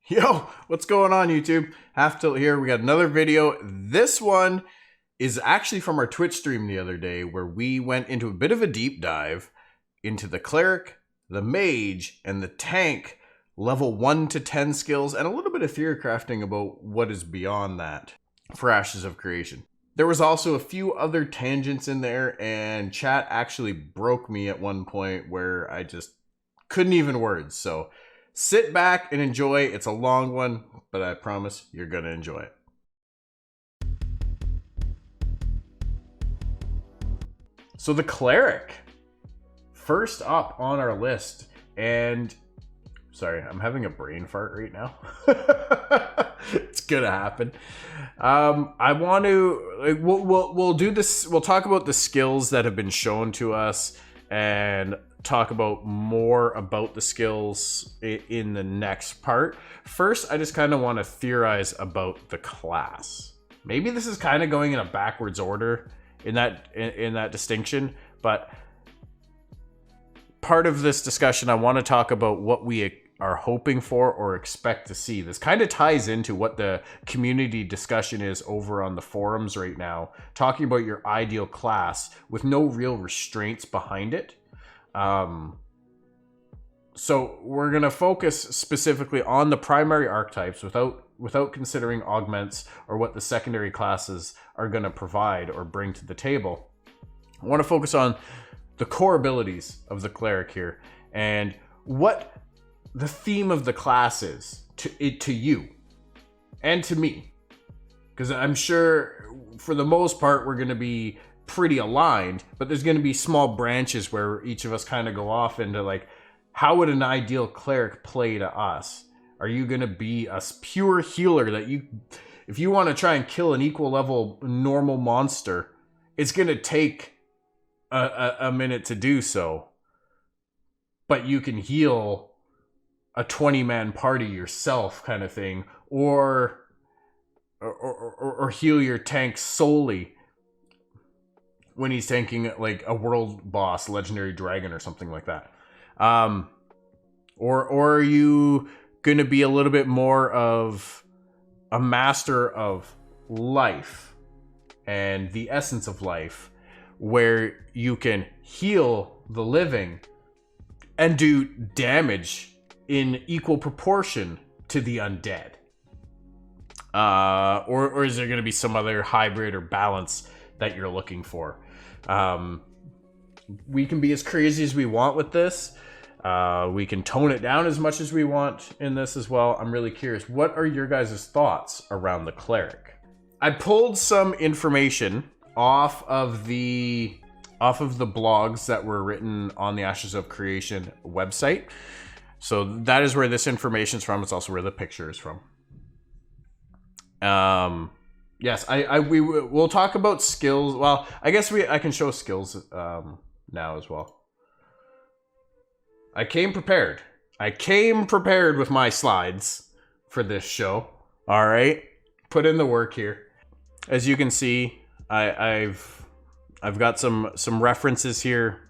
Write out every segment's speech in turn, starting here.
Yo, what's going on YouTube? Half Tilt here. We got another video. This one is actually from our Twitch stream the other day where we went into a bit of a deep dive into the Cleric, the Mage, and the Tank level 1 to 10 skills and a little bit of theory crafting about what is beyond that for Ashes of Creation. There was also a few other tangents in there, and chat actually broke me at one point where I just couldn't even words. So sit back and enjoy. It's a long one, but I promise you're going to enjoy it. So the Cleric, first up on our list, and sorry, I'm having a brain fart right now. It's gonna happen. I want to. We'll do this. We'll talk about the skills that have been shown to us, and talk about more about the skills in the next part. First, I just kind of want to theorize about the class. Maybe this is kind of going in a backwards order in that distinction, but part of this discussion, I want to talk about what we are hoping for or expect to see. This kind of ties into what the community discussion is over on the forums right now, talking about your ideal class with no real restraints behind it. So we're going to focus specifically on the primary archetypes without considering augments or what the secondary classes are going to provide or bring to the table. I want to focus on the core abilities of the Cleric here and what the theme of the class is to you and to me, because I'm sure for the most part we're going to be pretty aligned, but there's going to be small branches where each of us kind of go off into like, how would an ideal Cleric play to us? Are you going to be a pure healer that if you want to try and kill an equal level normal monster, it's going to take a minute to do so, but you can heal a 20-man party yourself kind of thing, or heal your tank solely when he's tanking like a world boss, legendary dragon or something like that. Or are you going to be a little bit more of a master of life and the essence of life, where you can heal the living and do damage in equal proportion to the undead? Or is there going to be some other hybrid or balance that you're looking for? We can be as crazy as we want with this. We can tone it down as much as we want in this as well. I'm really curious. What are your guys' thoughts around the Cleric? I pulled some information off of the blogs that were written on the Ashes of Creation website. So that is where this information is from. It's also where the picture is from. Yes, we'll talk about skills. Well, I guess I can show skills now as well. I came prepared with my slides for this show. All right, put in the work here. As you can see, I've got some references here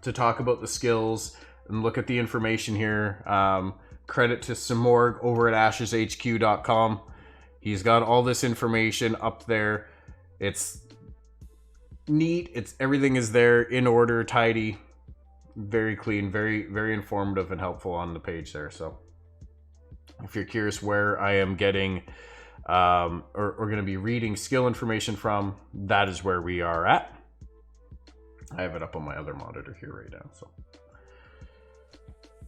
to talk about the skills and look at the information here. Credit to Simorg over at asheshq.com. He's got all this information up there. It's neat. Everything is there in order, tidy, very clean, very, very informative and helpful on the page there. So if you're curious where I am getting or going to be reading skill information from, that is where we are at. I have it up on my other monitor here right now.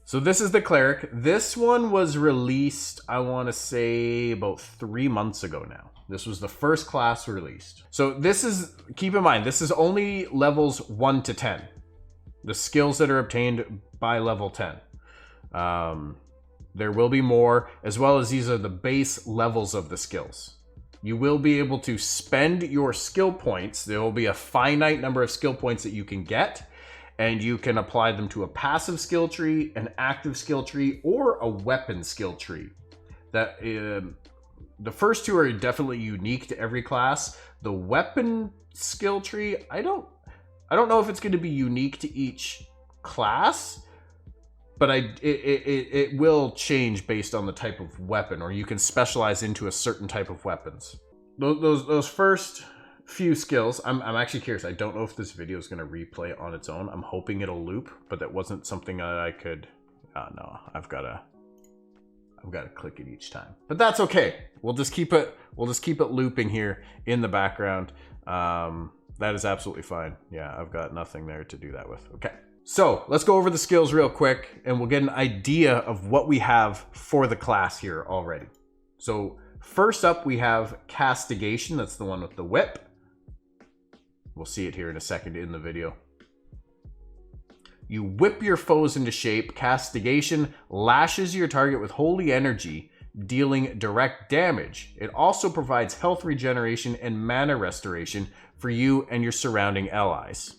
So this is the Cleric. This one was released, I want to say, about 3 months ago now. This was the first class released. So this is, keep in mind, this is only levels 1 to 10. The skills that are obtained by level 10. There will be more, as well as these are the base levels of the skills. You will be able to spend your skill points. There will be a finite number of skill points that you can get, and you can apply them to a passive skill tree, an active skill tree, or a weapon skill tree. That the first two are definitely unique to every class. The weapon skill tree, I don't know if it's going to be unique to each class, but it will change based on the type of weapon, or you can specialize into a certain type of weapons. Those first few skills, I'm actually curious. I don't know if this video is going to replay on its own. I'm hoping it'll loop, but that wasn't something that I could. No, I've got to click it each time, but that's okay. We'll just keep it looping here in the background. That is absolutely fine. Yeah, I've got nothing there to do that with. Okay. So let's go over the skills real quick and we'll get an idea of what we have for the class here already. So first up, we have Castigation. That's the one with the whip. We'll see it here in a second in the video. You whip your foes into shape. Castigation lashes your target with holy energy, dealing direct damage. It also provides health regeneration and mana restoration for you and your surrounding allies.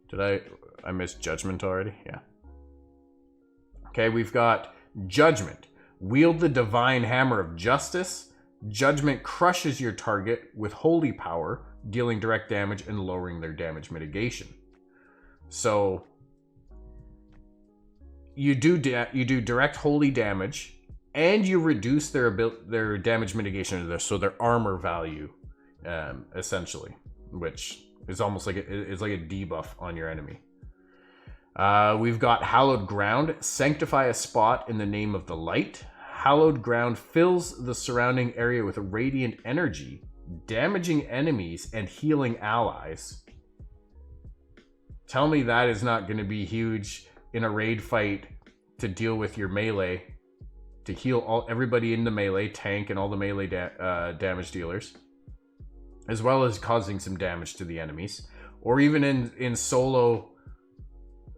Did I miss Judgment already? Yeah. Okay, we've got Judgment. Wield the divine hammer of justice. Judgment crushes your target with holy power, dealing direct damage and lowering their damage mitigation. So you do direct holy damage, and you reduce their damage mitigation, so their armor value, essentially, which is almost like it's like a debuff on your enemy. We've got Hallowed Ground. Sanctify a spot in the name of the light. Hallowed Ground fills the surrounding area with radiant energy, damaging enemies and healing allies. Tell me that is not going to be huge in a raid fight to deal with your melee, to heal everybody in the melee, tank and all the melee damage dealers, as well as causing some damage to the enemies. Or even in solo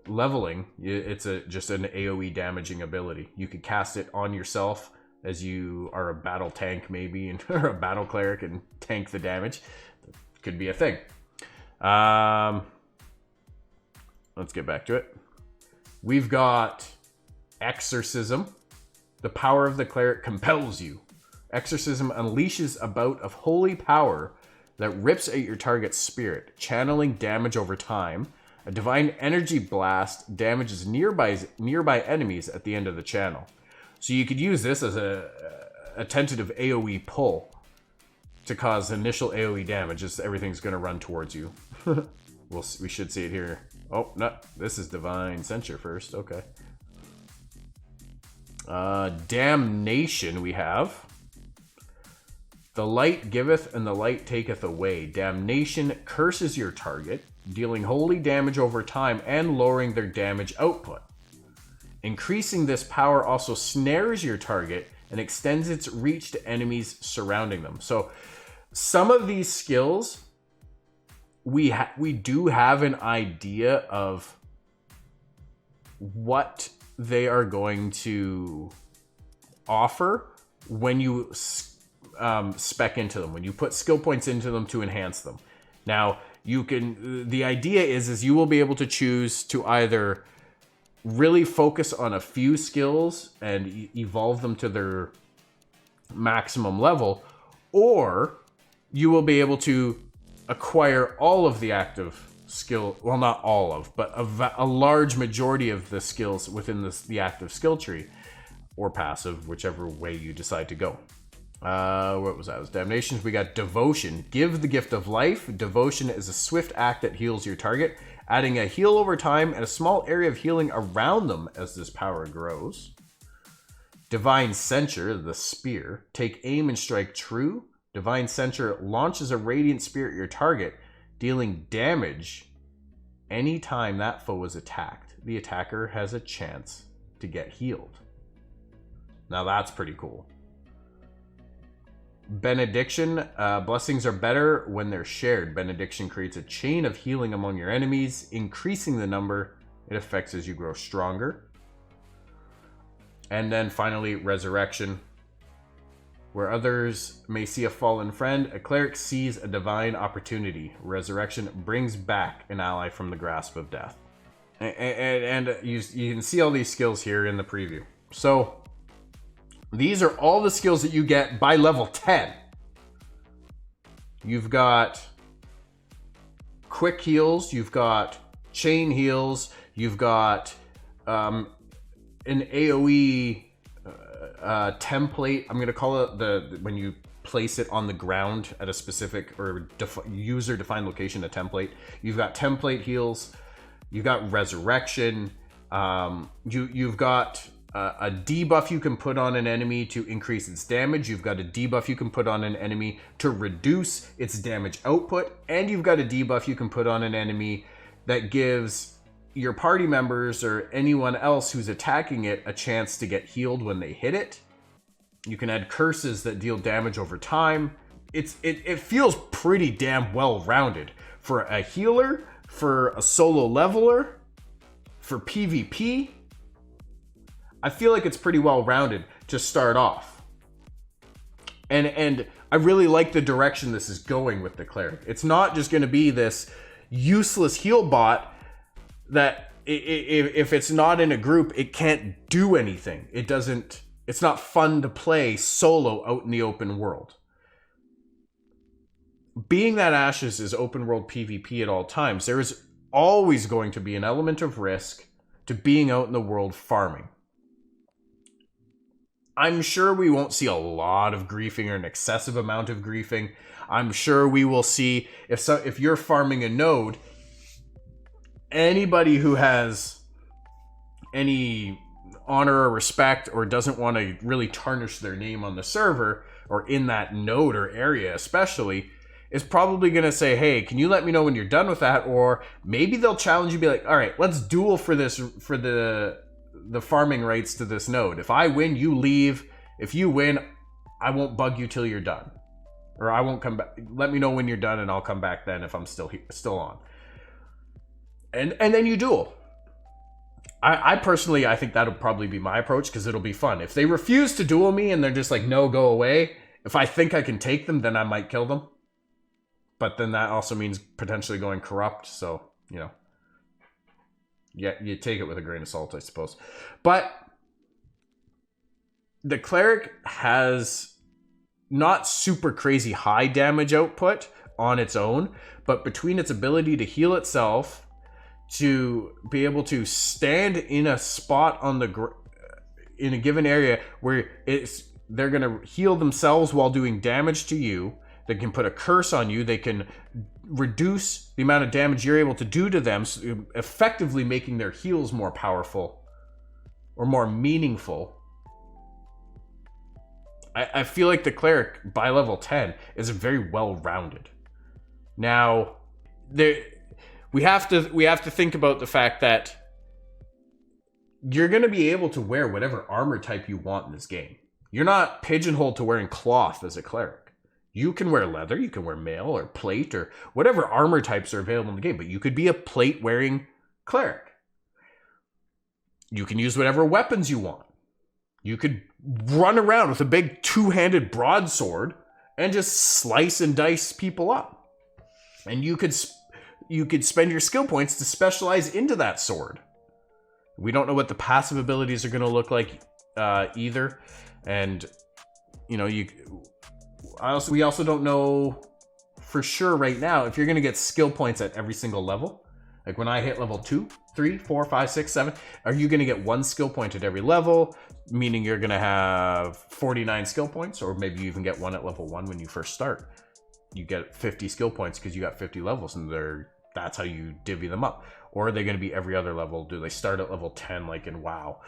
leveling, it's just an AoE damaging ability. You could cast it on yourself as you are a battle tank maybe, or a battle cleric, and tank the damage. Could be a thing. Let's get back to it. We've got Exorcism. The power of the cleric compels you. Exorcism unleashes a bout of holy power that rips at your target's spirit, channeling damage over time. A divine energy blast damages nearby enemies at the end of the channel. So you could use this as a tentative AoE pull to cause initial AoE damage, as everything's going to run towards you. We should see it here. Oh, no, this is Divine Censure first. Okay. Damnation we have. The light giveth and the light taketh away. Damnation curses your target, dealing holy damage over time and lowering their damage output. Increasing this power also snares your target and extends its reach to enemies surrounding them. So some of these skills, we do have an idea of what they are going to offer when you spec into them, when you put skill points into them to enhance them. Now, the idea is you will be able to choose to either really focus on a few skills and evolve them to their maximum level, or you will be able to acquire all of the active skill, well, not all of, but a large majority of the skills within the active skill tree, or passive, whichever way you decide to go. What was that? It was Damnation. We got Devotion. Give the gift of life. Devotion is a swift act that heals your target, adding a heal over time and a small area of healing around them as this power grows. Divine Censure, the spear. Take aim and strike true. Divine Censure launches a radiant spear at your target, dealing damage anytime that foe is attacked. The attacker has a chance to get healed. Now that's pretty cool. Benediction. Blessings are better when they're shared. Benediction creates a chain of healing among your enemies, increasing the number it affects as you grow stronger. And then finally, Resurrection. Where others may see a fallen friend, a cleric sees a divine opportunity. Resurrection brings back an ally from the grasp of death. And you can see all these skills here in the preview. So these are all the skills that you get by level 10. You've got quick heals, you've got chain heals. You've got an AoE template. I'm gonna call it when you place it on the ground at a specific or user defined location, a template. You've got template heals. You've got resurrection. You've got a debuff you can put on an enemy to increase its damage. You've got a debuff you can put on an enemy to reduce its damage output. And you've got a debuff you can put on an enemy that gives your party members or anyone else who's attacking it a chance to get healed when they hit it. You can add curses that deal damage over time. It feels pretty damn well-rounded for a healer, for a solo leveler, for PvP. I feel like it's pretty well-rounded to start off. And I really like the direction this is going with the Cleric. It's not just going to be this useless heal bot that if it's not in a group, it can't do anything. It's not fun to play solo out in the open world. Being that Ashes is open world PvP at all times, there is always going to be an element of risk to being out in the world farming. I'm sure we won't see a lot of griefing or an excessive amount of griefing. I'm sure we will see, if you're farming a node, anybody who has any honor or respect or doesn't want to really tarnish their name on the server or in that node or area especially is probably going to say, hey, can you let me know when you're done with that? Or maybe they'll challenge you, be like, all right, let's duel for this, for the farming rights to this node. If I win, you leave. If you win, I won't bug you till you're done, or I won't come back. Let me know when you're done and I'll come back then if I'm still on. And then you duel. I personally, I think that'll probably be my approach because it'll be fun. If they refuse to duel me and they're just like, no, go away. If I think I can take them, then I might kill them. But then that also means potentially going corrupt. So, you know, yeah, you take it with a grain of salt, I suppose. But the Cleric has not super crazy high damage output on its own, but between its ability to heal itself, to be able to stand in a spot on in a given area where they're going to heal themselves while doing damage to you. They can put a curse on you. They can reduce the amount of damage you're able to do to them, so effectively making their heals more powerful or more meaningful. I feel like the Cleric by level 10 is very well rounded. Now, we have to think about the fact that you're going to be able to wear whatever armor type you want in this game. You're not pigeonholed to wearing cloth as a Cleric. You can wear leather, you can wear mail or plate or whatever armor types are available in the game, but you could be a plate wearing Cleric. You can use whatever weapons you want. You could run around with a big two-handed broadsword and just slice and dice people up. And you could spend your skill points to specialize into that sword. We don't know what the passive abilities are going to look like either. And, you know, we also don't know for sure right now if you're going to get skill points at every single level. Like when I hit level 2, 3, 4, 5, 6, 7, are you going to get one skill point at every level? Meaning you're going to have 49 skill points, or maybe you even get one at level 1 when you first start. You get 50 skill points because you got 50 levels, and that's how you divvy them up. Or are they going to be every other level? Do they start at level 10 like in WoW?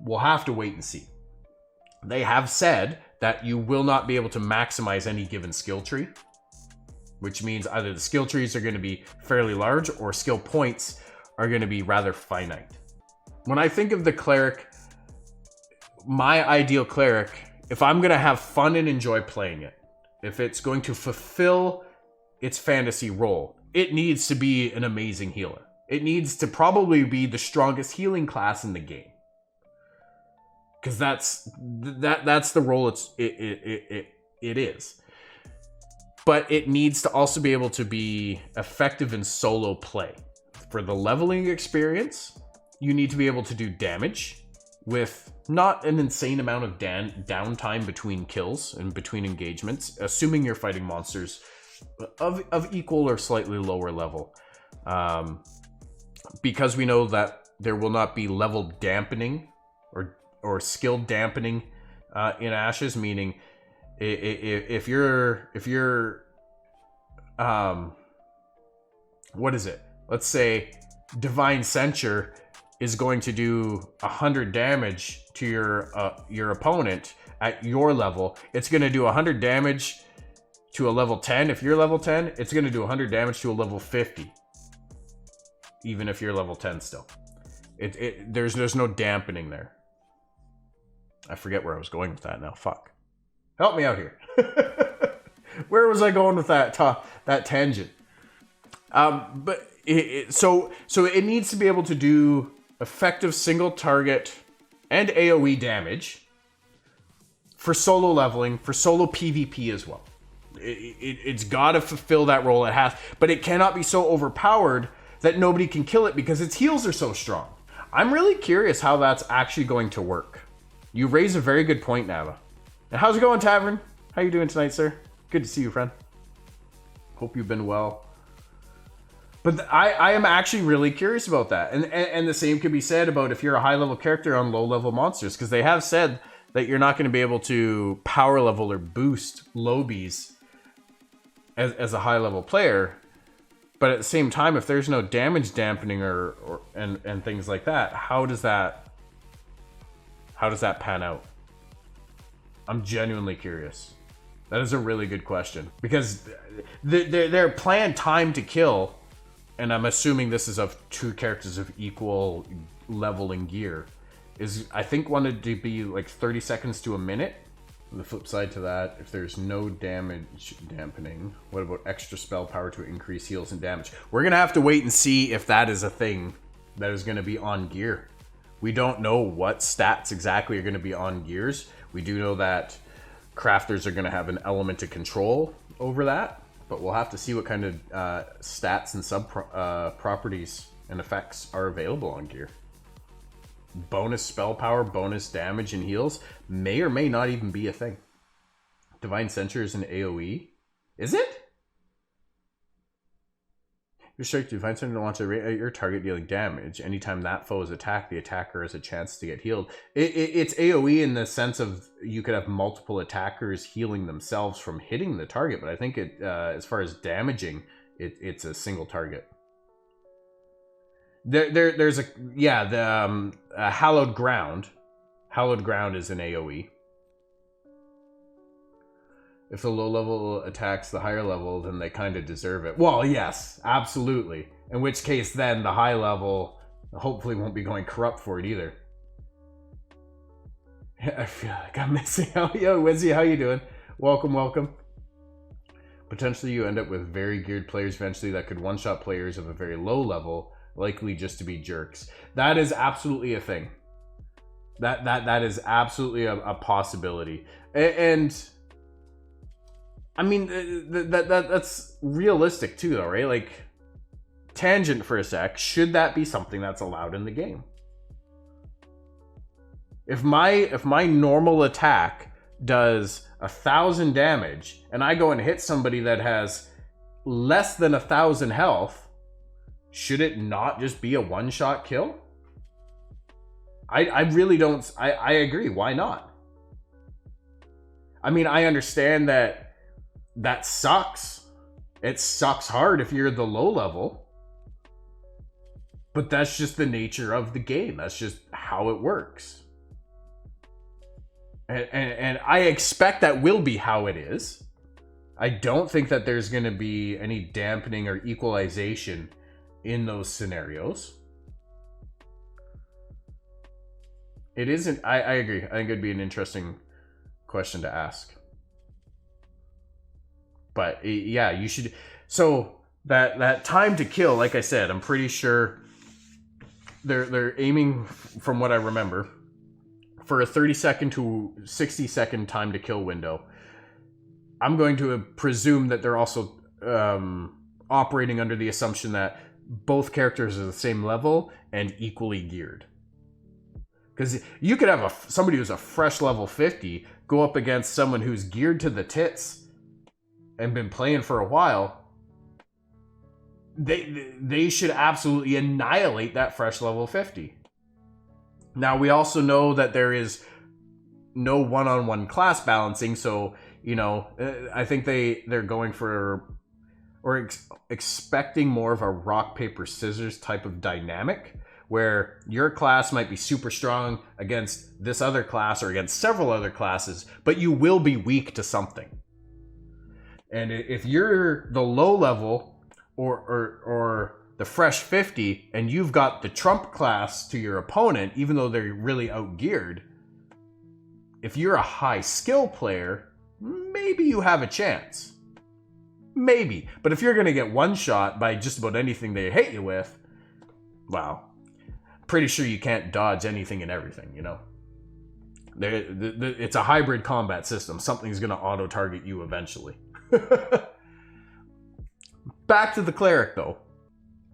We'll have to wait and see. They have said that you will not be able to maximize any given skill tree, which means either the skill trees are going to be fairly large or skill points are going to be rather finite. When I think of the Cleric, my ideal Cleric, if I'm going to have fun and enjoy playing it, if it's going to fulfill its fantasy role, it needs to be an amazing healer. It needs to probably be the strongest healing class in the game. Because that's the role it is. But it needs to also be able to be effective in solo play. For the leveling experience, you need to be able to do damage with not an insane amount of downtime between kills and between engagements, assuming you're fighting monsters of equal or slightly lower level. because we know that there will not be level dampening or skill dampening in Ashes, meaning if you're what is it? Let's say Divine Censure is going to do 100 damage to your opponent at your level. It's going to do 100 damage to a level 10. If you're level 10, it's going to do 100 damage to a level 50. Even if you're level 10 still. There's no dampening there. I forget where I was going with that now. Fuck. Help me out here. Where was I going with that tangent? But so it needs to be able to do effective single target and AoE damage for solo leveling, for solo PvP as well. It's got to fulfill that role it has, but it cannot be so overpowered that nobody can kill it because its heals are so strong. I'm really curious how that's actually going to work. You raise a very good point, Nava. And how's it going, Tavern? How you doing tonight, sir? Good to see you, friend. Hope you've been well. But I am actually really curious about that. And the same can be said about if you're a high-level character on low-level monsters, because they have said that you're not going to be able to power level or boost lobies as a high-level player. But at the same time, if there's no damage dampening and things like that, how does that pan out? I'm genuinely curious. That is a really good question, because their planned time to kill, and I'm assuming this is of two characters of equal level and gear, is I think wanted to be like 30 seconds to a minute. On the flip side to that, if there's no damage dampening, what about extra spell power to increase heals and damage? We're gonna have to wait and see if that is a thing that is gonna be on gear. We don't know what stats exactly are gonna be on gears. We do know that crafters are gonna have an element of control over that, but we'll have to see what kind of stats and sub properties and effects are available on gear. Bonus spell power, bonus damage and heals may or may not even be a thing. Divine Censure is an AoE. Is it? Your strike Divine Censure launches a rate at your target dealing damage. Anytime that foe is attacked, the attacker has a chance to get healed. It's AoE in the sense of you could have multiple attackers healing themselves from hitting the target, but I think as far as damaging, it's a single target. There's the Hallowed Ground. Hallowed Ground is an AoE. If the low level attacks the higher level, then they kind of deserve it. Well, yes, absolutely. In which case, then the high level hopefully won't be going corrupt for it either. I feel like I'm missing out. Yo, Wizzy, how you doing? Welcome. Potentially, you end up with very geared players eventually that could one-shot players of a very low level, likely just to be jerks. That is absolutely a thing. That is absolutely a possibility. And I mean, that's realistic too, though, right? Like, tangent for a sec, should that be something that's allowed in the game? If my normal attack does 1,000 damage and I go and hit somebody that has less than 1,000 health, should it not just be a one-shot kill? I really don't. I agree. Why not? I mean, I understand that sucks. It sucks hard if you're the low level. But that's just the nature of the game. That's just how it works. And I expect that will be how it is. I don't think that there's going to be any dampening or equalization in those scenarios. It isn't. I agree. I think it'd be an interesting question to ask. But yeah, you should. So that time to kill, like I said, I'm pretty sure they're aiming, from what I remember, for a 30-second to 60-second time to kill window. I'm going to presume that they're also operating under the assumption that both characters are the same level and equally geared. Because you could have somebody who's a fresh level 50 go up against someone who's geared to the tits and been playing for a while. they should absolutely annihilate that fresh level 50. Now, we also know that there is no one-on-one class balancing, so, you know, I think they're going for, or expecting more of a rock, paper, scissors type of dynamic, where your class might be super strong against this other class or against several other classes, but you will be weak to something. And if you're the low level or the fresh 50 and you've got the trump class to your opponent, even though they're really outgeared, if you're a high skill player, maybe you have a chance. Maybe. But if you're going to get one shot by just about anything they hit you with, wow, pretty sure you can't dodge anything and everything, you know? It's a hybrid combat system. Something's going to auto-target you eventually. Back to the Cleric, though.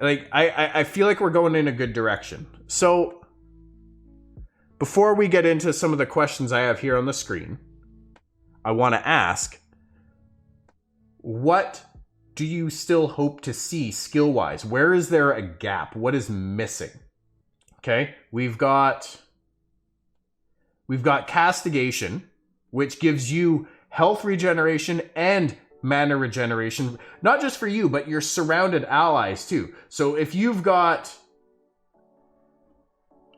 Like, I feel like we're going in a good direction. So, before we get into some of the questions I have here on the screen, I want to ask, what do you still hope to see skill-wise? Where is there a gap? What is missing? Okay, we've got Castigation, which gives you health regeneration and mana regeneration, not just for you, but your surrounded allies too. So if you've got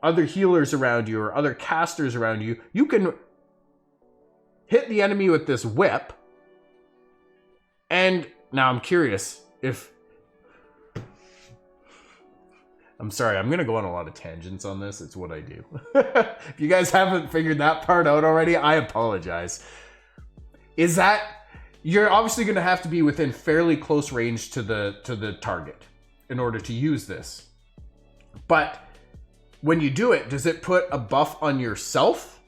other healers around you or other casters around you, you can hit the enemy with this whip. And now I'm curious if... I'm sorry, I'm going to go on a lot of tangents on this. It's what I do. If you guys haven't figured that part out already, I apologize. Is that... You're obviously going to have to be within fairly close range to the target in order to use this. But when you do it, does it put a buff on yourself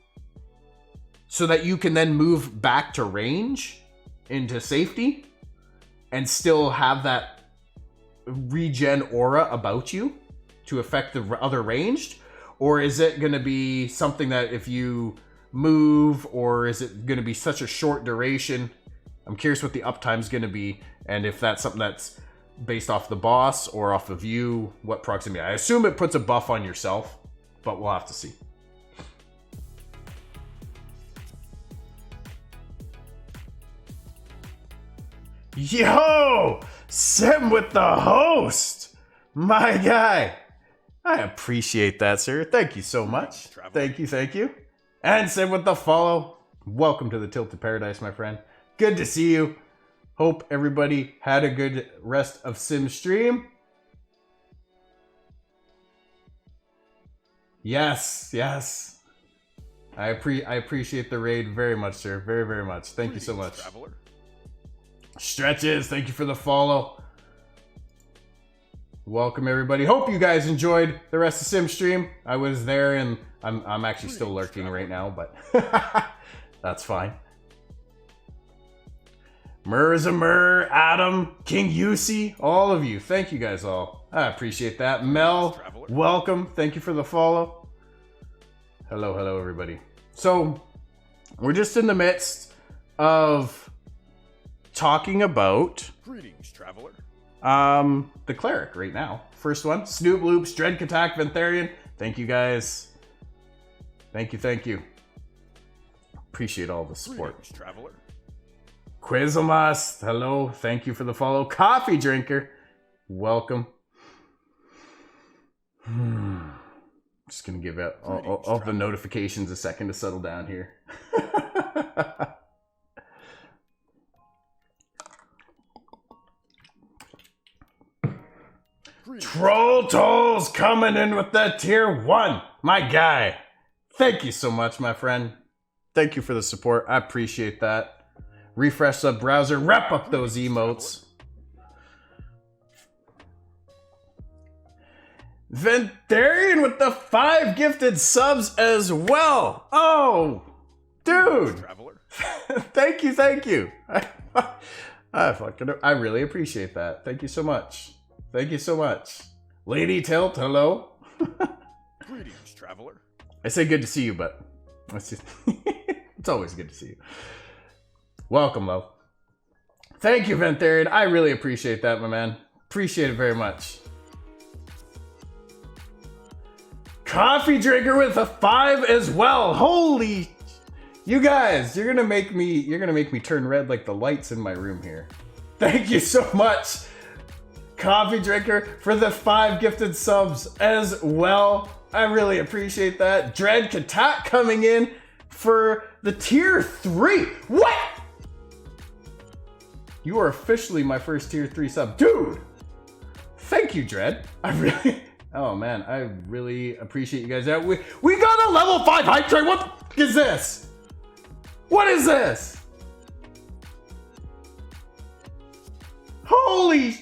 so that you can then move back to range into safety and still have that regen aura about you to affect the other ranged? Or is it going to be something that if you move, or is it going to be such a short duration? I'm curious what the uptime's going to be, and if that's something that's based off the boss or off of you, what proximity. I assume it puts a buff on yourself, but we'll have to see. Yo! Sim with the host! My guy! I appreciate that, sir. Thank you so much. Thank you. And Sim with the follow. Welcome to the Tilted Paradise, my friend. Good to see you. Hope everybody had a good rest of Sim stream. Yes. I appreciate the raid very much, sir. Very, very much. Thank you so much. Traveler. Stretches, thank you for the follow. Welcome everybody. Hope you guys enjoyed the rest of Sim stream. I was there and I'm actually still lurking right now, but that's fine. Mur, Adam, King Yusi, all of you. Thank you guys all. I appreciate that. Mel, welcome. Thank you for the follow. Hello everybody. So, we're just in the midst of talking about Greetings, traveler. the Cleric right now. First one, Snoop Loops, Dread Katak, Ventharian. Thank you guys. Thank you. Appreciate all the support. Greetings, traveler. Quizzlemust, hello. Thank you for the follow. Coffee Drinker, welcome. Just gonna give out all the notifications a second to settle down here. Troll Tolls coming in with that tier 1. My guy. Thank you so much, my friend. Thank you for the support. I appreciate that. Refresh the browser. Wrap up those emotes. Ventharian with the 5 gifted subs as well. Oh, dude. Thank you. I really appreciate that. Thank you so much. Lady Tilt, hello. Greetings, traveler. I say good to see you, but it's always good to see you. Welcome, love. Thank you, Ventharian. I really appreciate that, my man. Appreciate it very much. Coffee drinker with a 5 as well. Holy, you guys, you're gonna make me turn red like the lights in my room here. Thank you so much, Coffee drinker, for the 5 gifted subs as well. I really appreciate that. Dread Katat coming in for the tier 3. What? You are officially my first tier 3 sub, dude. Thank you, Dread. Oh man, I really appreciate you guys. We got a level 5 hype train. What is this? What is this? Holy.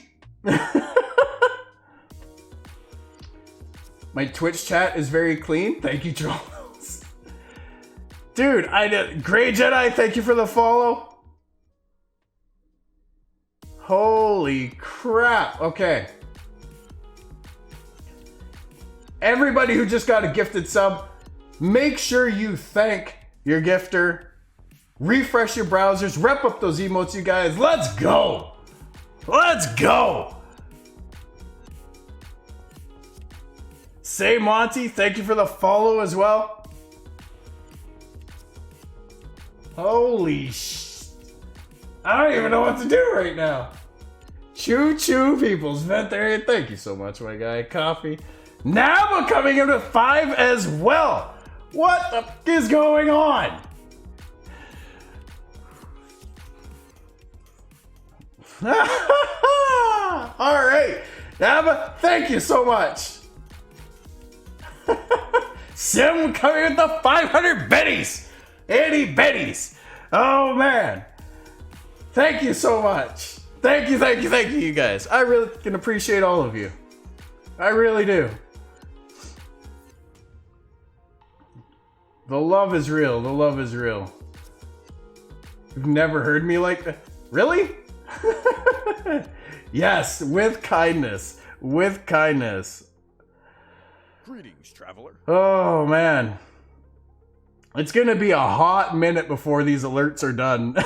My Twitch chat is very clean. Thank you, Trolls. Dude, Grey Jedi, thank you for the follow. Holy crap. Okay. Everybody who just got a gifted sub, make sure you thank your gifter. Refresh your browsers, rep up those emotes, you guys. Let's go. Let's go. Say Monty, thank you for the follow as well. Holy I don't even know what to do right now. Choo choo, people's Ventarian. Thank you so much, my guy. Coffee. Naba coming in with 5 as well. What the f is going on? All right, Naba, thank you so much. Sim coming with the 500 betties. 80 betties. Oh man. Thank you so much. Thank you, you guys. I really can appreciate all of you. I really do. The love is real. The love is real. You've never heard me like that? Really? Yes, with kindness. With kindness. Greetings, traveler. Oh, man. It's gonna be a hot minute before these alerts are done.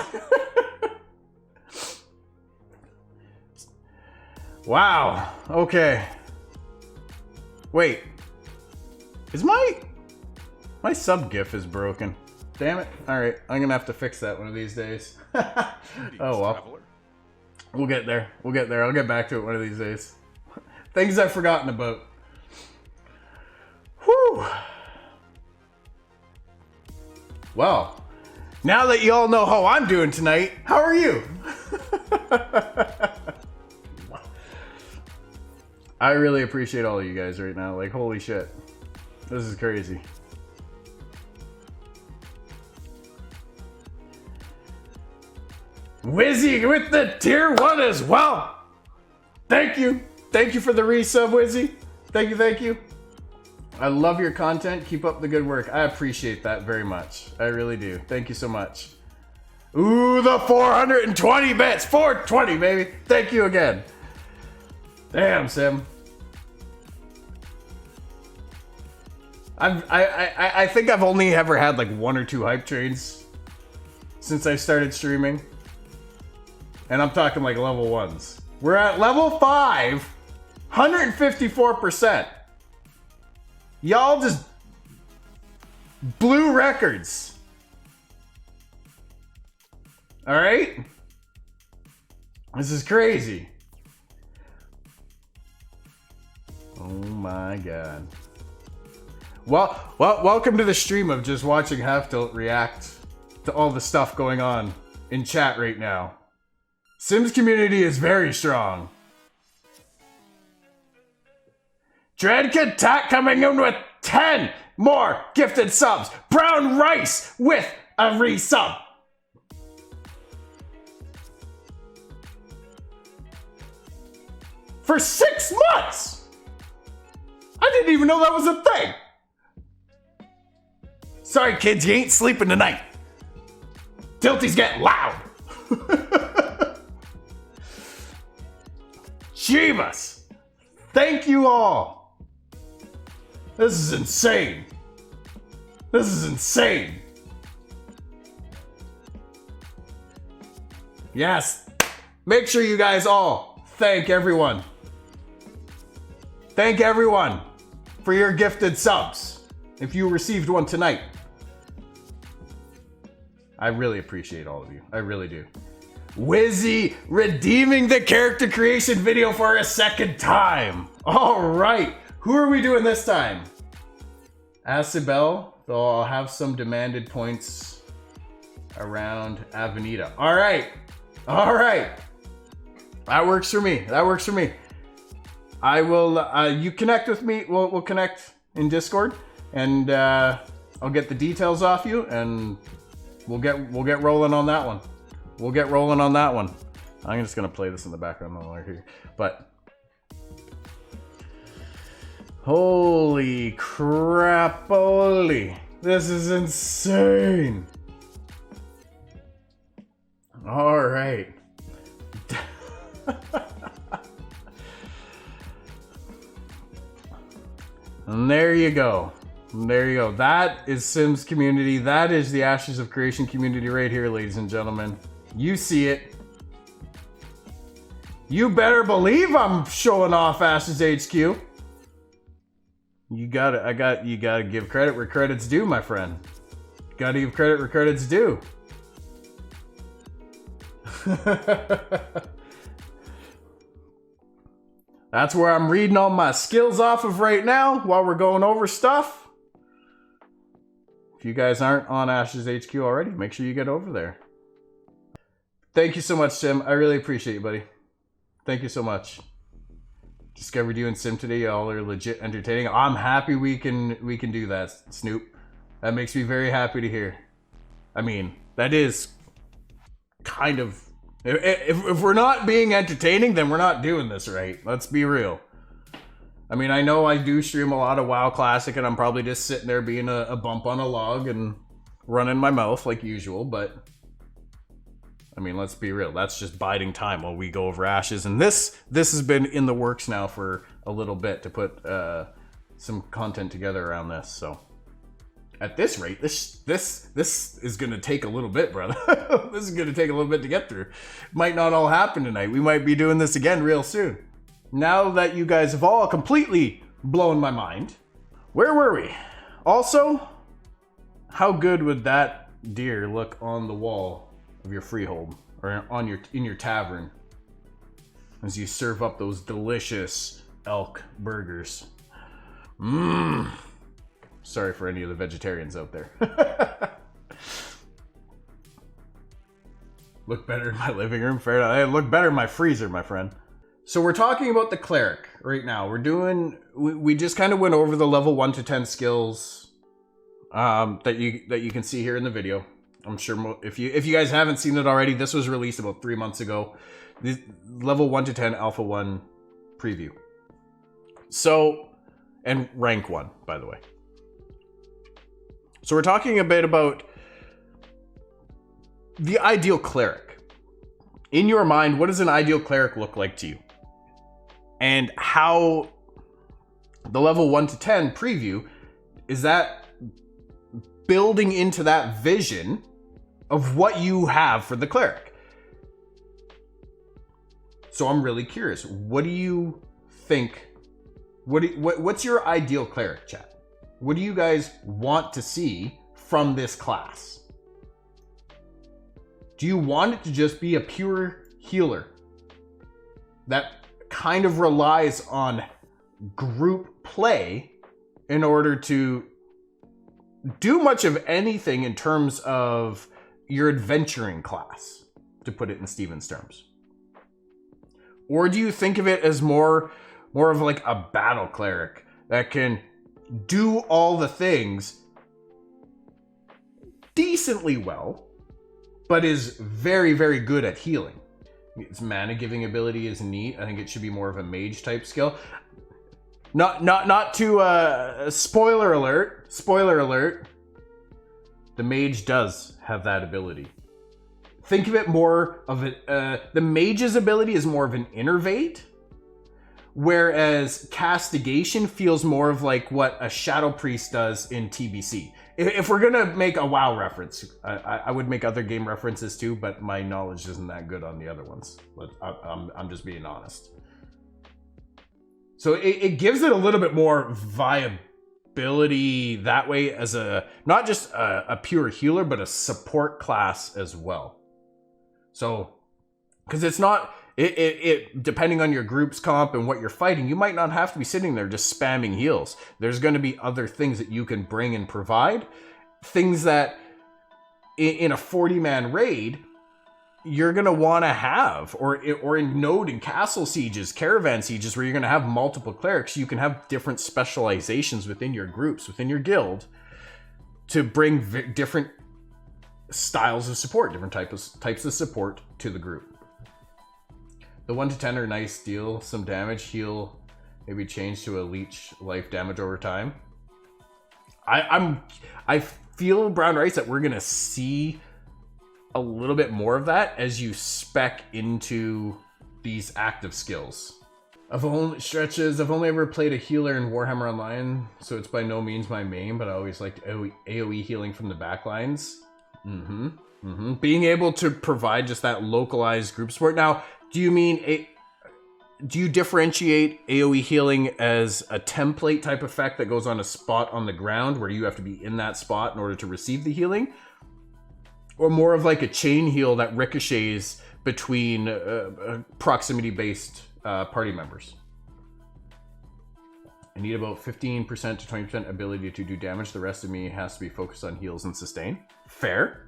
Wow. Okay. Wait. Is my sub GIF is broken? Damn it. Alright, I'm gonna have to fix that one of these days. Oh well. Traveler. We'll get there. We'll get there. I'll get back to it one of these days. Things I've forgotten about. Whew. Well, now that you all know how I'm doing tonight, how are you? I really appreciate all of you guys right now. Like, holy shit. This is crazy. Wizzy with the tier 1 as well. Thank you. Thank you for the resub, Wizzy. Thank you, thank you. I love your content. Keep up the good work. I appreciate that very much. I really do. Thank you so much. Ooh, the 420 bits. 420, baby. Thank you again. Damn, Sim. I think I've only ever had like 1 or 2 hype trains since I started streaming. And I'm talking like level 1s. We're at level 5, 154%. Y'all just blew records. All right? This is crazy. Oh my god. Well, welcome to the stream of just watching Half Tilt react to all the stuff going on in chat right now. Sims community is very strong. Dread Katat coming in with 10 more gifted subs. Brown Rice with a resub. For 6 months! I didn't even know that was a thing. Sorry kids, you ain't sleeping tonight. Tilty's getting loud. Jeebus. Thank you all. This is insane. This is insane. Yes. Make sure you guys all thank everyone Thank everyone for your gifted subs. If you received one tonight, I really appreciate all of you. I really do. Wizzy redeeming the character creation video for a second time. All right. Who are we doing this time? Asibel, though I'll have some demanded points around Avenida. All right. All right. That works for me. That works for me. I will, you connect with me. We'll connect in Discord, and I'll get the details off you, and we'll get rolling on that one. We'll get rolling on that one. I'm just gonna play this in the background while we're here. But holy crap, holy. This is insane. All right. And there you go. There you go. That is Sims community. That is the Ashes of Creation community right here, ladies and gentlemen. You see it. You better believe I'm showing off Ashes HQ. You gotta give credit where credit's due, my friend. Gotta give credit where credit's due. That's where I'm reading all my skills off of right now while we're going over stuff. If you guys aren't on Ashes HQ already, make sure you get over there. Thank you so much, Sim. I really appreciate you, buddy. Thank you so much. Discovered you and Sim today. Y'all are legit entertaining. I'm happy we can do that, Snoop. That makes me very happy to hear. I mean, that is kind of... If we're not being entertaining, then we're not doing this right. Let's be real. I mean, I know I do stream a lot of WoW Classic, and I'm probably just sitting there being a bump on a log and running my mouth like usual, but... I mean, let's be real. That's just biding time while we go over Ashes. And this has been in the works now for a little bit to put some content together around this. So at this rate, this is going to take a little bit, brother. This is going to take a little bit to get through. Might not all happen tonight. We might be doing this again real soon. Now that you guys have all completely blown my mind, where were we? Also, how good would that deer look on the wall of your freehold or in your tavern as you serve up those delicious elk burgers? Sorry for any of the vegetarians out there. Look better in my living room. Fair enough. I look better in my freezer, my friend. So we're talking about the Cleric right now. We just kind of went over the level 1 to 10 skills that you can see here in the video. I'm sure if you guys haven't seen it already, this was released about 3 months ago. The level 1 to 10 Alpha 1 preview. So, and rank 1, by the way. So we're talking a bit about the ideal Cleric. In your mind, what does an ideal Cleric look like to you? And how the level 1 to 10 preview, is that building into that vision of what you have for the Cleric? So I'm really curious. What do you think? What's your ideal Cleric, chat? What do you guys want to see from this class? Do you want it to just be a pure healer that kind of relies on group play in order to do much of anything in terms of your adventuring class, to put it in Steven's terms? Or do you think of it as more of like a battle Cleric that can do all the things decently well, but is very, very good at healing? Its mana giving ability is neat. I think it should be more of a mage type skill. Not to spoiler alert. The mage does have that ability. Think of it more of the mage's ability is more of an innervate, whereas castigation feels more of like what a shadow priest does in TBC. If we're gonna make a WoW reference, I would make other game references too, but my knowledge isn't that good on the other ones. But I'm just being honest. So it gives it a little bit more viability that way as not just a pure healer, but a support class as well. So, because it's not, it depending on your group's comp and what you're fighting, you might not have to be sitting there just spamming heals. There's going to be other things that you can bring and provide. Things that in a 40-man raid, you're going to want to have, or in node and castle sieges, caravan sieges, where you're going to have multiple clerics, you can have different specializations within your groups, within your guild, to bring different styles of support, different types of support to the group. The 1 to 10 are nice, deal some damage, heal, maybe change to a leech life damage over time. I feel, Brown Rice, that we're going to see a little bit more of that as you spec into these active skills. I've only ever played a healer in Warhammer Online, so it's by no means my main, but I always liked AoE healing from the backlines. Being able to provide just that localized group support. Now, do you differentiate AoE healing as a template type effect that goes on a spot on the ground where you have to be in that spot in order to receive the healing? Or more of like a chain heal that ricochets between proximity-based party members? I need about 15% to 20% ability to do damage. The rest of me has to be focused on heals and sustain. Fair.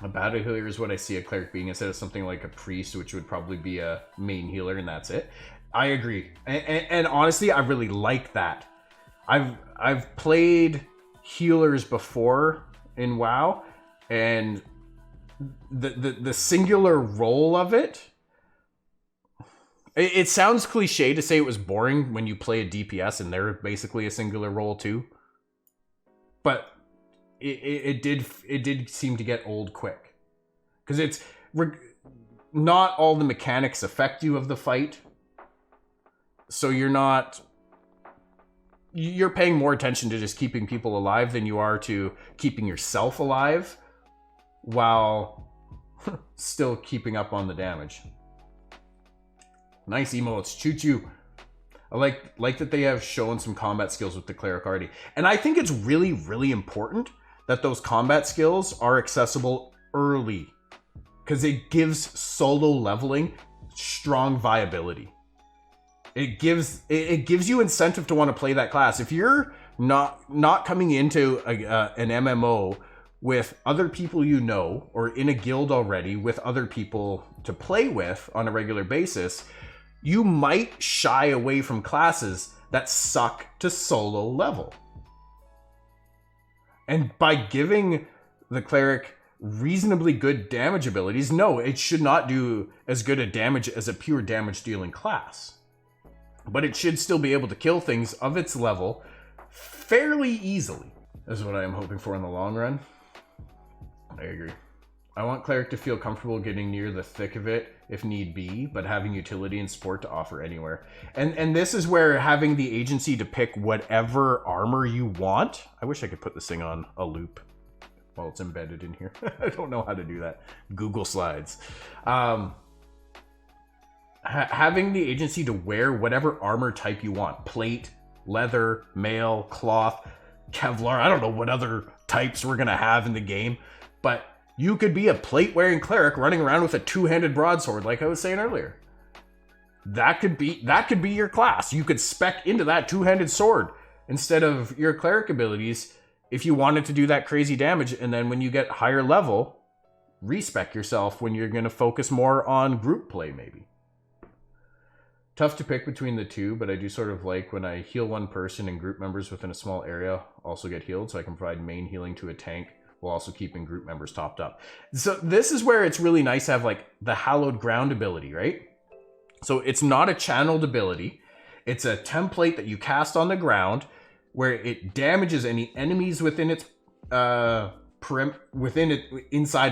A battle healer is what I see a cleric being instead of something like a priest, which would probably be a main healer, and that's it. I agree. And honestly, I really like that. I've played healers before in WoW, and the singular role of it, it sounds cliche to say it was boring when you play a DPS and they're basically a singular role too, but it did seem to get old quick, because it's not all the mechanics affect you of the fight, so you're paying more attention to just keeping people alive than you are to keeping yourself alive while still keeping up on the damage. Nice emotes, choo-choo. I like that they have shown some combat skills with the cleric already. And I think it's really, really important that those combat skills are accessible early, because it gives solo leveling strong viability. It gives you incentive to want to play that class. If you're not coming into an MMO with other people you know, or in a guild already with other people to play with on a regular basis, you might shy away from classes that suck to solo level. And by giving the cleric reasonably good damage abilities, no, it should not do as good a damage as a pure damage dealing class. But it should still be able to kill things of its level fairly easily. That's what I am hoping for in the long run. I agree. I want cleric to feel comfortable getting near the thick of it if need be, but having utility and support to offer anywhere. And this is where having the agency to pick whatever armor you want. I wish I could put this thing on a loop while it's embedded in here. I don't know how to do that. Google Slides. Having the agency to wear whatever armor type you want. Plate, leather, mail, cloth, Kevlar. I don't know what other types we're going to have in the game, but you could be a plate-wearing cleric running around with a two-handed broadsword, like I was saying earlier. That could be your class. You could spec into that two-handed sword instead of your cleric abilities if you wanted to do that crazy damage, and then when you get higher level, respec yourself when you're going to focus more on group play, maybe. Tough to pick between the two, but I do sort of like when I heal one person and group members within a small area also get healed, so I can provide main healing to a tank while also keeping group members topped up. So this is where it's really nice to have like the hallowed ground ability, right? So it's not a channeled ability. It's a template that you cast on the ground where it damages any enemies within its inside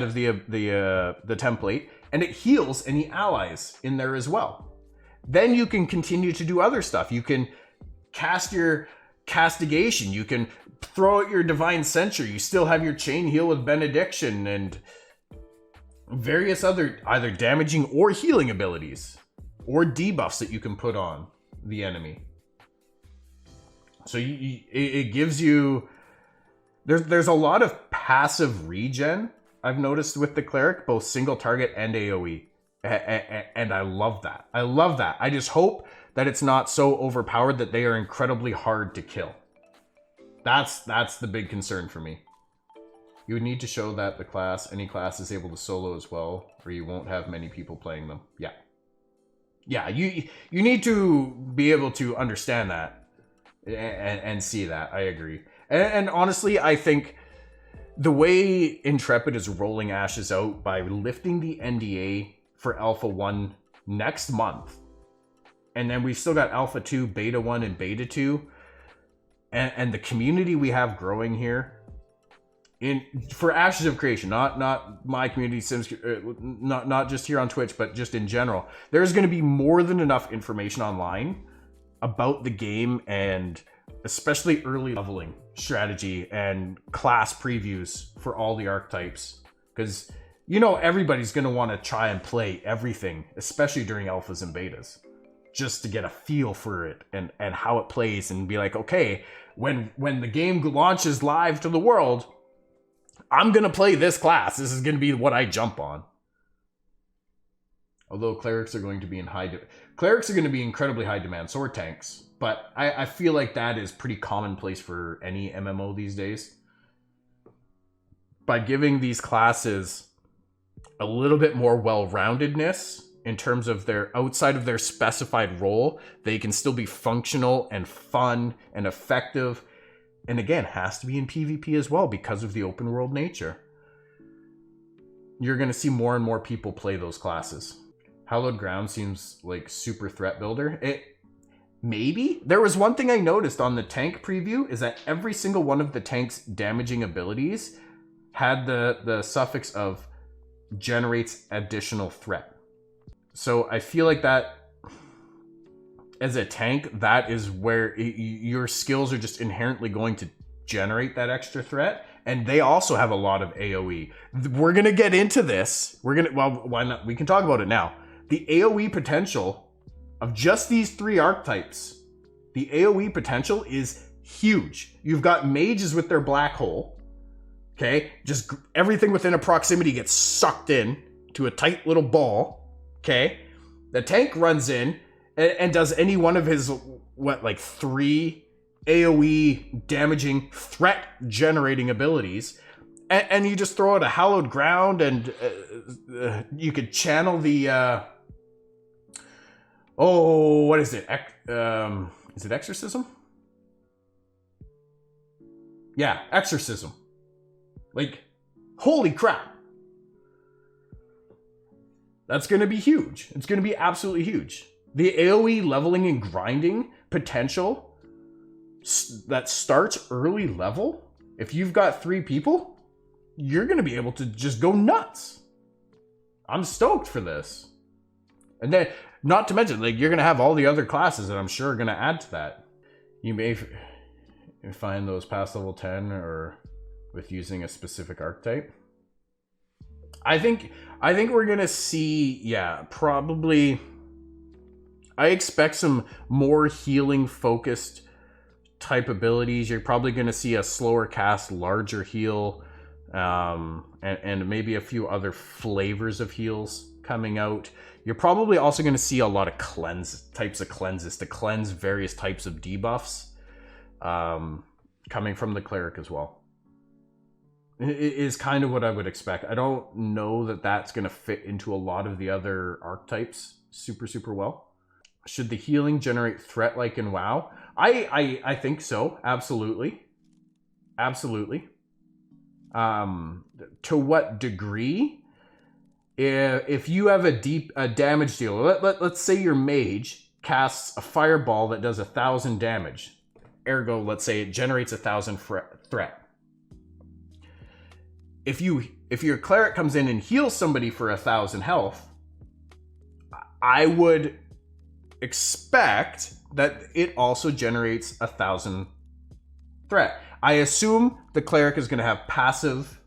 of the template, and it heals any allies in there as well. Then you can continue to do other stuff. You can cast your castigation. You can throw out your divine censure. You still have your chain heal with benediction and various other either damaging or healing abilities or debuffs that you can put on. the enemy. So it gives you... There's a lot of passive regen, I've noticed, with the Cleric, both single target and AoE. And I love that. I love that. I just hope that it's not so overpowered that they are incredibly hard to kill. That's the big concern for me. You would need to show that any class is able to solo as well, or you won't have many people playing them. Yeah. Yeah, you need to be able to understand that and see that. I agree. And honestly, I think the way Intrepid is rolling Ashes out by lifting the NDA for Alpha 1 next month, and then we've still got Alpha 2, Beta 1, and Beta 2, and the community we have growing here for Ashes of Creation, not my community, Sims, not just here on Twitch, but just in general, there's going to be more than enough information online about the game, and especially early leveling strategy and class previews for all the archetypes, because everybody's going to want to try and play everything, especially during alphas and betas, just to get a feel for it and how it plays, and be like, okay, when the game launches live to the world, I'm going to play this class. This is going to be what I jump on. Although clerics are going to be clerics are going to be incredibly high demand, so are tanks. But I feel like that is pretty commonplace for any MMO these days. By giving these classes a little bit more well-roundedness in terms of their outside of their specified role, they can still be functional and fun and effective. And again, has to be in PvP as well because of the open world nature. You're going to see more and more people play those classes. Hallowed Ground seems like super threat builder. Maybe. There was one thing I noticed on the tank preview, is that every single one of the tank's damaging abilities had the suffix of generates additional threat. So I feel like that, as a tank, that is where your skills are just inherently going to generate that extra threat. And they also have a lot of AoE. We're going to get into this. Well, why not? We can talk about it now. The AoE potential of just these 3 archetypes, the AoE potential is huge. You've got mages with their black hole. Okay? Just everything within a proximity gets sucked in to a tight little ball. Okay? The tank runs in and does any one of his, 3 AoE damaging threat generating abilities. And you just throw out a Hallowed Ground, and you could channel the... what is it? Is it Exorcism? Yeah, Exorcism. Holy crap. That's going to be huge. It's going to be absolutely huge. The AoE leveling and grinding potential that starts early level, if you've got 3 people, you're going to be able to just go nuts. I'm stoked for this. And then, not to mention, you're going to have all the other classes that I'm sure are going to add to that. You may find those past level 10 or with using a specific archetype. I think we're going to see, probably... I expect some more healing focused type abilities. You're probably going to see a slower cast, larger heal, and maybe a few other flavors of heals coming out. You're probably also going to see a lot of types of cleanses to cleanse various types of debuffs coming from the Cleric as well. It is kind of what I would expect. I don't know that that's going to fit into a lot of the other archetypes super, super well. Should the healing generate threat like in WoW? I think so. Absolutely. Absolutely. To what degree? If you have a damage dealer, let's say your mage casts a fireball that does 1,000 damage. Ergo, let's say it generates 1,000 threat. If your cleric comes in and heals somebody for 1,000 health, I would expect that it also generates 1,000 threat. I assume the cleric is going to have passive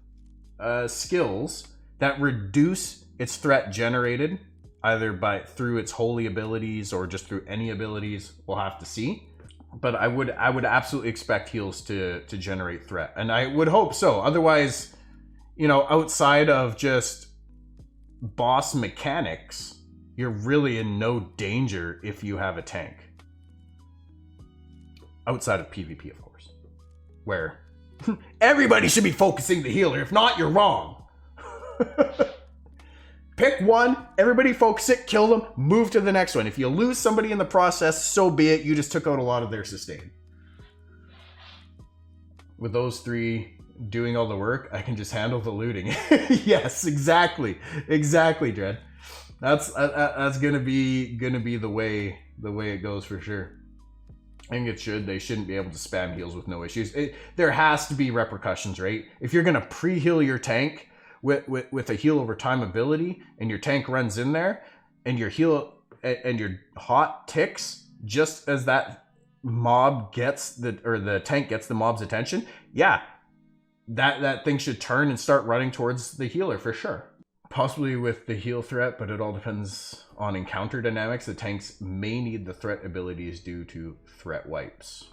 skills that reduce its threat generated either through its holy abilities or just through any abilities. We'll have to see. But I would absolutely expect heals to generate threat, and I would hope so. Otherwise, you know, outside of just boss mechanics, you're really in no danger if you have a tank. Outside of PvP, of course, where everybody should be focusing the healer. If not, you're wrong. Pick one, everybody focus it, kill them, move to the next one. If you lose somebody in the process, so be it. You just took out a lot of their sustain. With those three doing all the work, I can just handle the looting. Yes, exactly, Dread. That's gonna be the way it goes for sure. I think they shouldn't be able to spam heals with no issues. There has to be repercussions, right? If you're gonna pre-heal your tank with a heal over time ability, and your tank runs in there, and your heal and your hot ticks just as that mob gets the tank gets the mob's attention, yeah, that thing should turn and start running towards the healer for sure. Possibly with the heal threat, but it all depends on encounter dynamics. The tanks may need the threat abilities due to threat wipes.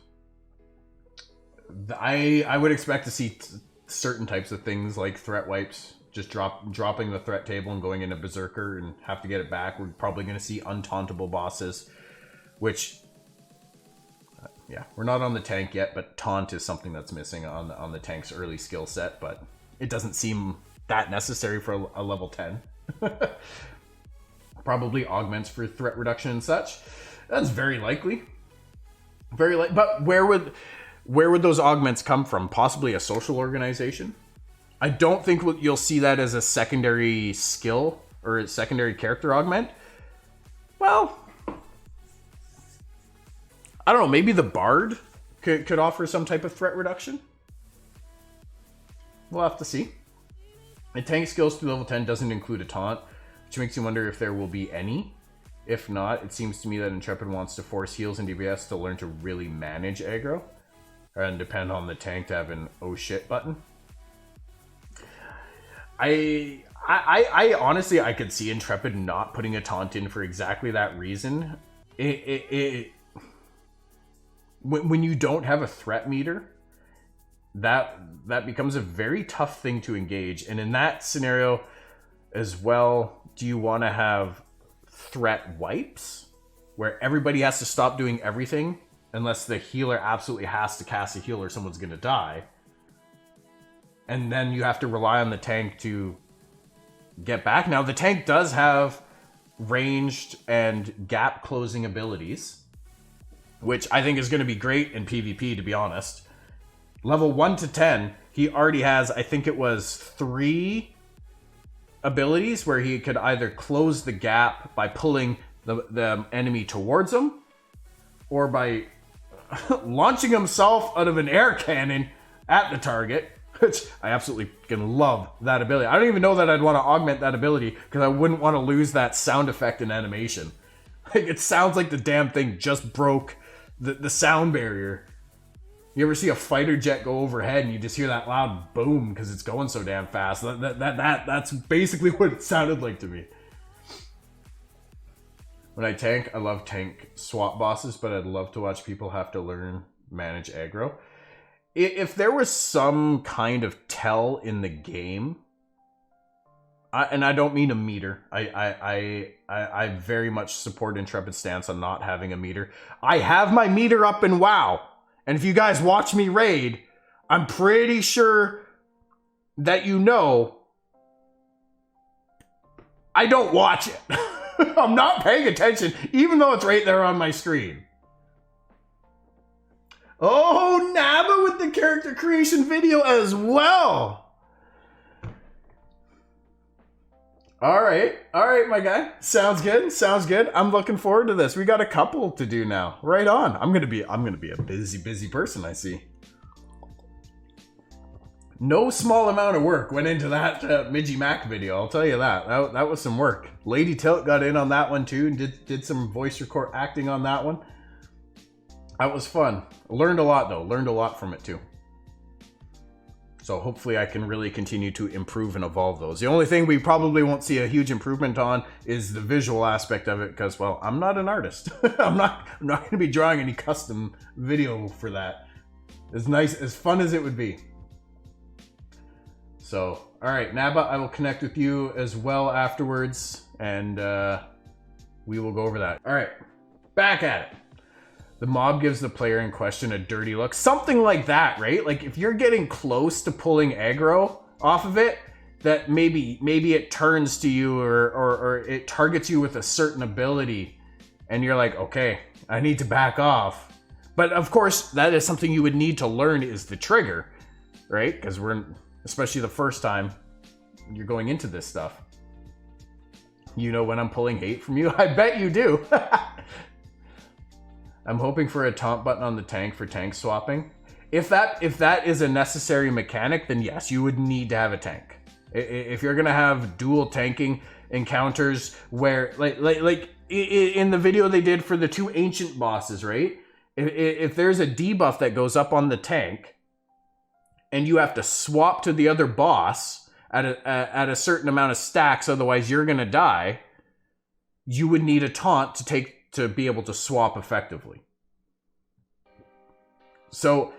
I would expect to see certain types of things like threat wipes, just dropping the threat table and going into Berserker and have to get it back. We're probably going to see untauntable bosses, which, yeah, we're not on the tank yet, but taunt is something that's missing on the tank's early skill set, but it doesn't seem that necessary for a level 10. Probably augments for threat reduction and such. That's very likely. But where would those augments come from? Possibly a social organization? I don't think you'll see that as a secondary skill or a secondary character augment. Well, I don't know. Maybe the Bard could offer some type of threat reduction. We'll have to see. The tank skills to level 10 doesn't include a taunt, which makes you wonder if there will be any. If not, it seems to me that Intrepid wants to force heals and DPS to learn to really manage aggro and depend on the tank to have an oh shit button. I honestly, I could see Intrepid not putting a taunt in for exactly that reason. When you don't have a threat meter, that becomes a very tough thing to engage. And in that scenario as well, do you want to have threat wipes where everybody has to stop doing everything unless the healer absolutely has to cast a heal or someone's going to die? And then you have to rely on the tank to get back. Now, the tank does have ranged and gap closing abilities, which I think is going to be great in PvP, to be honest. Level 1 to 10, he already has, I think it was 3 abilities where he could either close the gap by pulling the enemy towards him, or by launching himself out of an air cannon at the target, which I absolutely can love that ability. I don't even know that I'd want to augment that ability because I wouldn't want to lose that sound effect and animation. Like, it sounds like the damn thing just broke the sound barrier. You ever see a fighter jet go overhead and you just hear that loud boom because it's going so damn fast? That's basically what it sounded like to me. When I tank, I love tank swap bosses, but I'd love to watch people have to learn manage aggro. If there was some kind of tell in the game, and I don't mean a meter. I very much support Intrepid's stance on not having a meter. I have my meter up in WoW. And if you guys watch me raid, I'm pretty sure that you know I don't watch it. I'm not paying attention, even though it's right there on my screen. Oh, Naba with the character creation video as well. All right, my guy. Sounds good. I'm looking forward to this. We got a couple to do now. Right on. I'm gonna be a busy person, I see. No small amount of work went into that Midgie Mac video. I'll tell you that. That was some work. Lady Tilt got in on that one too and did some voice record acting on that one. That was fun. Learned a lot though. Learned a lot from it too. So hopefully I can really continue to improve and evolve those. The only thing we probably won't see a huge improvement on is the visual aspect of it, because, well, I'm not an artist. I'm not going to be drawing any custom video for that. As nice, as fun as it would be. So, all right, Naba, I will connect with you as well afterwards, and we will go over that. All right, back at it. The mob gives the player in question a dirty look. Something like that, right? Like if you're getting close to pulling aggro off of it, that maybe it turns to you or it targets you with a certain ability, and you're like, okay, I need to back off. But of course, that is something you would need to learn is the trigger, right? Because especially the first time you're going into this stuff. You know when I'm pulling hate from you? I bet you do. I'm hoping for a taunt button on the tank for tank swapping. If that is a necessary mechanic, then yes, you would need to have a tank. If you're gonna have dual tanking encounters where, like in the video they did for the 2 ancient bosses, right? If there's a debuff that goes up on the tank, and you have to swap to the other boss at a certain amount of stacks, otherwise you're gonna die, you would need a taunt to be able to swap effectively. So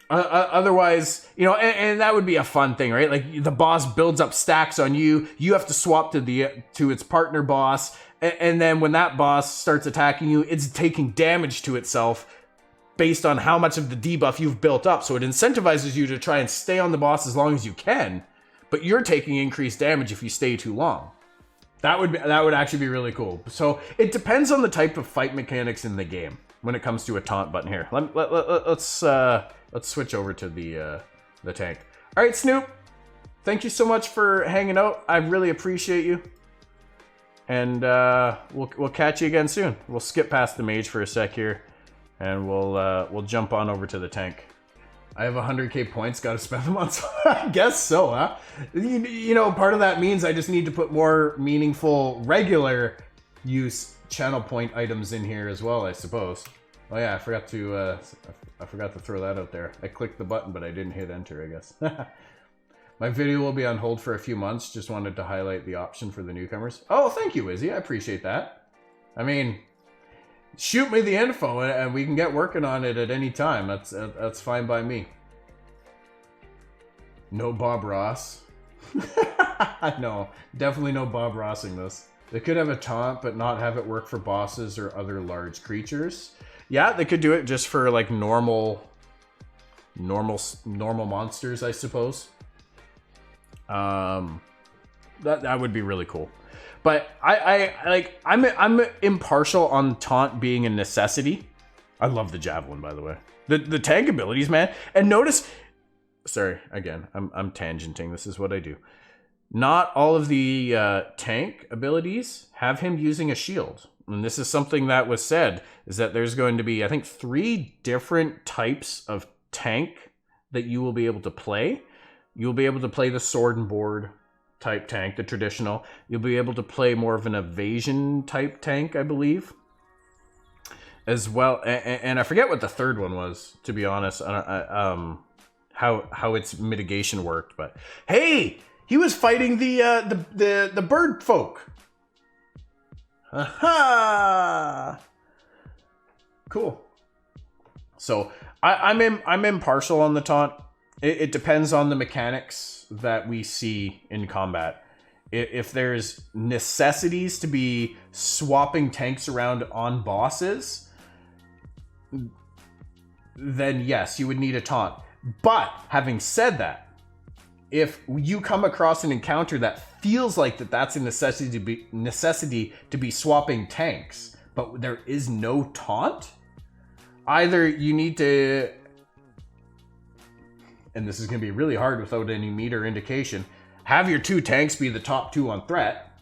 otherwise, you know, and that would be a fun thing, right? Like the boss builds up stacks on you, you have to swap to its partner boss, and then when that boss starts attacking you, it's taking damage to itself based on how much of the debuff you've built up. So it incentivizes you to try and stay on the boss as long as you can, but you're taking increased damage if you stay too long. That would actually be really cool. So it depends on the type of fight mechanics in the game when it comes to a taunt button here. Let's switch over to the tank. All right, Snoop. Thank you so much for hanging out. I really appreciate you. And we'll catch you again soon. We'll skip past the mage for a sec here, and we'll jump on over to the tank. I have 100k points, gotta spend them on, I guess so, huh? You know, part of that means I just need to put more meaningful, regular use channel point items in here as well, I suppose. Oh yeah, I forgot to throw that out there. I clicked the button, but I didn't hit enter, I guess. My video will be on hold for a few months, just wanted to highlight the option for the newcomers. Oh, thank you, Izzy, I appreciate that. I mean, shoot me the info and we can get working on it at any time. That's fine by me. No Bob Ross. No, definitely no Bob Rossing this. They could have a taunt but not have it work for bosses or other large creatures. Yeah, they could do it just for like normal monsters, I suppose. That would be really cool. But I'm impartial on taunt being a necessity. I love the javelin, by the way. The tank abilities, man. And notice, sorry, again, I'm tangenting. This is what I do. Not all of the tank abilities have him using a shield. And this is something that was said, is that there's going to be, I think, 3 different types of tank that you will be able to play. You'll be able to play the sword and board type tank, the traditional. You'll be able to play more of an evasion type tank, I believe, as well. And I forget what the third one was, to be honest. How its mitigation worked, but hey, he was fighting the bird folk. Aha! Cool. So I'm impartial on the taunt. It depends on the mechanics that we see in combat. If there's necessities to be swapping tanks around on bosses, then yes, you would need a taunt. But having said that, if you come across an encounter that feels like that's a necessity to be swapping tanks, but there is no taunt, either you need to, and this is going to be really hard without any meter indication, have your 2 tanks be the top 2 on threat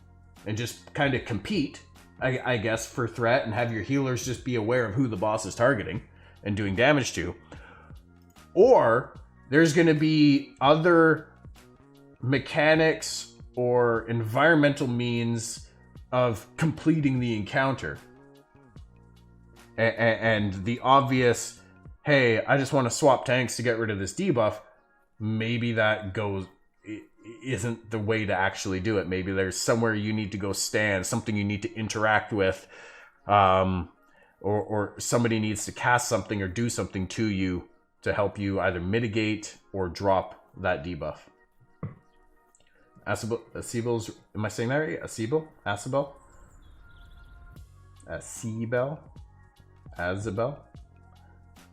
and just kind of compete, I guess, for threat, and have your healers just be aware of who the boss is targeting and doing damage to. Or there's going to be other mechanics or environmental means of completing the encounter. And the obvious, hey, I just want to swap tanks to get rid of this debuff, maybe that isn't the way to actually do it. Maybe there's somewhere you need to go stand, something you need to interact with, or somebody needs to cast something or do something to you to help you either mitigate or drop that debuff. Acebel's, am I saying that right? Acebel? Azabel?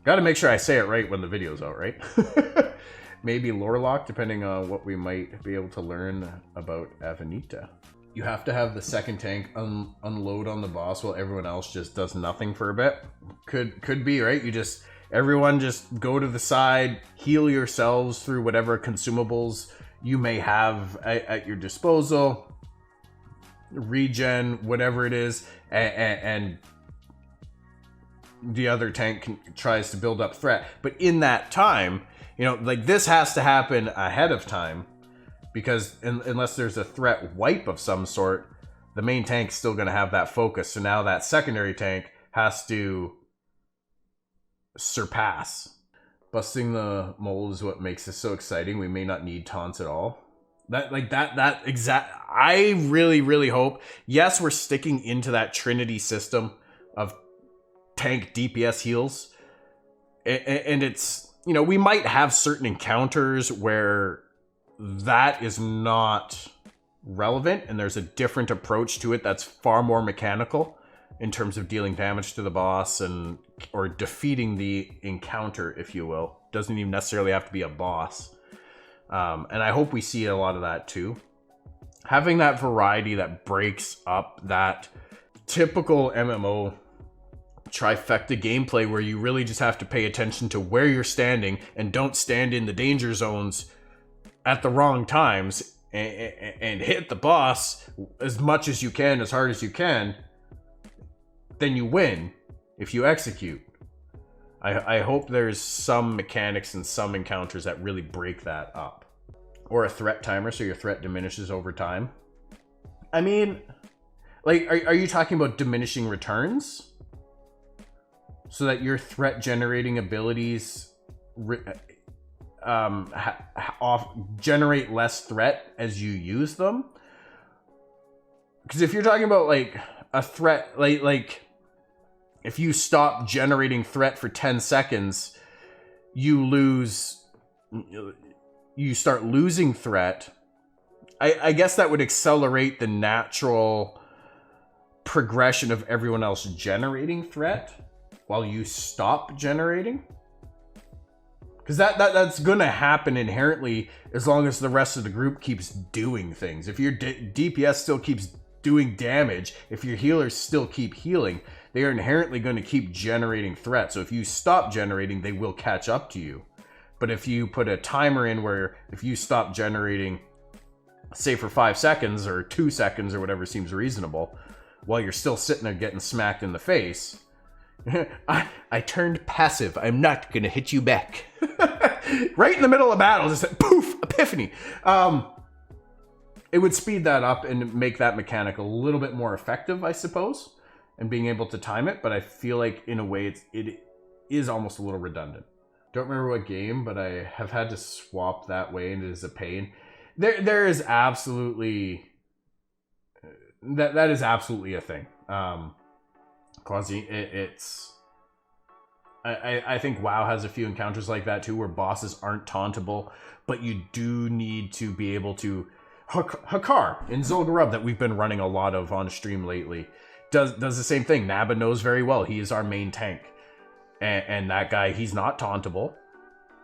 Gotta make sure I say it right when the video's out, right? Maybe lore lock, depending on what we might be able to learn about Avenita. You have to have the second tank unload on the boss while everyone else just does nothing for a bit. Could be, right? Everyone just go to the side, heal yourselves through whatever consumables you may have at your disposal, regen, whatever it is, and the other tank tries to build up threat. But in that time, like this has to happen ahead of time, because unless there's a threat wipe of some sort, the main tank's still going to have that focus. So now that secondary tank has to surpass. Busting the mold is what makes this so exciting. We may not need taunts at all. I really, really hope. Yes, we're sticking into that Trinity system of tank DPS heals. And it's, we might have certain encounters where that is not relevant and there's a different approach to it that's far more mechanical in terms of dealing damage to the boss or defeating the encounter, if you will. Doesn't even necessarily have to be a boss. And I hope we see a lot of that too. Having that variety that breaks up that typical MMO trifecta gameplay where you really just have to pay attention to where you're standing and don't stand in the danger zones at the wrong times and hit the boss as much as you can, as hard as you can, then you win if you execute. I hope there's some mechanics and some encounters that really break that up. Or a threat timer, so your threat diminishes over time. I mean, like, are you talking about diminishing returns? So that your threat generating abilities generate less threat as you use them? Because if you're talking about like a threat, like if you stop generating threat for 10 seconds, you start losing threat. I guess that would accelerate the natural progression of everyone else generating threat while you stop generating. Because that's gonna happen inherently as long as the rest of the group keeps doing things. If your DPS still keeps doing damage, if your healers still keep healing, they are inherently going to keep generating threat. So if you stop generating, they will catch up to you. But if you put a timer in where if you stop generating, say for 5 seconds or 2 seconds or whatever seems reasonable, while you're still sitting there getting smacked in the face, I turned passive. I'm not going to hit you back. Right in the middle of battle, just poof, epiphany. It would speed that up and make that mechanic a little bit more effective, I suppose, and being able to time it. But I feel like in a way it is almost a little redundant. Don't remember what game, but I have had to swap that way, and it is a pain. There is absolutely that is absolutely a thing. Quasi, I think WoW has a few encounters like that too, where bosses aren't tauntable, but you do need to be able to. Hakar in Zul'Gurub, that we've been running a lot of on stream lately, does the same thing. Naba knows very well. He is our main tank. And that guy, he's not tauntable.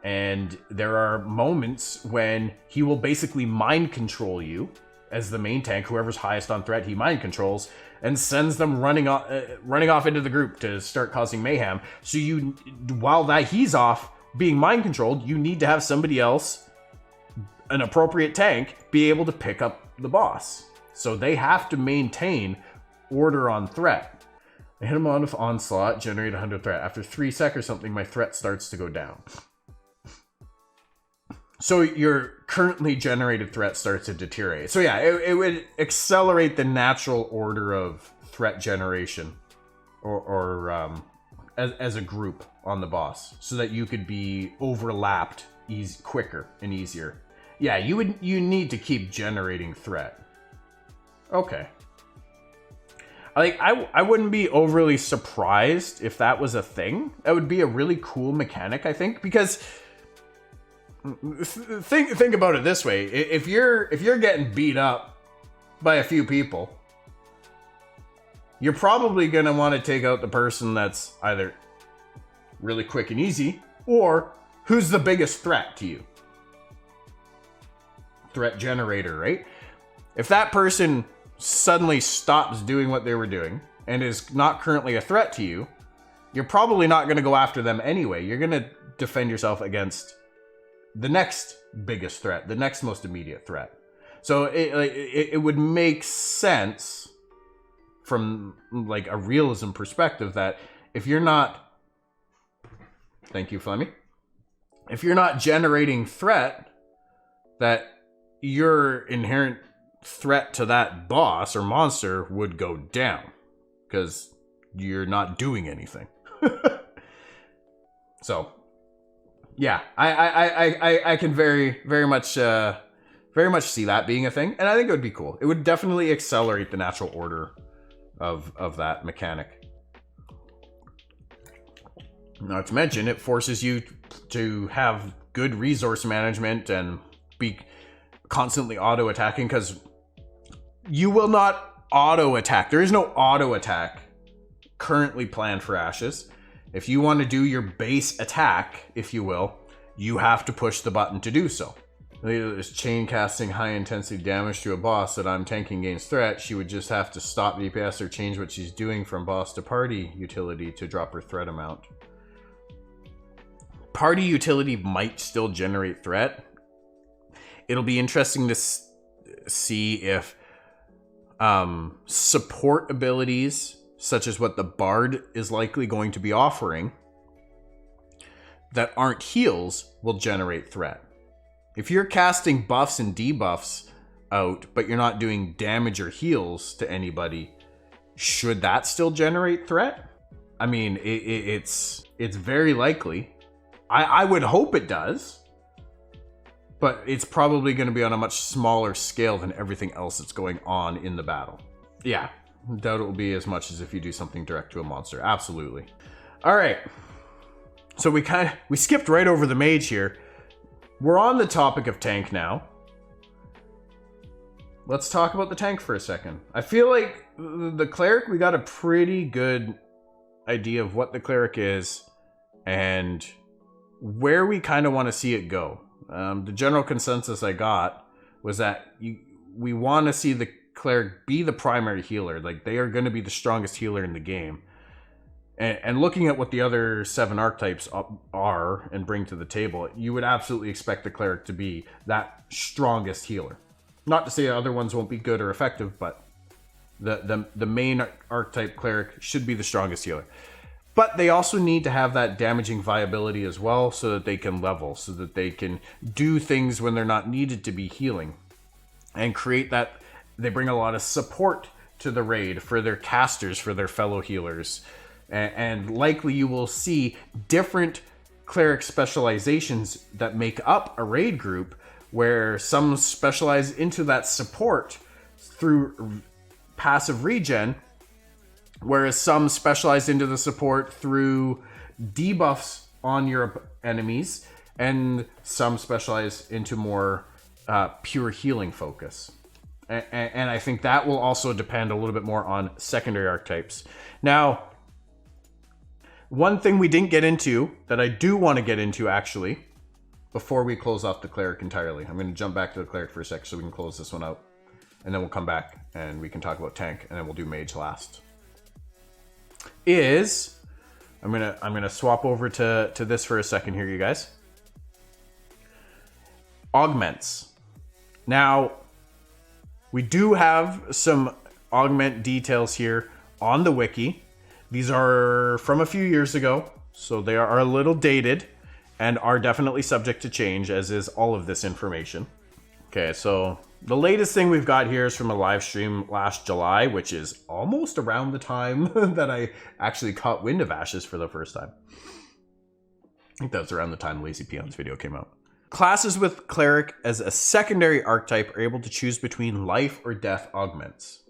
And there are moments when he will basically mind control you as the main tank. Whoever's highest on threat, he mind controls and sends them running off into the group to start causing mayhem. So while he's off being mind controlled, you need to have somebody else, an appropriate tank, be able to pick up the boss. So they have to maintain order on threat. I hit him on with onslaught, generate 100 threat. After 3 seconds or something, my threat starts to go down. So your currently generated threat starts to deteriorate. So yeah, it would accelerate the natural order of threat generation or as a group on the boss, so that you could be overlapped quicker and easier. Yeah, you need to keep generating threat. Okay. Like, I wouldn't be overly surprised if that was a thing. That would be a really cool mechanic, I think, because think about it this way. If you're getting beat up by a few people, you're probably going to want to take out the person that's either really quick and easy, or who's the biggest threat to you. Threat generator, right? If that person suddenly stops doing what they were doing and is not currently a threat to you, you're probably not going to go after them anyway. You're going to defend yourself against the next biggest threat, the next most immediate threat. So it would make sense from like a realism perspective that if you're not, thank you, Flemmy, if you're not generating threat, that your inherent threat to that boss or monster would go down because you're not doing anything. So yeah, I can very much see that being a thing, and I think it would be cool. It would definitely accelerate the natural order of that mechanic. Not to mention, it forces you to have good resource management and be constantly auto attacking, because you will not auto attack. There is no auto attack currently planned for Ashes. If you want to do your base attack, if you will, you have to push the button to do so. There's chain casting high intensity damage to a boss that I'm tanking against threat. She would just have to stop DPS or change what she's doing from boss to party utility to drop her threat amount. Party utility might still generate threat. It'll be interesting to see if support abilities, such as what the Bard is likely going to be offering, that aren't heals, will generate threat. If you're casting buffs and debuffs out, but you're not doing damage or heals to anybody, should that still generate threat? I mean, it's very likely. I would hope it does, but it's probably going to be on a much smaller scale than everything else that's going on in the battle. Yeah, doubt it will be as much as if you do something direct to a monster. Absolutely. All right. So we skipped right over the mage here. We're on the topic of tank now. Let's talk about the tank for a second. I feel like the cleric, we got a pretty good idea of what the cleric is and where we kind of want to see it go. The general consensus I got was that we want to see the cleric be the primary healer. Like, they are going to be the strongest healer in the game. And looking at what the other 7 archetypes are and bring to the table, you would absolutely expect the cleric to be that strongest healer. Not to say the other ones won't be good or effective, but the main archetype cleric should be the strongest healer. But they also need to have that damaging viability as well, so that they can level, so that they can do things when they're not needed to be healing. And create that, they bring a lot of support to the raid for their casters, for their fellow healers. And likely you will see different cleric specializations that make up a raid group, where some specialize into that support through passive regen, whereas some specialize into the support through debuffs on your enemies, and some specialize into more pure healing focus. And I think that will also depend a little bit more on secondary archetypes. Now, one thing we didn't get into that I do want to get into, actually, before we close off the cleric entirely. I'm going to jump back to the cleric for a sec so we can close this one out. And then we'll come back and we can talk about tank, and then we'll do mage last. I'm gonna swap over to this for a second here, you guys. Augments. Now, we do have some augment details here on the wiki. These are from a few years ago, so they are a little dated and are definitely subject to change, as is all of this information. Okay, so the latest thing we've got here is from a live stream last July, which is almost around the time that I actually caught wind of Ashes for the first time. I think that's around the time Lazy Peon's video came out. Classes with Cleric as a secondary archetype are able to choose between life or death augments.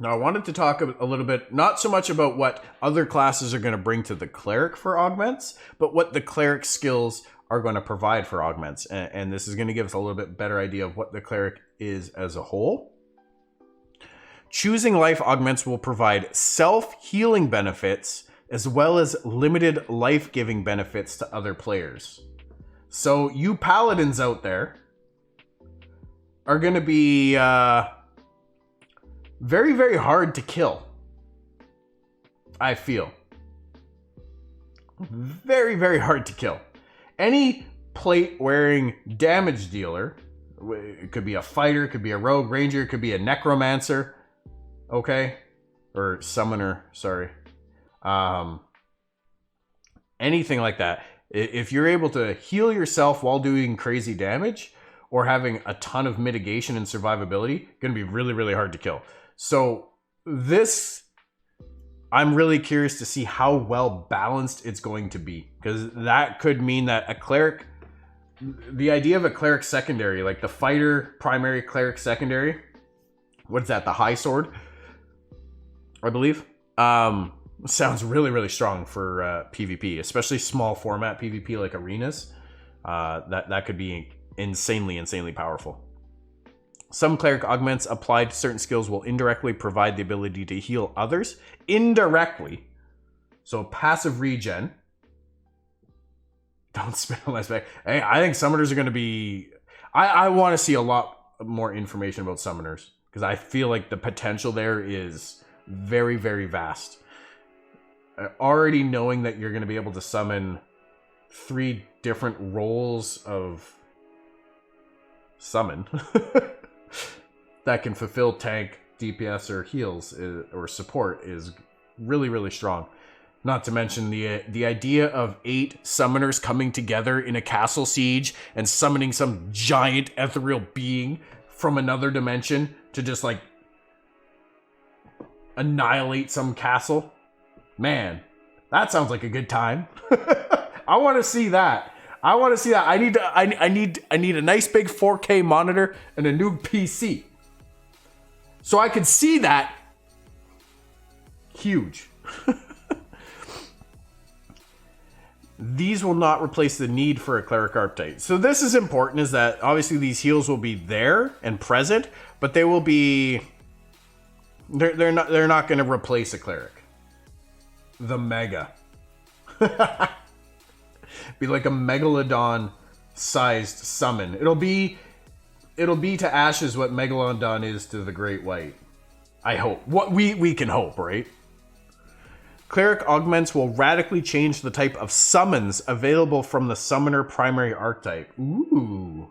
Now, I wanted to talk a little bit, not so much about what other classes are going to bring to the Cleric for augments, but what the Cleric skills are going to provide for augments. And this is going to give us a little bit better idea of what the Cleric is as a whole. Choosing life augments will provide self-healing benefits as well as limited life-giving benefits to other players. So you paladins out there are going to be very, very hard to kill. I feel. Very, very hard to kill. Any plate-wearing damage dealer, it could be a fighter, it could be a rogue ranger, it could be a necromancer, okay? Or summoner, sorry. Anything like that. If you're able to heal yourself while doing crazy damage or having a ton of mitigation and survivability, going to be really, really hard to kill. So this, I'm really curious to see how well balanced it's going to be, because that could mean that a cleric, the idea of a cleric secondary, like the fighter primary, cleric secondary, what's that, the high sword, I believe, sounds really, really strong for PvP, especially small format PvP like arenas. That could be insanely powerful. Some cleric augments applied to certain skills will indirectly provide the ability to heal others. Indirectly. So passive regen. Don't spin on my spec. Hey, I think summoners are going to be... I want to see a lot more information about summoners, because I feel like the potential there is very, very vast. Already knowing that you're going to be able to summon 3 different roles of summon that can fulfill tank, DPS, or heals, or support is really, really strong. Not to mention the idea of 8 summoners coming together in a castle siege and summoning some giant ethereal being from another dimension to just like annihilate some castle. Man, that sounds like a good time. I want to see that. I need a nice big 4K monitor and a new PC, so I can see that. Huge. These will not replace the need for a cleric archetype. So this is important, is that obviously these heals will be there and present, but they will be... They're not going to replace a cleric. The mega. Be like a megalodon-sized summon. It'll be to Ashes what Megalodon is to the Great White. I hope. What we can hope, right? Cleric augments will radically change the type of summons available from the summoner primary archetype. Ooh.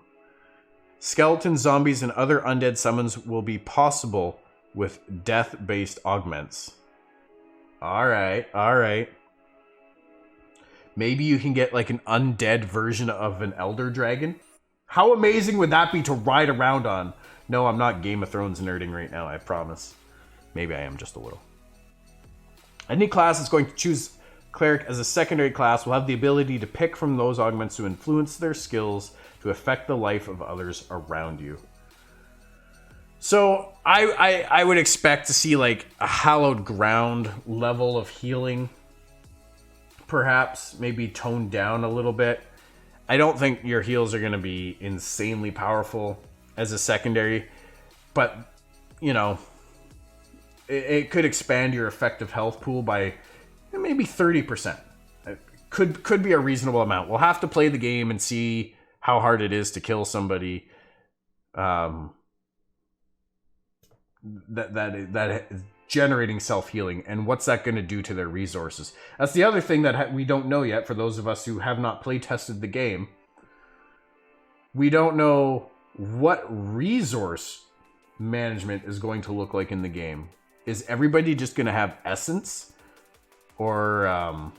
Skeleton, zombies, and other undead summons will be possible with death-based augments. Alright. Maybe you can get like an undead version of an Elder Dragon. How amazing would that be to ride around on? No, I'm not Game of Thrones nerding right now, I promise. Maybe I am just a little. Any class that's going to choose Cleric as a secondary class will have the ability to pick from those augments to influence their skills to affect the life of others around you. So I would expect to see like a hallowed ground level of healing, perhaps, maybe toned down a little bit. I don't think your heals are going to be insanely powerful as a secondary, but you know, it could expand your effective health pool by maybe 30%. It could be a reasonable amount. We'll have to play the game and see how hard it is to kill somebody. That is generating self-healing, and what's that going to do to their resources? That's the other thing that we don't know yet for those of us who have not play tested the game. We don't know what resource management is going to look like in the game. Is everybody just going to have essence? Or a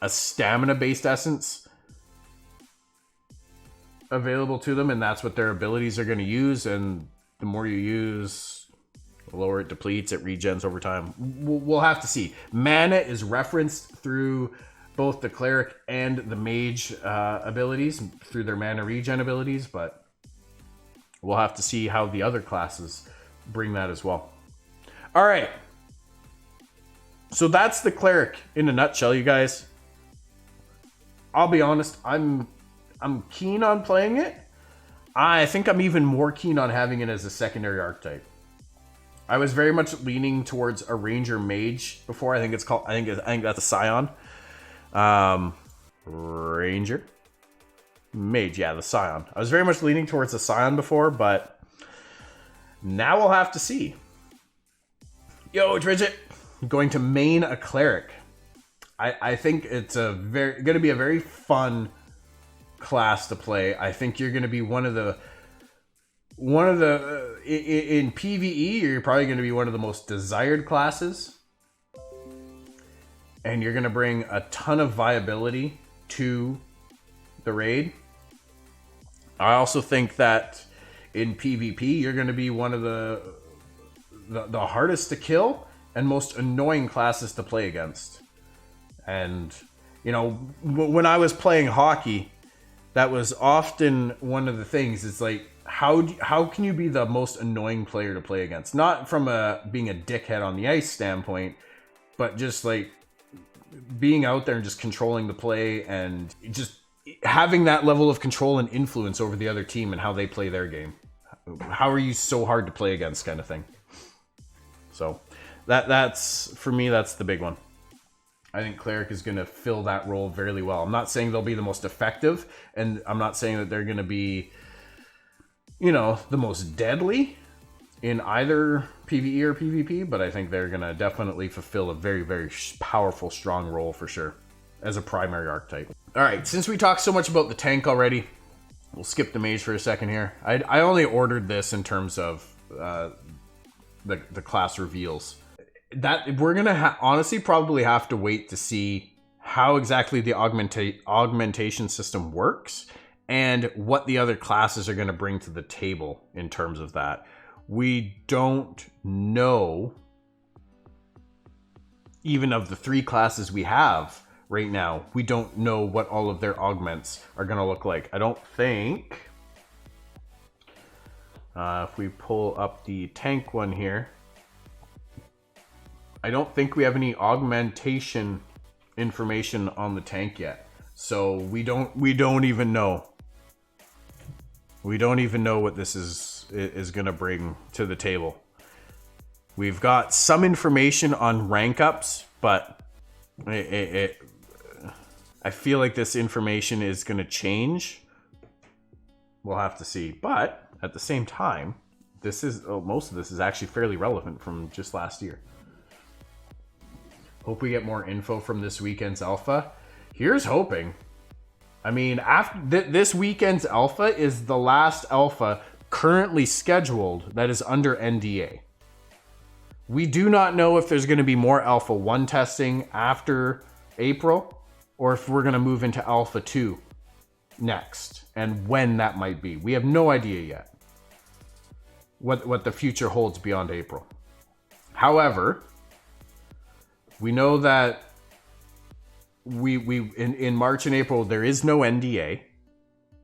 stamina-based essence available to them, and that's what their abilities are going to use, and the more you use, the lower it depletes, it regens over time. We'll have to see. Mana is referenced through both the Cleric and the Mage abilities through their mana regen abilities, but we'll have to see how the other classes bring that as well. All right. So that's the Cleric in a nutshell, you guys. I'll be honest, I'm keen on playing it. I think I'm even more keen on having it as a secondary archetype. I was very much leaning towards a Ranger Mage before. I think that's a Scion. Ranger Mage, yeah, the Scion. I was very much leaning towards the Scion before, but now we'll have to see. Yo, Bridget, I'm going to main a Cleric. I think it's going to be a very fun class to play. I think you're going to be one of the in PvE, you're probably going to be one of the most desired classes, and you're going to bring a ton of viability to the raid. I also think that in PvP, you're going to be one of the hardest to kill and most annoying classes to play against. And, you know, when I was playing hockey, that was often one of the things. It's like, how can you be the most annoying player to play against? Not from being a dickhead on the ice standpoint, but just like being out there and just controlling the play and just having that level of control and influence over the other team and how they play their game. How are you so hard to play against, kind of thing? So that's for me, that's the big one. I think Cleric is going to fill that role very well. I'm not saying they'll be the most effective, and I'm not saying that they're going to be, you know, the most deadly in either PvE or PvP, but I think they're going to definitely fulfill a very, very powerful, strong role for sure as a primary archetype. All right, since we talked so much about the tank already, we'll skip the Mage for a second here. I only ordered this in terms of the class reveals. That we're gonna honestly probably have to wait to see how exactly the augmentation system works and what the other classes are going to bring to the table in terms of that. We don't know, even of the 3 classes we have right now, we don't know what all of their augments are going to look like. I don't think, if we pull up the tank one here, I don't think we have any augmentation information on the tank yet. So we don't even know. We don't even know what this is going to bring to the table. We've got some information on rank ups, but I feel like this information is going to change. We'll have to see. But at the same time, most of this is actually fairly relevant from just last year. Hope we get more info from this weekend's alpha. Here's hoping. I mean, after this weekend's alpha is the last alpha currently scheduled that is under NDA. We do not know if there's going to be more Alpha 1 testing after April, or if we're going to move into Alpha 2 next, and when that might be. We have no idea yet what the future holds beyond April. However, we know that in March and April, there is no NDA.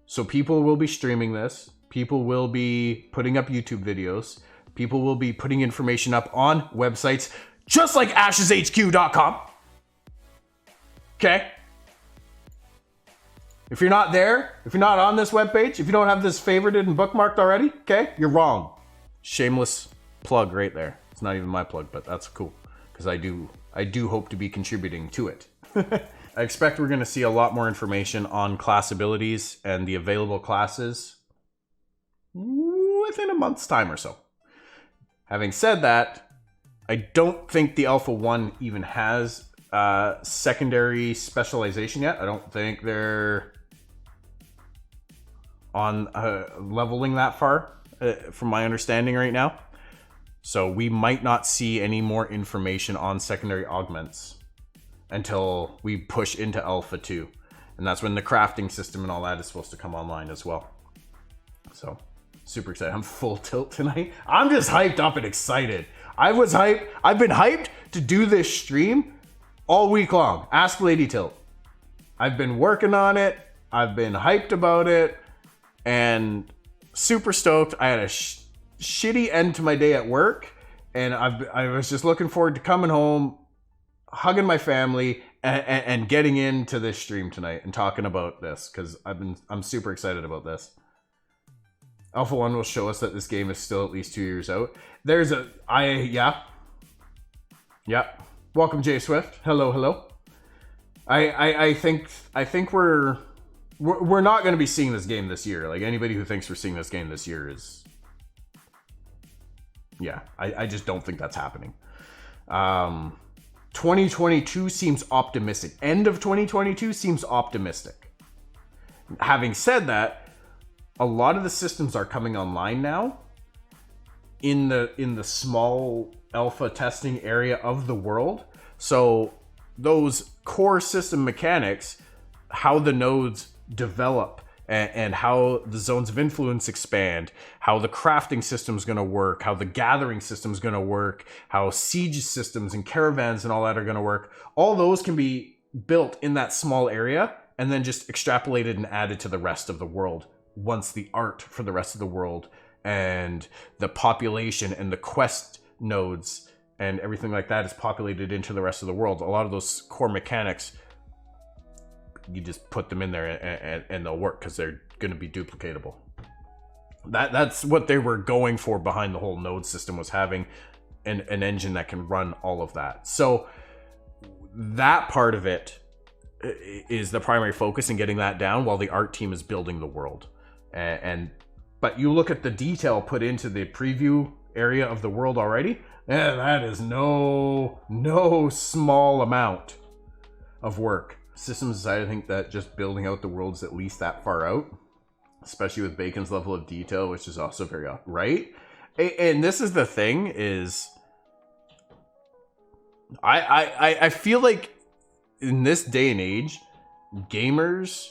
So people will be streaming this. People will be putting up YouTube videos. People will be putting information up on websites, just like asheshq.com. Okay? If you're not there, if you're not on this webpage, if you don't have this favorited and bookmarked already, okay, you're wrong. Shameless plug right there. It's not even my plug, but that's cool, because I do hope to be contributing to it. I expect we're going to see a lot more information on class abilities and the available classes within a month's time or so. Having said that, I don't think the Alpha 1 even has secondary specialization yet. I don't think they're on leveling that far, from my understanding right now. So we might not see any more information on secondary augments until we push into Alpha 2. And that's when the crafting system and all that is supposed to come online as well. So, super excited. I'm full tilt tonight. I'm just hyped up and excited. I've been hyped to do this stream all week long. Ask Lady Tilt. I've been working on it. I've been hyped about it, and super stoked. I had a shitty end to my day at work, and I was just looking forward to coming home, hugging my family, and getting into this stream tonight and talking about this, because I'm super excited about this. Alpha 1 will show us that this game is still at least 2 years out. Yeah. Welcome, Jay Swift. Hello. I think we're not going to be seeing this game this year. Like, anybody who thinks we're seeing this game this year is... Yeah, I just don't think that's happening. 2022 seems optimistic. End of 2022 seems optimistic. Having said that, a lot of the systems are coming online now in the small alpha testing area of the world. So those core system mechanics, how the nodes develop and how the zones of influence expand, how the crafting system is going to work, how the gathering system is going to work, how siege systems and caravans and all that are going to work, all those can be built in that small area and then just extrapolated and added to the rest of the world once the art for the rest of the world and the population and the quest nodes and everything like that is populated into the rest of the world. A lot of those core mechanics, you just put them in there and they'll work because they're going to be duplicatable. That's what they were going for behind the whole node system, was having an engine that can run all of that. So that part of it is the primary focus in getting that down while the art team is building the world. But you look at the detail put into the preview area of the world already, that is no small amount of work. Systems aside, I think that just building out the world is at least that far out, especially with Bacon's level of detail, which is also very right. And this is the thing is, I feel like in this day and age, gamers,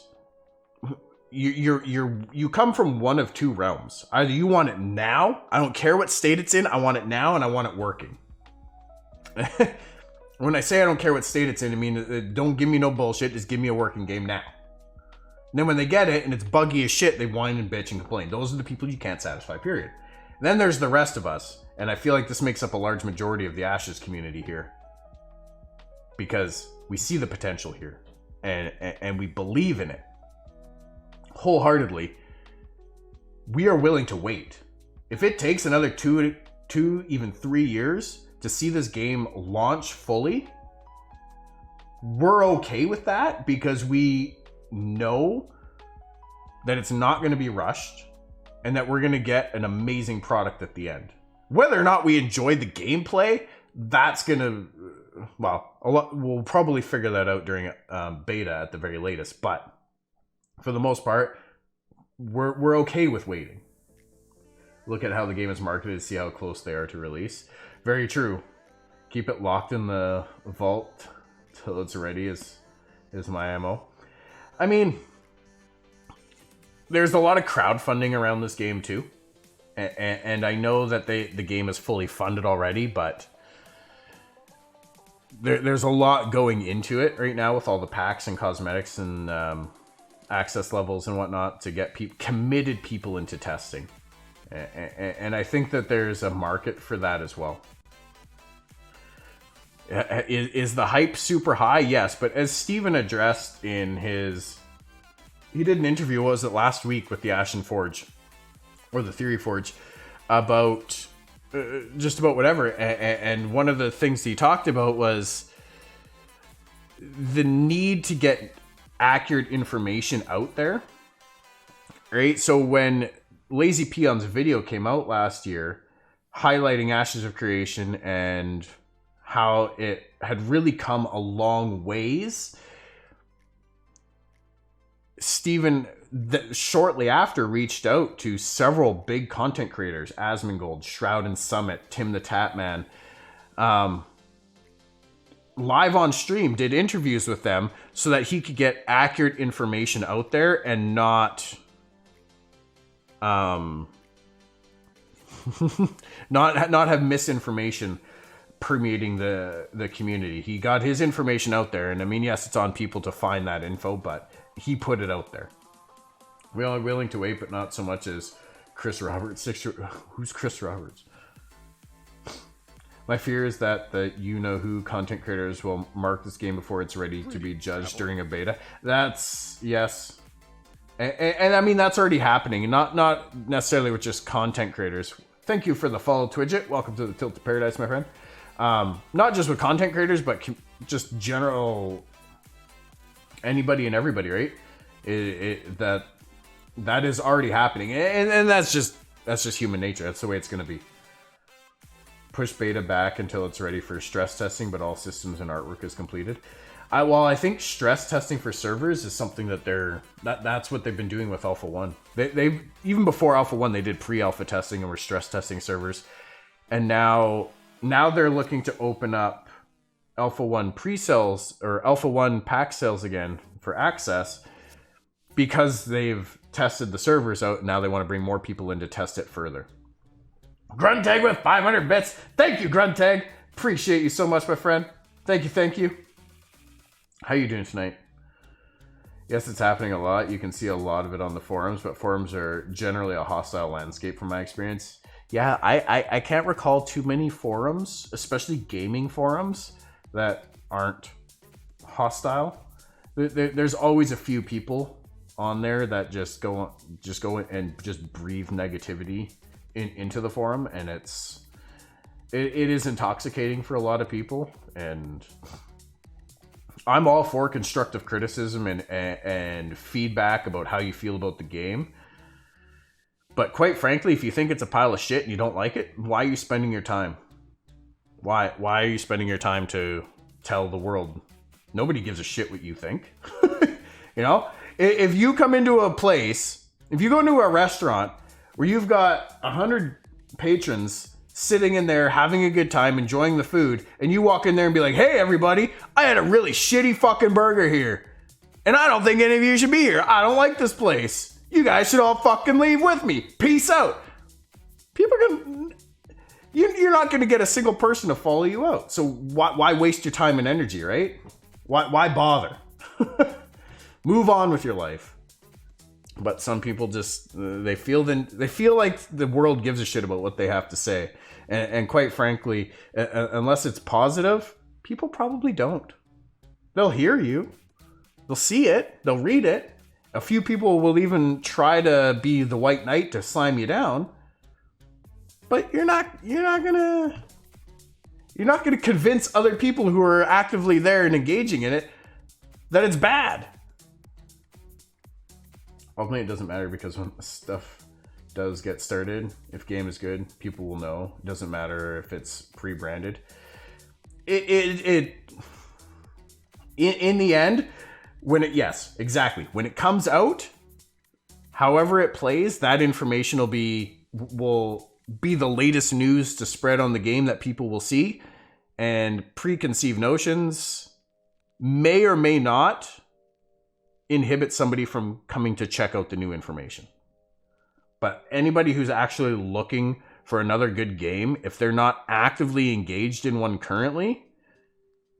you come from one of two realms. Either you want it now, I don't care what state it's in, I want it now, and I want it working. When I say I don't care what state it's in, I mean, don't give me no bullshit, just give me a working game now. And then when they get it and it's buggy as shit, they whine and bitch and complain. Those are the people you can't satisfy, period. And then there's the rest of us, and I feel like this makes up a large majority of the Ashes community here. Because we see the potential here, and we believe in it wholeheartedly. We are willing to wait. If it takes another two, even 3 years to see this game launch fully, we're okay with that, because we know that it's not going to be rushed and that we're going to get an amazing product at the end. Whether or not we enjoy the gameplay, that's going to, well, we'll probably figure that out during beta at the very latest, but for the most part, we're okay with waiting. Look at how the game is marketed to see how close they are to release. Very true. Keep it locked in the vault till it's ready is my ammo. I mean, there's a lot of crowdfunding around this game too. And I know that the game is fully funded already, but there's a lot going into it right now with all the packs and cosmetics and access levels and whatnot to get committed people into testing. And I think that there's a market for that as well. Is the hype super high? Yes, but as Steven addressed in he did an interview, was it last week, with the Ashen Forge, or the Theory Forge, about just about whatever. And one of the things he talked about was the need to get accurate information out there, right? So when Lazy Peon's video came out last year, highlighting Ashes of Creation and how it had really come a long ways, Steven shortly after reached out to several big content creators, Asmongold, Shroud and Summit, Tim the Tatman, live on stream, did interviews with them so that he could get accurate information out there and not not have misinformation permeating the community. He got his information out there, and I mean, yes, it's on people to find that info, but he put it out there. We are willing to wait, but not so much as Chris Roberts. Who's Chris Roberts? My fear is that the you-know-who content creators will mark this game before it's ready to be judged during a beta. That's, yes. And I mean, that's already happening. Not necessarily with just content creators. Thank you for the follow, Twidget. Welcome to the Tilt to Paradise, my friend. Not just with content creators, but just general anybody and everybody, right? That is already happening. And that's just human nature. That's the way it's going to be. Push beta back until it's ready for stress testing, but all systems and artwork is completed. I think stress testing for servers is something that's what they've been doing with Alpha 1. They even before Alpha 1, they did pre-alpha testing and were stress testing servers. And now they're looking to open up Alpha 1 pre-sales or Alpha 1 pack sales again for access because they've tested the servers out. And now they want to bring more people in to test it further. Gruntag with 500 bits. Thank you, Gruntag. Appreciate you so much, my friend. Thank you. How you doing tonight? Yes, it's happening a lot. You can see a lot of it on the forums, but forums are generally a hostile landscape from my experience. Yeah, I can't recall too many forums, especially gaming forums, that aren't hostile. There's always a few people on there that just go and just breathe negativity into the forum, and it is intoxicating for a lot of people. And I'm all for constructive criticism and feedback about how you feel about the game. But quite frankly, if you think it's a pile of shit and you don't like it, why are you spending your time? Why are you spending your time to tell the world? Nobody gives a shit what you think. You know, if you come into a place, if you go into a restaurant where you've got 100 patrons sitting in there having a good time, enjoying the food, and you walk in there and be like, hey, everybody, I had a really shitty fucking burger here, and I don't think any of you should be here. I don't like this place. You guys should all fucking leave with me. Peace out. People are gonna... You're not going to get a single person to follow you out. So why waste your time and energy, right? Why bother? Move on with your life. But some people just they feel like the world gives a shit about what they have to say, and quite frankly, unless it's positive, people probably don't. They'll hear you, they'll see it, they'll read it. A few people will even try to be the white knight to slime you down, but you're not gonna convince other people who are actively there and engaging in it that it's bad. Ultimately, it doesn't matter, because when stuff does get started, if game is good, people will know. It doesn't matter if it's pre-branded. In the end, when it comes out, however it plays, that information will be the latest news to spread on the game that people will see, and preconceived notions may or may not inhibit somebody from coming to check out the new information. But anybody who's actually looking for another good game, if they're not actively engaged in one currently,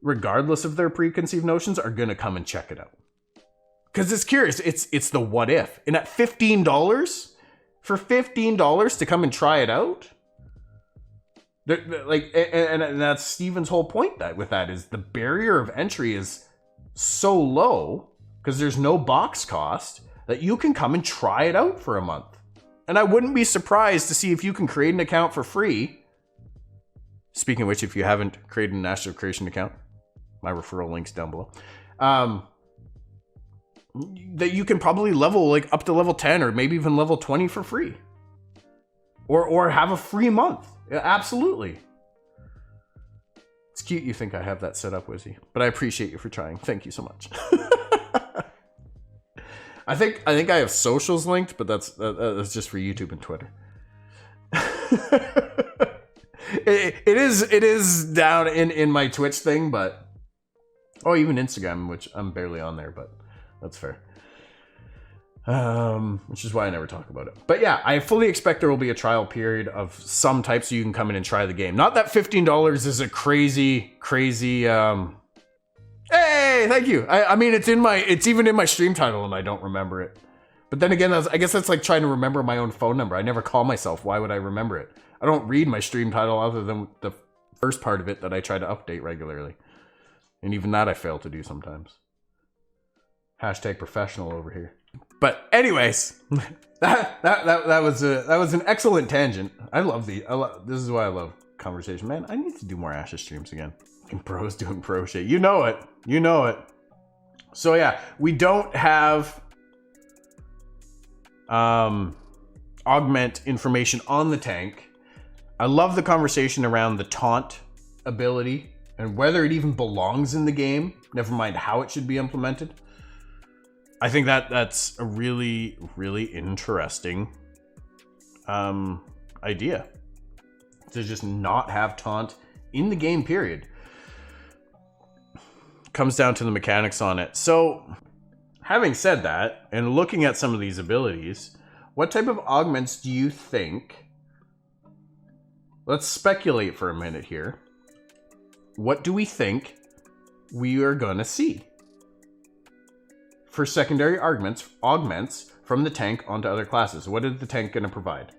regardless of their preconceived notions, are going to come and check it out. Because it's curious. It's the what if. And at $15, for $15 to come and try it out, and that's Steven's whole point with that is the barrier of entry is so low, because there's no box cost, that you can come and try it out for a month. And I wouldn't be surprised to see if you can create an account for free. Speaking of which, if you haven't created an Astro Creation account, my referral link's down below. That you can probably level up to level 10 or maybe even level 20 for free. Or have a free month. Yeah, absolutely. It's cute you think I have that set up, Wizzy. But I appreciate you for trying. Thank you so much. I think I have socials linked, but that's just for YouTube and Twitter. it is down in my Twitch thing, but even Instagram, which I'm barely on there, but that's fair. Which is why I never talk about it. But yeah, I fully expect there will be a trial period of some type so you can come in and try the game. Not that $15 is a crazy, hey, thank you. I mean, it's even in my stream title and I don't remember it. But then again, I guess that's like trying to remember my own phone number. I never call myself. Why would I remember it? I don't read my stream title other than the first part of it that I try to update regularly. And even that I fail to do sometimes. Hashtag professional over here. But anyways, that was an excellent tangent. This is why I love conversation. Man, I need to do more Ashes streams again. And bros doing bro shit. You know it. So yeah, we don't have augment information on the tank. I love the conversation around the taunt ability and whether it even belongs in the game, never mind how it should be implemented. I think that's a really, really interesting idea. To just not have taunt in the game, period. Comes down to the mechanics on it. So, having said that, and looking at some of these abilities, what type of augments do you think... Let's speculate for a minute here. What do we think we are gonna see for secondary augments from the tank onto other classes? What is the tank going to provide?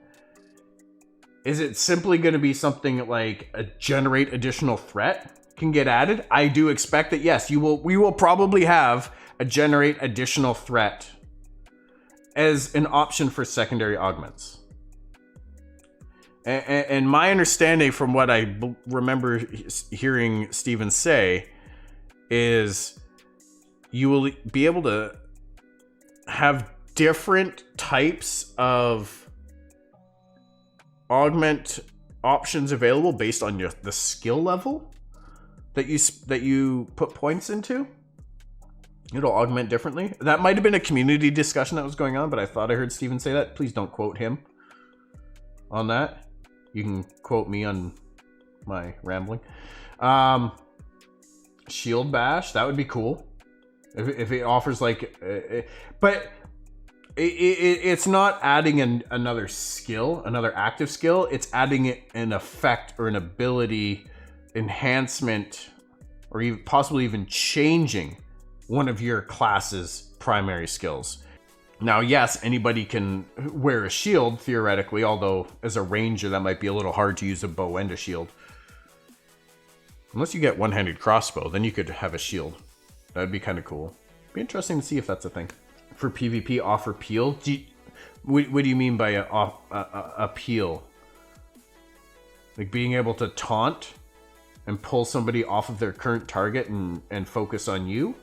Is it simply going to be something like a generate additional threat can get added? I do expect that, yes, we will probably have a generate additional threat as an option for secondary augments. And my understanding from what I remember hearing Steven say is you will be able to have different types of augment options available based on the skill level that you put points into. It'll augment differently. That might have been a community discussion that was going on, but I thought I heard Steven say that. Please don't quote him on that. You can quote me on my rambling. Shield bash, that would be cool. If it offers like, but it's not adding another skill, another active skill. It's adding an effect or an ability enhancement, or even possibly even changing one of your class's primary skills. Now, yes, anybody can wear a shield theoretically, although as a ranger that might be a little hard to use a bow and a shield. Unless you get one-handed crossbow, then you could have a shield. That'd be kind of cool. Be interesting to see if that's a thing. For PvP, offer peel. What do you mean by a peel? Like being able to taunt and pull somebody off of their current target and focus on you?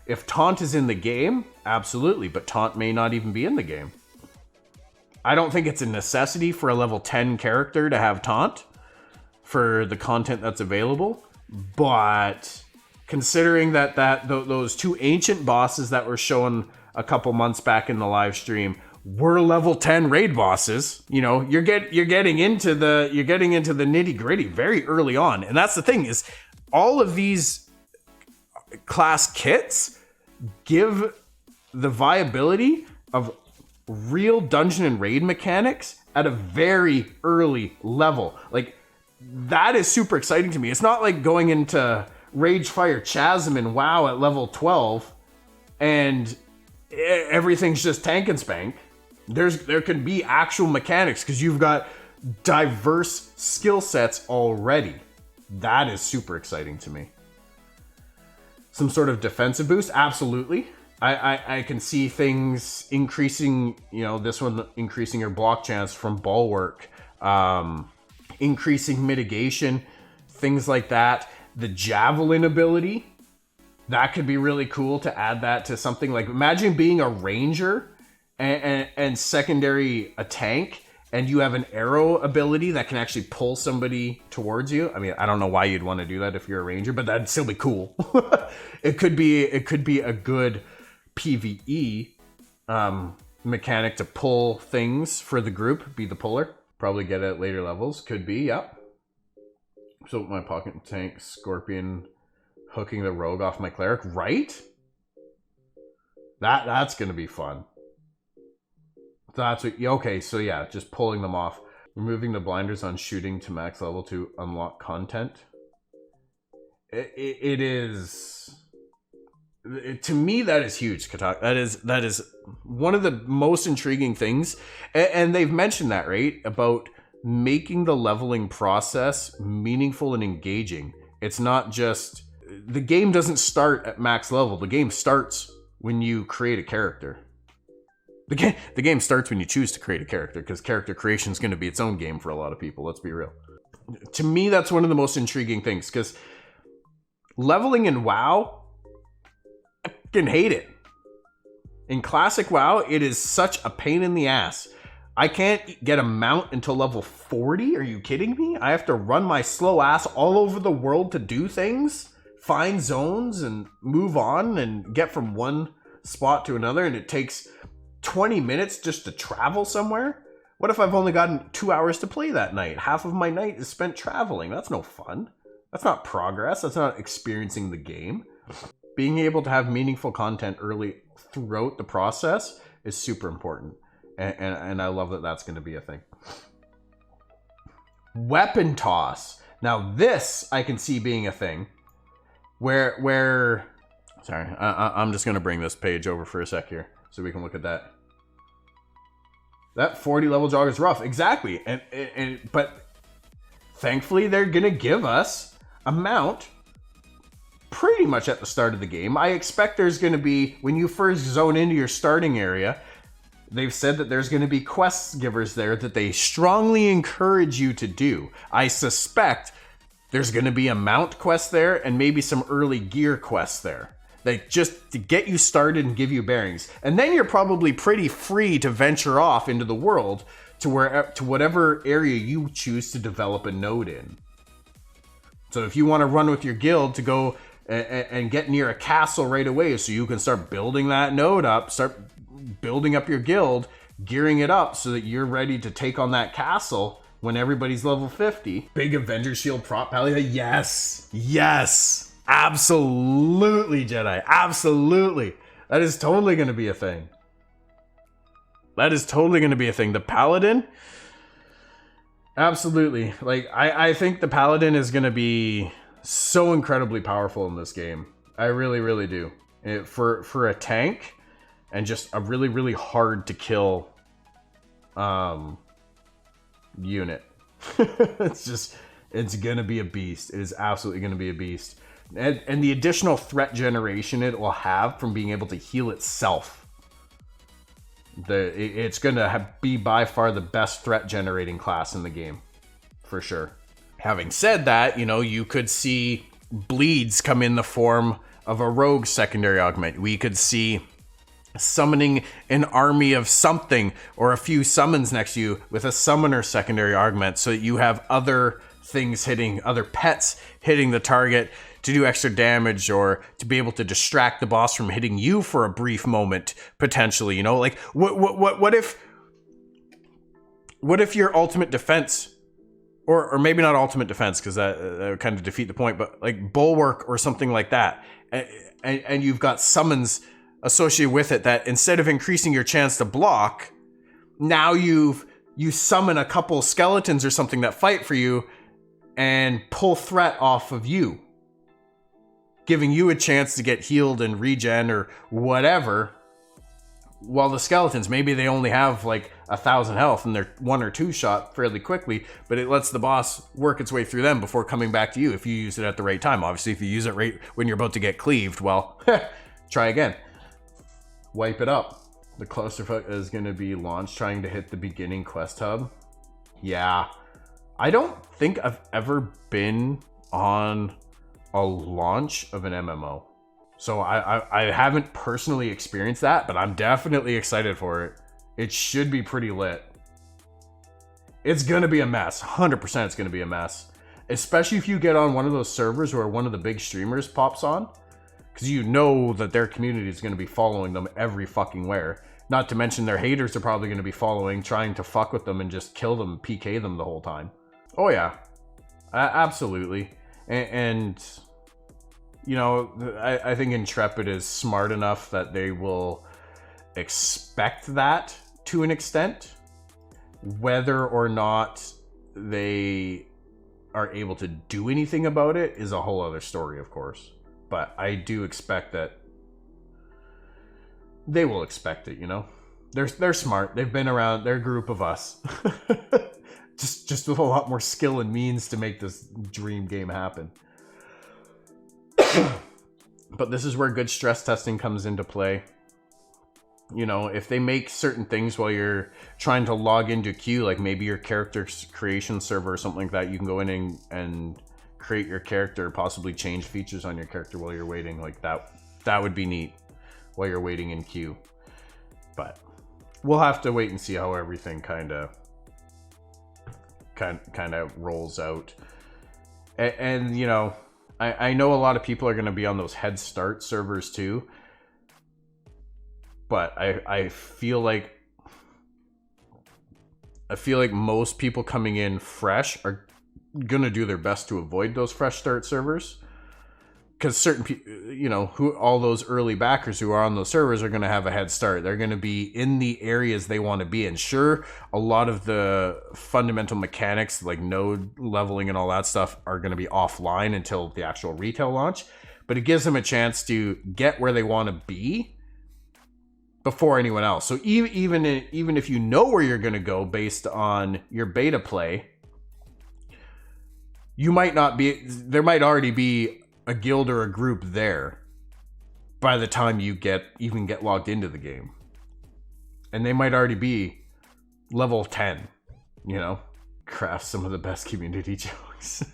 If taunt is in the game, absolutely, but taunt may not even be in the game. I don't think it's a necessity for a level 10 character to have taunt for the content that's available, but considering that those two ancient bosses that were shown a couple months back in the live stream were level 10 raid bosses, you know, you're getting into the nitty-gritty very early on. And that's the thing, is all of these class kits give the viability of real dungeon and raid mechanics at a very early level. Like, that is super exciting to me. It's not like going into Ragefire Chasm and WoW at level 12 and everything's just tank and spank. There can be actual mechanics because you've got diverse skill sets already. That is super exciting to me. Some sort of defensive boost, absolutely. I can see things increasing, you know, this one increasing your block chance from bulwark, increasing mitigation, things like that. The javelin ability, that could be really cool to add that to something. Like, imagine being a ranger and secondary a tank, and you have an arrow ability that can actually pull somebody towards you. I mean, I don't know why you'd want to do that if you're a ranger, but that'd still be cool. It could be a good PvE mechanic to pull things for the group, be the puller. Probably get it at later levels. Could be, yep. So my pocket tank scorpion hooking the rogue off my cleric, right? That's gonna be fun. That's what, okay, so yeah, just pulling them off. Removing the blinders on shooting to max level to unlock content. It is... To me, that is huge, Katak. That is one of the most intriguing things. And they've mentioned that, right? About making the leveling process meaningful and engaging. It's not just... The game doesn't start at max level. The game starts when you create a character. The game starts when you choose to create a character, because character creation is going to be its own game for a lot of people. Let's be real. To me, that's one of the most intriguing things, because leveling in WoW, I fucking hate it. In classic WoW, it is such a pain in the ass. I can't get a mount until level 40. Are you kidding me? I have to run my slow ass all over the world to do things, find zones, and move on and get from one spot to another, and it takes 20 minutes just to travel somewhere? What if I've only gotten 2 hours to play that night? Half of my night is spent traveling. That's no fun. That's not progress. That's not experiencing the game. Being able to have meaningful content early throughout the process is super important. And I love that that's going to be a thing. Weapon toss. Now this I can see being a thing. Where sorry, I'm just going to bring this page over for a sec here, so we can look at that. That 40 level jog is rough. Exactly. But thankfully they're going to give us a mount pretty much at the start of the game. I expect there's going to be, when you first zone into your starting area, they've said that there's going to be quest givers there that they strongly encourage you to do. I suspect there's going to be a mount quest there and maybe some early gear quests there. Like, just to get you started and give you bearings. And then you're probably pretty free to venture off into the world to whatever area you choose to develop a node in. So if you want to run with your guild to go and get near a castle right away so you can start building that node up, start building up your guild, gearing it up so that you're ready to take on that castle when everybody's level 50. Big Avenger Shield prop pally. Yes. Yes. Absolutely, Jedi. Absolutely. That is totally going to be a thing. That is totally going to be a thing. The Paladin? Absolutely. Like, I think the Paladin is going to be so incredibly powerful in this game. I really, really do. For a tank and just a really, really hard to kill unit. It's going to be a beast. It is absolutely going to be a beast. And the additional threat generation it will have from being able to heal itself. It's going to be by far the best threat generating class in the game. For sure. Having said that, you know, you could see bleeds come in the form of a rogue secondary augment. We could see summoning an army of something or a few summons next to you with a summoner secondary augment so that you have other things hitting, other pets hitting the target to do extra damage or to be able to distract the boss from hitting you for a brief moment, potentially. You know, like what if your ultimate defense, or maybe not ultimate defense because that would kind of defeat the point, but like bulwark or something like that, and you've got summons associated with it that instead of increasing your chance to block, now you summon a couple skeletons or something that fight for you and pull threat off of you, giving you a chance to get healed and regen or whatever, while the skeletons, maybe they only have like 1,000 health and they're 1 or 2 shot fairly quickly, but it lets the boss work its way through them before coming back to you if you use it at the right time. Obviously, if you use it right when you're about to get cleaved, well, try again. Wipe it up. The clusterfuck is going to be launched trying to hit the beginning quest hub. Yeah. I don't think I've ever been on a launch of an MMO. So I haven't personally experienced that, but I'm definitely excited for it. It should be pretty lit. It's going to be a mess. 100% it's going to be a mess. Especially if you get on one of those servers where one of the big streamers pops on. Because you know that their community is going to be following them every fucking where. Not to mention their haters are probably going to be following, trying to fuck with them and just kill them, PK them the whole time. Oh yeah. Absolutely. And you know, I think Intrepid is smart enough that they will expect that to an extent. Whether or not they are able to do anything about it is a whole other story, of course. But I do expect that they will expect it, you know? They're smart. They've been around. They're a group of us. just with a lot more skill and means to make this dream game happen. But this is where good stress testing comes into play. You know, if they make certain things while you're trying to log into queue, like maybe your character creation server or something like that, you can go in and create your character, possibly change features on your character while you're waiting. Like that would be neat while you're waiting in queue. But we'll have to wait and see how everything kind of rolls out. And you know, I know a lot of people are going to be on those Head Start servers too. But I feel like most people coming in fresh are gonna do their best to avoid those fresh start servers, because certain people, you know, who all those early backers who are on those servers are gonna have a head start. They're gonna be in the areas they want to be in. Sure, a lot of the fundamental mechanics like node leveling and all that stuff are gonna be offline until the actual retail launch, but it gives them a chance to get where they want to be before anyone else. So even if you know where you're going to go based on your beta play, you might not be, there might already be a guild or a group there by the time you get logged into the game. And they might already be level 10, you know, craft some of the best community jokes.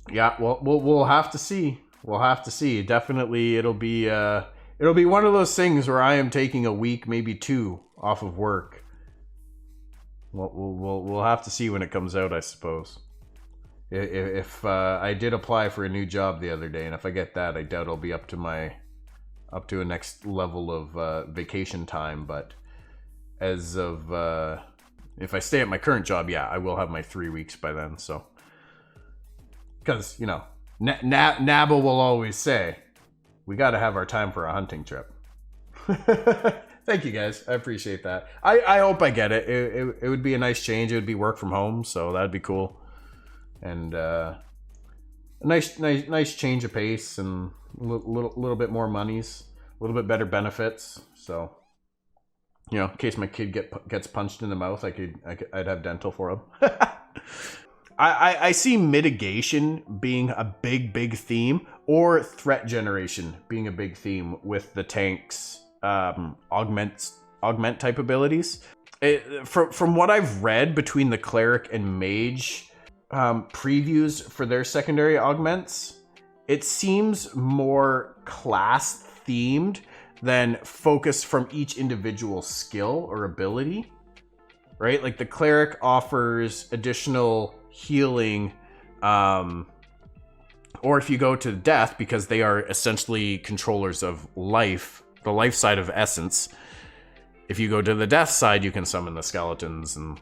Yeah, well, we'll have to see. We'll have to see. Definitely it'll be one of those things where I am taking a week, maybe 2 off of work. We'll have to see when it comes out, I suppose. If I did apply for a new job the other day, and if I get that, I doubt I'll be up to a next level of vacation time. But as of if I stay at my current job, yeah, I will have my 3 weeks by then. So, because you know, Nabba will always say, we got to have our time for a hunting trip. Thank you guys. I appreciate that. I hope I get it. It would be a nice change. It would be work from home, so that'd be cool. And a nice change of pace and a little bit more monies, a little bit better benefits. So, you know, in case my kid gets punched in the mouth, I'd have dental for him. I see mitigation being a big theme, or threat generation being a big theme with the tank's augment type abilities. From what I've read between the Cleric and Mage previews for their secondary augments, it seems more class themed than focused from each individual skill or ability, right? Like the Cleric offers additional healing, or if you go to death, because they are essentially controllers of life, the life side of essence. If you go to the death side, you can summon the skeletons and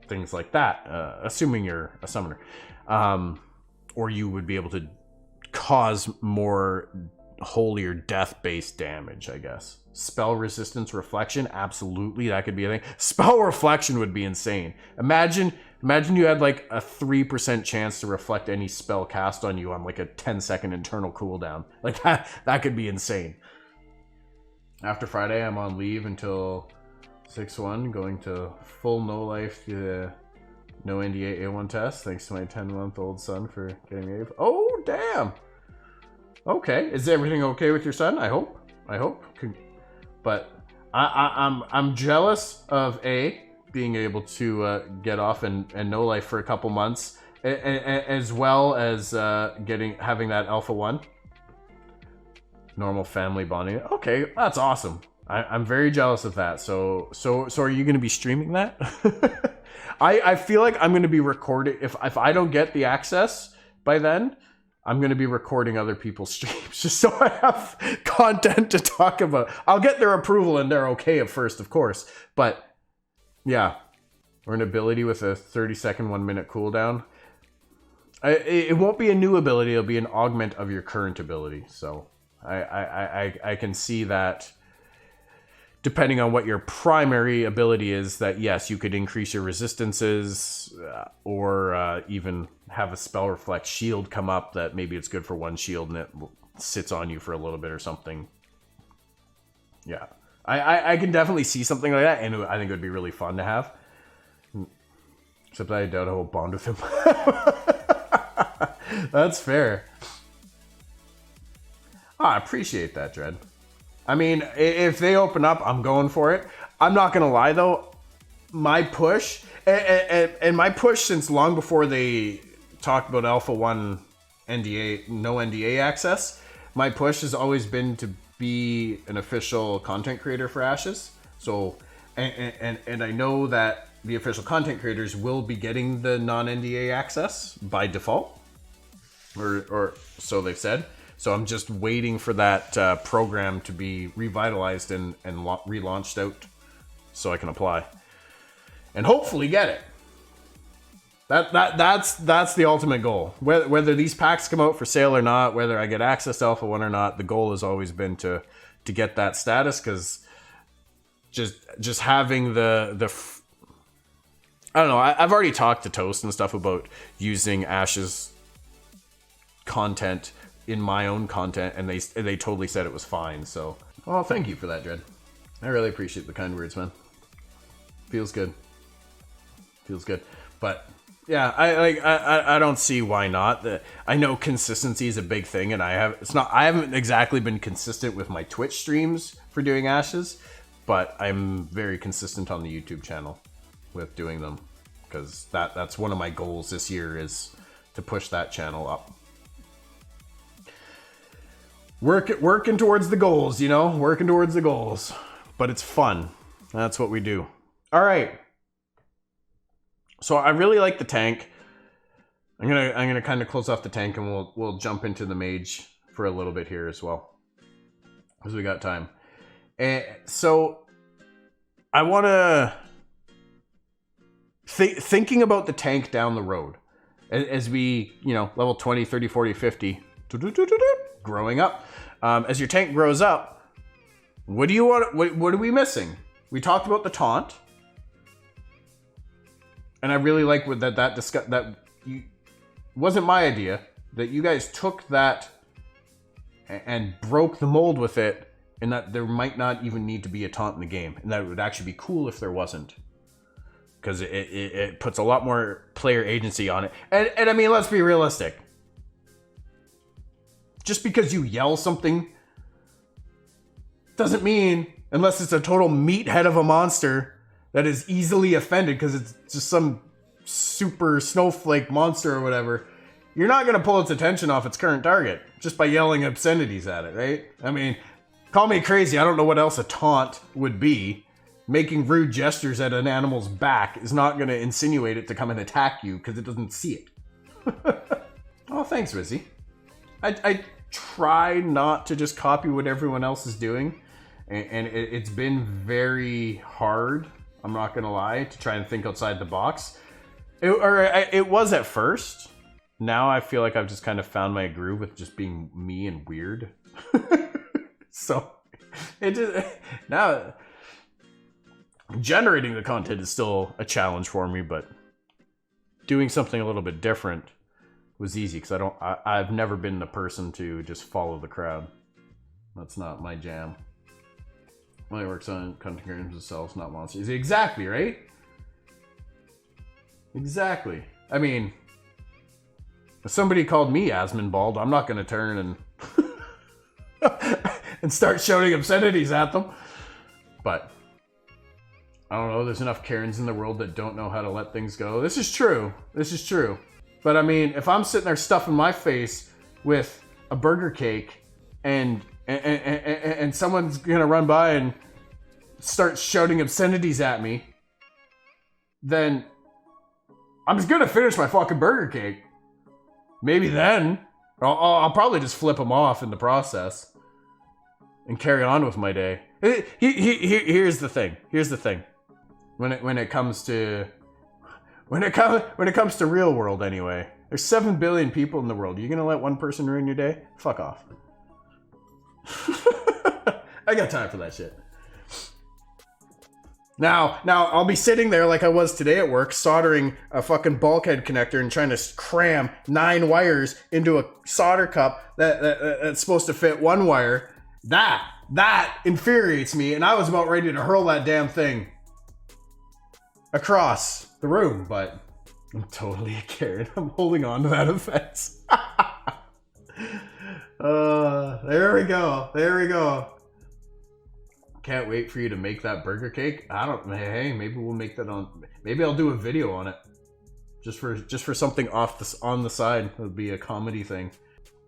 things like that, assuming you're a summoner, or you would be able to cause more holy or death-based damage, I guess. Spell resistance reflection, absolutely, that could be a thing. Spell reflection would be insane. Imagine you had like a 3% chance to reflect any spell cast on you on like a 10-second internal cooldown. Like that could be insane. After Friday, I'm on leave until 6/1, going to full no life to the no NDA A1 test. Thanks to my 10-month-old son for getting me. Oh damn. Okay, is everything okay with your son? I hope. But I'm jealous of being able to get off and no life for a couple months, as well as having that Alpha 1 normal family bonding. Okay, that's awesome. I'm very jealous of that. So are you going to be streaming that? I feel like I'm going to be recording if I don't get the access by then. I'm going to be recording other people's streams just so I have content to talk about. I'll get their approval and they're okay at first, of course. But yeah, or an ability with a 30-second, 1-minute cooldown. It won't be a new ability. It'll be an augment of your current ability. So I can see that depending on what your primary ability is, that yes, you could increase your resistances or even have a spell reflect shield come up that maybe it's good for one shield and it sits on you for a little bit or something. Yeah, I can definitely see something like that, and I think it would be really fun to have. Except I doubt I will bond with him. That's fair. I appreciate that, Dread. I mean, if they open up, I'm going for it. I'm not going to lie, though. My push, and my push since long before they talked about Alpha 1 NDA, no NDA access, my push has always been to be an official content creator for Ashes. So, and I know that the official content creators will be getting the non-NDA access by default. Or so they've said. So I'm just waiting for that program to be revitalized and relaunched out so I can apply. And hopefully get it. That's the ultimate goal. Whether these packs come out for sale or not, whether I get access to Alpha 1 or not, the goal has always been to get that status, because just having the I don't know, I've already talked to Toast and stuff about using Ash's content in my own content, and they totally said it was fine. So, oh, thank you for that, Dread. I really appreciate the kind words, man. Feels good. Feels good. But yeah, I don't see why not. I know consistency is a big thing, and I haven't exactly been consistent with my Twitch streams for doing Ashes, but I'm very consistent on the YouTube channel with doing them, because that's one of my goals this year, is to push that channel up. Working towards the goals, working towards the goals, but it's fun. That's what we do. All right. So I really like the tank. I'm gonna kind of close off the tank, and we'll jump into the mage for a little bit here as well, because we got time. And so I want to thinking about the tank down the road as we, level 20, 30, 40, 50, growing up. As your tank grows up, what do you want? What are we missing? We talked about the taunt, and I really like that wasn't my idea, that you guys took that and broke the mold with it, and that there might not even need to be a taunt in the game, and that it would actually be cool if there wasn't, because it puts a lot more player agency on it. And I mean, let's be realistic. Just because you yell something doesn't mean, unless it's a total meathead of a monster that is easily offended because it's just some super snowflake monster or whatever, you're not going to pull its attention off its current target just by yelling obscenities at it, right? I mean, call me crazy, I don't know what else a taunt would be. Making rude gestures at an animal's back is not going to insinuate it to come and attack you because it doesn't see it. Oh, thanks, Rizzy. I try not to just copy what everyone else is doing, and it's been very hard, I'm not gonna lie, to try and think outside the box. It was at first. Now I feel like I've just kind of found my groove with just being me and weird. So now generating the content is still a challenge for me, but doing something a little bit different was easy, because I've never been the person to just follow the crowd. That's not my jam. Only works on content creators themselves, not monsters. Exactly, right? Exactly. I mean, if somebody called me Asmonbald, I'm not going to turn and start shouting obscenities at them. But I don't know, there's enough Karens in the world that don't know how to let things go. This is true. This is true. But I mean, if I'm sitting there stuffing my face with a burger cake and someone's gonna run by and start shouting obscenities at me, then I'm just gonna finish my fucking burger cake. Maybe then I'll probably just flip them off in the process and carry on with my day. Here's the thing. When it comes to real world, anyway, there's 7 billion people in the world. You're gonna let one person ruin your day? Fuck off. I got time for that shit. Now I'll be sitting there like I was today at work, soldering a fucking bulkhead connector and trying to cram 9 wires into a solder cup that's supposed to fit 1 wire. That infuriates me, and I was about ready to hurl that damn thing across the room, but I'm totally a Karen. I'm holding on to that offense. There we go. Can't wait for you to make that burger cake. Hey, maybe we'll make that maybe I'll do a video on it. Just for something on the side. It'll be a comedy thing.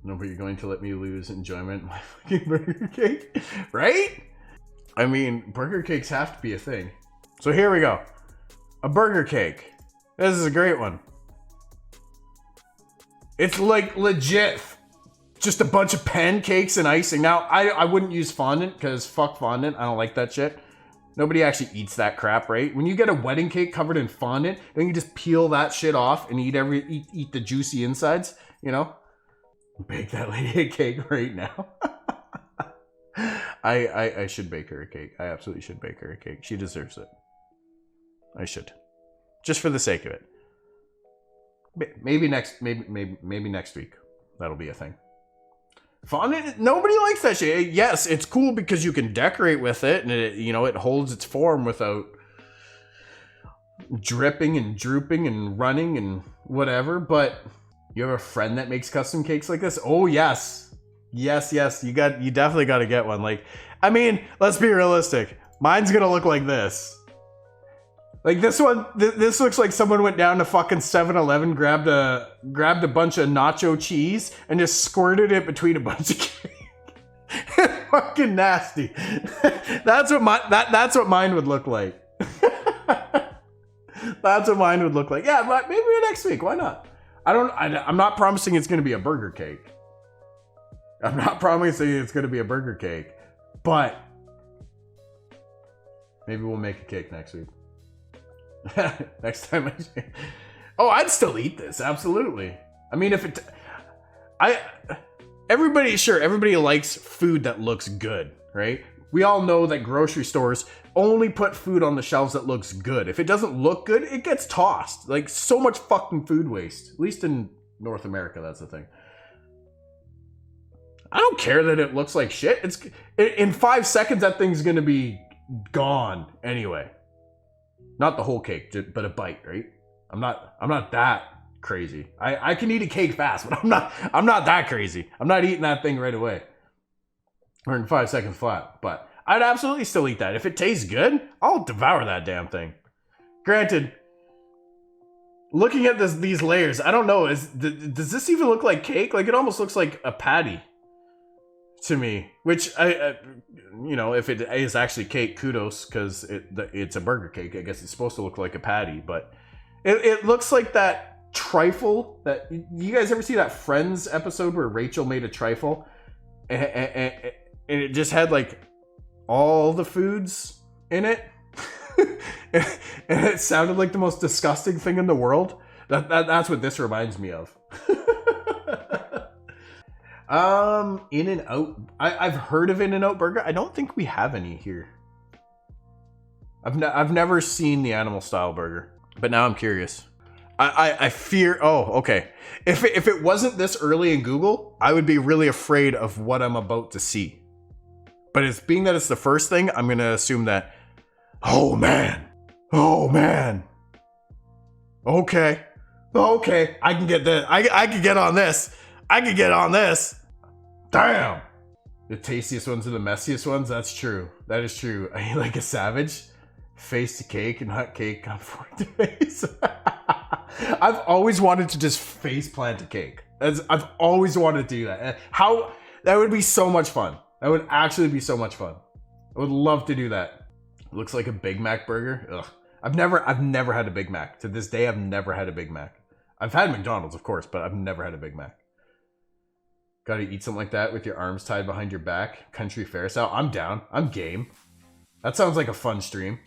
No, but you're going to let me lose enjoyment in my fucking burger cake? Right? I mean, burger cakes have to be a thing. So here we go. A burger cake. This is a great one. It's like legit just a bunch of pancakes and icing. Now, I wouldn't use fondant because fuck fondant. I don't like that shit. Nobody actually eats that crap, right? When you get a wedding cake covered in fondant, then you just peel that shit off and eat the juicy insides, you know? Bake that lady a cake right now. I should bake her a cake. I absolutely should bake her a cake. She deserves it. I should. Just for the sake of it. Maybe next week. That'll be a thing. Fondant, nobody likes that shit. Yes, it's cool because you can decorate with it and it holds its form without dripping and drooping and running and whatever, but you have a friend that makes custom cakes like this? Oh yes. Yes. You definitely got to get one. Like, I mean, let's be realistic. Mine's going to look like this. Like this one, this looks like someone went down to fucking 7-Eleven, grabbed a bunch of nacho cheese and just squirted it between a bunch of cake. Fucking nasty. That's what mine would look like. That's what mine would look like. Yeah, but maybe next week. Why not? I'm not promising it's going to be a burger cake. I'm not promising it's going to be a burger cake, but maybe we'll make a cake next week. Next time I'd still eat this, absolutely. I mean, everybody likes food that looks good, right? We all know that grocery stores only put food on the shelves that looks good. If it doesn't look good, it gets tossed. Like, so much fucking food waste. At least in North America, that's the thing. I don't care that it looks like shit. In 5 seconds, that thing's gonna be gone anyway. Not the whole cake, but a bite, right? I'm not that crazy. I can eat a cake fast, but I'm not that crazy. I'm not eating that thing right away. Or in 5 seconds flat. But I'd absolutely still eat that. If it tastes good, I'll devour that damn thing. Granted, looking at these layers, I don't know, does this even look like cake? Like, it almost looks like a patty to me, which if it is actually cake, kudos, because it's a burger cake. I guess it's supposed to look like a patty, but it looks like that trifle that you guys ever see that Friends episode where Rachel made a trifle and it just had like all the foods in it and it sounded like the most disgusting thing in the world. That's what this reminds me of. In-N-Out. I've heard of In-N-Out Burger. I don't think we have any here. I've never seen the animal style burger, but now I'm curious. I fear. Oh, okay. If it wasn't this early in Google, I would be really afraid of what I'm about to see. But being that it's the first thing, I'm gonna assume that. Oh man. Okay. I can get that. I can get on this. Damn. The tastiest ones are the messiest ones. That's true. That is true. I eat like a savage. Face to cake and hot cake on fork to face. I've always wanted to just face plant a cake. I've always wanted to do that. That would be so much fun. That would actually be so much fun. I would love to do that. It looks like a Big Mac burger. Ugh. I've never had a Big Mac. To this day, I've never had a Big Mac. I've had McDonald's, of course, but I've never had a Big Mac. Gotta eat something like that with your arms tied behind your back. Country fair style. I'm down. I'm game. That sounds like a fun stream.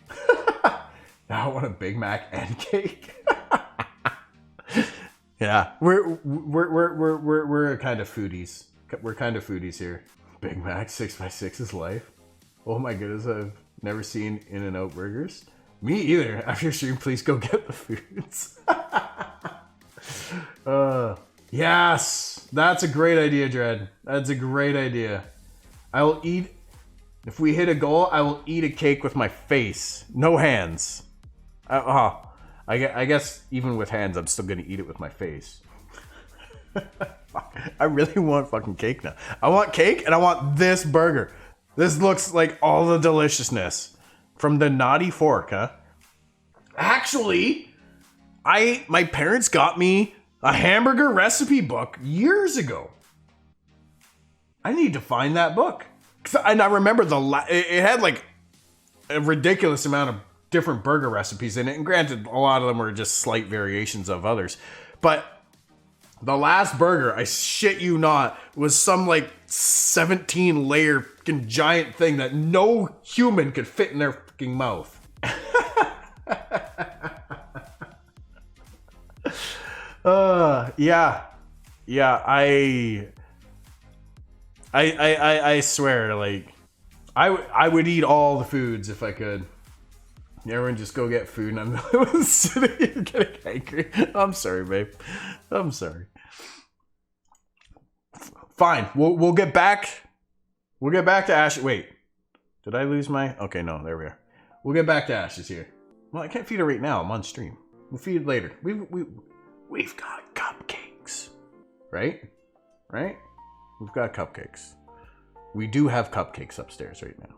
Now I want a Big Mac and cake. Yeah, we're kind of foodies. We're kind of foodies here. Big Mac 6x6 is life. Oh my goodness, I've never seen In-N-Out burgers. Me either. After stream, please go get the foods. Yes, that's a great idea, Dread. That's a great idea. I will eat. If we hit a goal, I will eat a cake with my face. No hands. I guess even with hands, I'm still gonna eat it with my face. I really want fucking cake now. I want cake and I want this burger. This looks like all the deliciousness from the Naughty Fork, huh? Actually, my parents got me a hamburger recipe book years ago. I need to find that book. And I remember it had like a ridiculous amount of different burger recipes in it. And granted, a lot of them were just slight variations of others. But the last burger, I shit you not, was some like 17 layer fucking giant thing that no human could fit in their fucking mouth. Yeah, I swear, like, I would eat all the foods if I could. Everyone just go get food, and I'm sitting here getting angry. I'm sorry, babe. I'm sorry. Fine, we'll get back. We'll get back to Ashes. Wait, did I lose my? Okay, no, there we are. We'll get back to Ashes here. Well, I can't feed her right now. I'm on stream. We'll feed it later. We've got cupcakes, right? Right? We've got cupcakes. We do have cupcakes upstairs right now.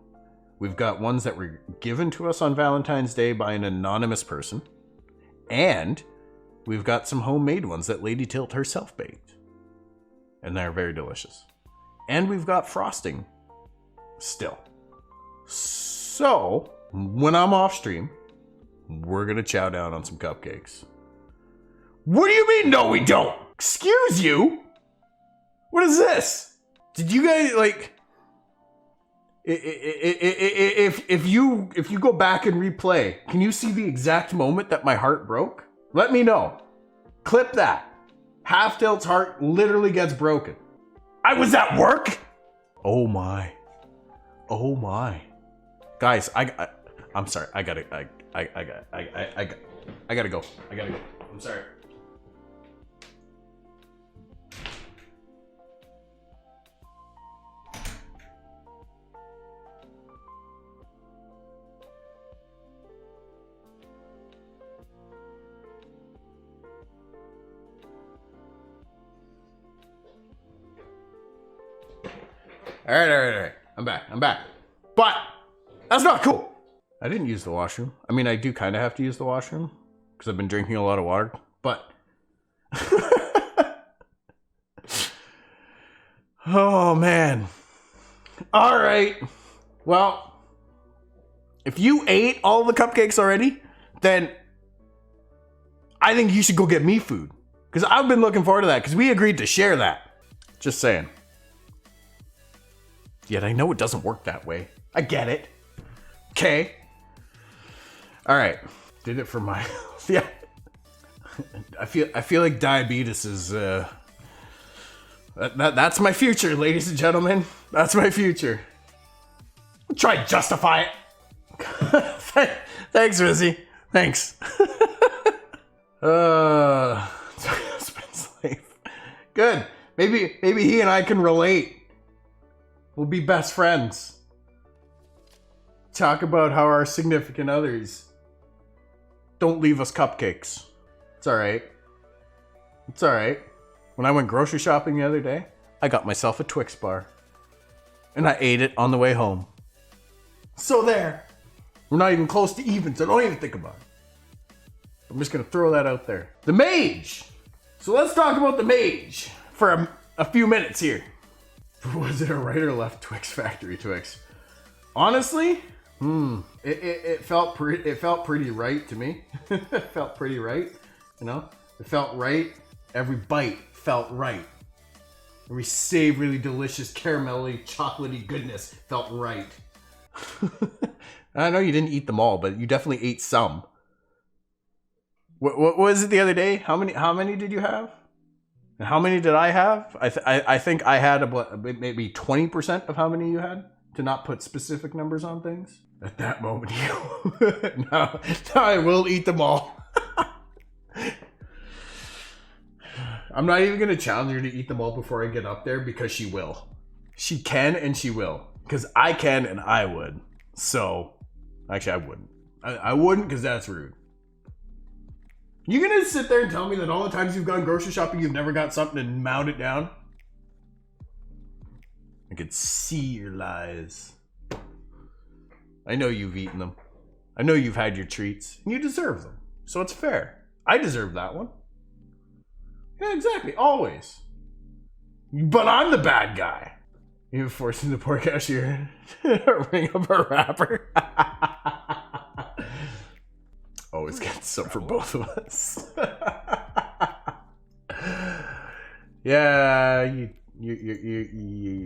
We've got ones that were given to us on Valentine's Day by an anonymous person. And we've got some homemade ones that Lady Tilt herself baked. And they're very delicious. And we've got frosting still. So, when I'm off stream, we're going to chow down on some cupcakes. What do you mean, no we don't? Excuse you? What is this? Did you guys, like... If you go back and replay, can you see the exact moment that my heart broke? Let me know. Clip that. Half Tilt's heart literally gets broken. I was at work. Oh my. Oh my. Guys, I'm sorry. I gotta go. I gotta go. I'm sorry. All right. I'm back. But that's not cool. I didn't use the washroom. I mean, I do kind of have to use the washroom because I've been drinking a lot of water. But oh man. All right. Well, if you ate all the cupcakes already, then I think you should go get me food because I've been looking forward to that because we agreed to share that. Just saying. Yet I know it doesn't work that way. I get it. Okay. All right. Did it for my yeah. I feel like diabetes is that's my future, ladies and gentlemen. That's my future. Try to justify it. Thanks, Rizzy. Thanks. Husband's life. Good. Maybe he and I can relate. We'll be best friends. Talk about how our significant others don't leave us cupcakes. It's alright. It's alright. When I went grocery shopping the other day, I got myself a Twix bar. And I ate it on the way home. So there. We're not even close to even, so don't even think about it. I'm just going to throw that out there. The Mage! So let's talk about the Mage for a few minutes here. Was it a right or left Twix factory Twix? Honestly, it felt pretty right to me. It felt pretty right, you know. It felt right. Every bite felt right. Every savory, delicious, caramelly, chocolatey goodness felt right. I know you didn't eat them all, but you definitely ate some. What was it the other day? How many did you have? And how many did I have? I think I had maybe 20% of how many you had, to not put specific numbers on things. At that moment, now I will eat them all. I'm not even going to challenge her to eat them all before I get up there because she will. She can and she will. Because I can and I would. So, actually I wouldn't. I wouldn't because that's rude. You going to sit there and tell me that all the times you've gone grocery shopping you've never got something and mount it down? I could see your lies. I know you've eaten them. I know you've had your treats. And you deserve them. So it's fair. I deserve that one. Yeah, exactly. Always. But I'm the bad guy. You're forcing the poor cashier to ring up a rapper. Always get some for both of us. Yeah, you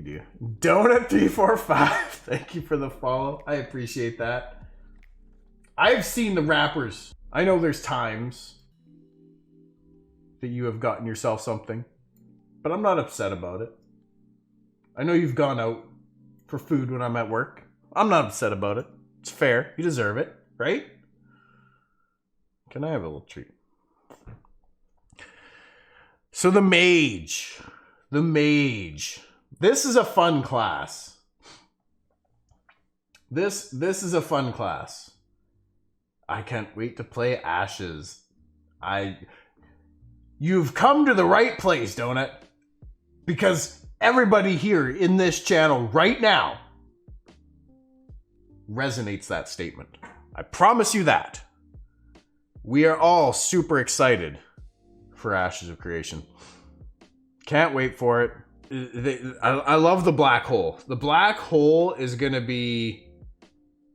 do. Donut345. Thank you for the follow. I appreciate that. I've seen the rappers. I know there's times that you have gotten yourself something, but I'm not upset about it. I know you've gone out for food when I'm at work. I'm not upset about it. It's fair. You deserve it, right? Can I have a little treat? So the Mage. The Mage. This is a fun class. This is a fun class. I can't wait to play Ashes. You've come to the right place, Donut. Because everybody here in this channel right now resonates that statement. I promise you that. We are all super excited for Ashes of Creation. Can't wait for it. I love the black hole. The black hole is going to be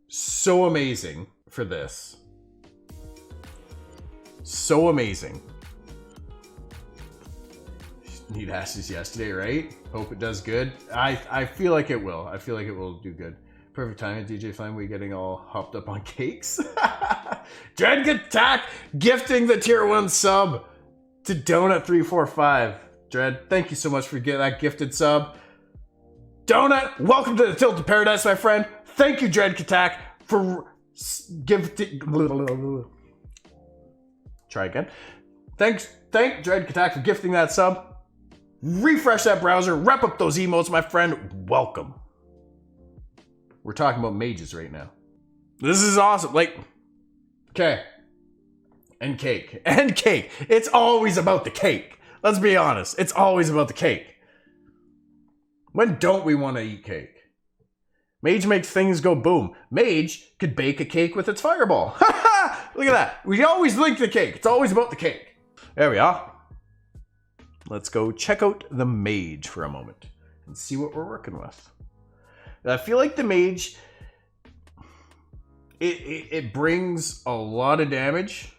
so amazing for this. So amazing. Need Ashes yesterday, right? Hope it does good. I feel like it will. I feel like it will do good. Perfect timing, DJ Flame. We getting all hopped up on cakes. Dread Attack gifting the tier 1 sub to Donut345. Dread, thank you so much for getting that gifted sub. Donut, welcome to the Tilted Paradise, my friend. Thank you, Dread Attack, for gifting. Try again. Thank Dread Attack for gifting that sub. Refresh that browser, wrap up those emotes, my friend. Welcome. We're talking about mages right now. This is awesome. Like, okay. And cake. And cake. It's always about the cake. Let's be honest. It's always about the cake. When don't we want to eat cake? Mage makes things go boom. Mage could bake a cake with its fireball. Look at that. We always link the cake. It's always about the cake. There we are. Let's go check out the Mage for a moment and see what we're working with. I feel like the Mage, it brings a lot of damage.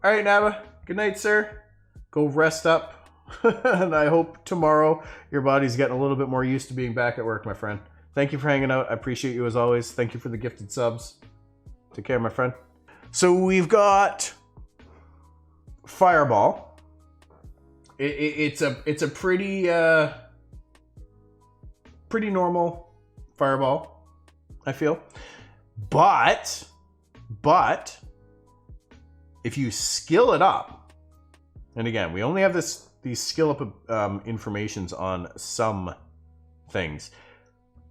All right, Nava. Good night, sir. Go rest up. And I hope tomorrow your body's getting a little bit more used to being back at work, my friend. Thank you for hanging out. I appreciate you as always. Thank you for the gifted subs. Take care, my friend. So we've got Fireball. It's a pretty normal fireball, I feel. But if you skill it up, and again, we only have these skill up informations on some things,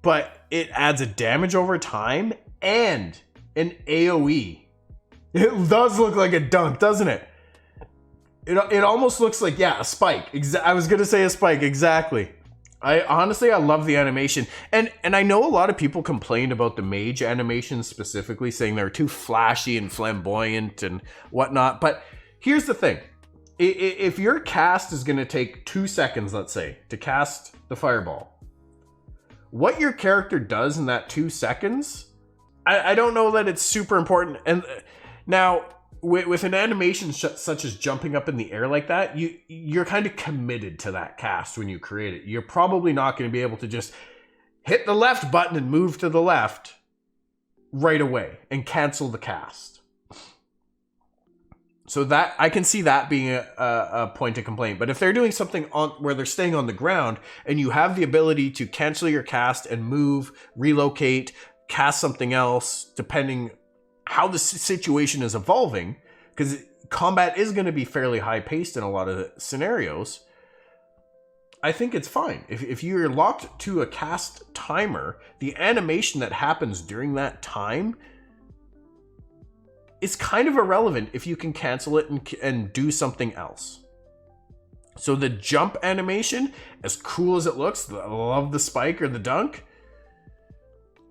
but it adds a damage over time and an AoE. It does look like a dunk, doesn't it? It almost looks like, yeah, a spike. I was gonna say a spike, exactly. I love the animation. And I know a lot of people complained about the Mage animations specifically, saying they're too flashy and flamboyant and whatnot. But here's the thing. If your cast is gonna take 2 seconds, let's say, to cast the fireball, what your character does in that 2 seconds, I don't know that it's super important. And now, with an animation such as jumping up in the air like that, you're kind of committed to that cast when you create it. You're probably not going to be able to just hit the left button and move to the left right away and cancel the cast. So that I can see that being a point of complaint. But if they're doing something where they're staying on the ground and you have the ability to cancel your cast and move, relocate, cast something else depending how the situation is evolving, because combat is going to be fairly high paced in a lot of scenarios. I think it's fine. If you're locked to a cast timer, the animation that happens during that time is kind of irrelevant if you can cancel it and do something else. So the jump animation, as cool as it looks, I love the spike or the dunk,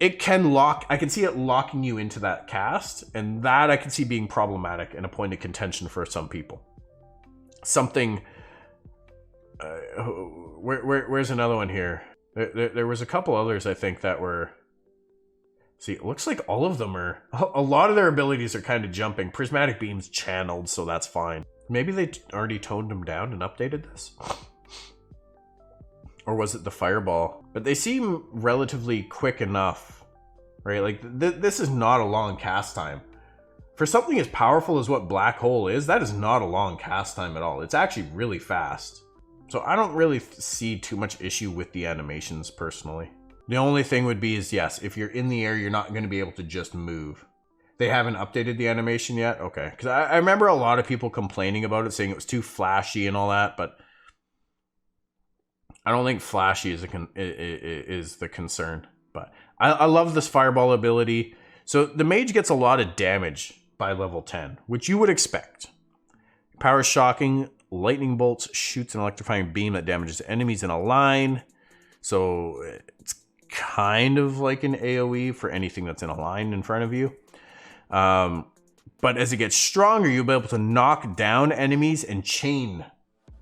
it can lock, I can see it locking you into that cast, and that I can see being problematic and a point of contention for some people. Something, where's another one here? There was a couple others, I think, that were, see, it looks like all of them are, a lot of their abilities are kind of jumping. Prismatic Beam's channeled, so that's fine. Maybe they already toned them down and updated this? Or was it the Fireball? But they seem relatively quick enough, right? Like, this is not a long cast time. For something as powerful as what Black Hole is, that is not a long cast time at all. It's actually really fast. So I don't really see too much issue with the animations, personally. The only thing would be is, yes, if you're in the air, you're not going to be able to just move. They haven't updated the animation yet? Okay. Because I remember a lot of people complaining about it, saying it was too flashy and all that, but I don't think flashy is the concern. But I love this Fireball ability. So the Mage gets a lot of damage by level 10, which you would expect. Power Shocking, Lightning Bolts shoots an electrifying beam that damages enemies in a line. So it's kind of like an AoE for anything that's in a line in front of you. But as it gets stronger, you'll be able to knock down enemies and chain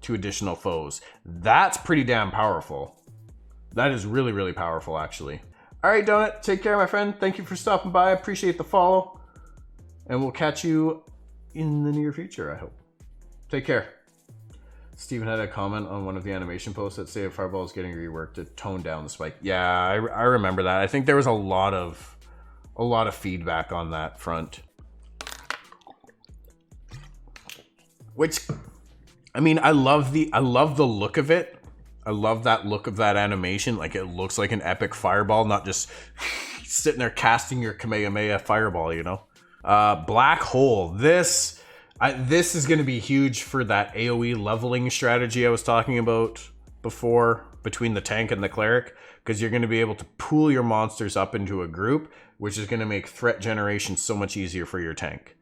to additional foes. That's pretty damn powerful. That is really, really powerful, actually. All right, Donut, take care, my friend. Thank you for stopping by. I appreciate the follow. And we'll catch you in the near future, I hope. Take care. Steven had a comment on one of the animation posts that say Fireball is getting reworked to tone down the spike. Yeah, I remember that. I think there was a lot of feedback on that front. Which, I mean, I love the look of it. I love that look of that animation. Like, it looks like an epic fireball, not just sitting there casting your Kamehameha fireball, you know? Black Hole. This is going to be huge for that AoE leveling strategy I was talking about before between the tank and the cleric, because you're going to be able to pool your monsters up into a group, which is going to make threat generation so much easier for your tank.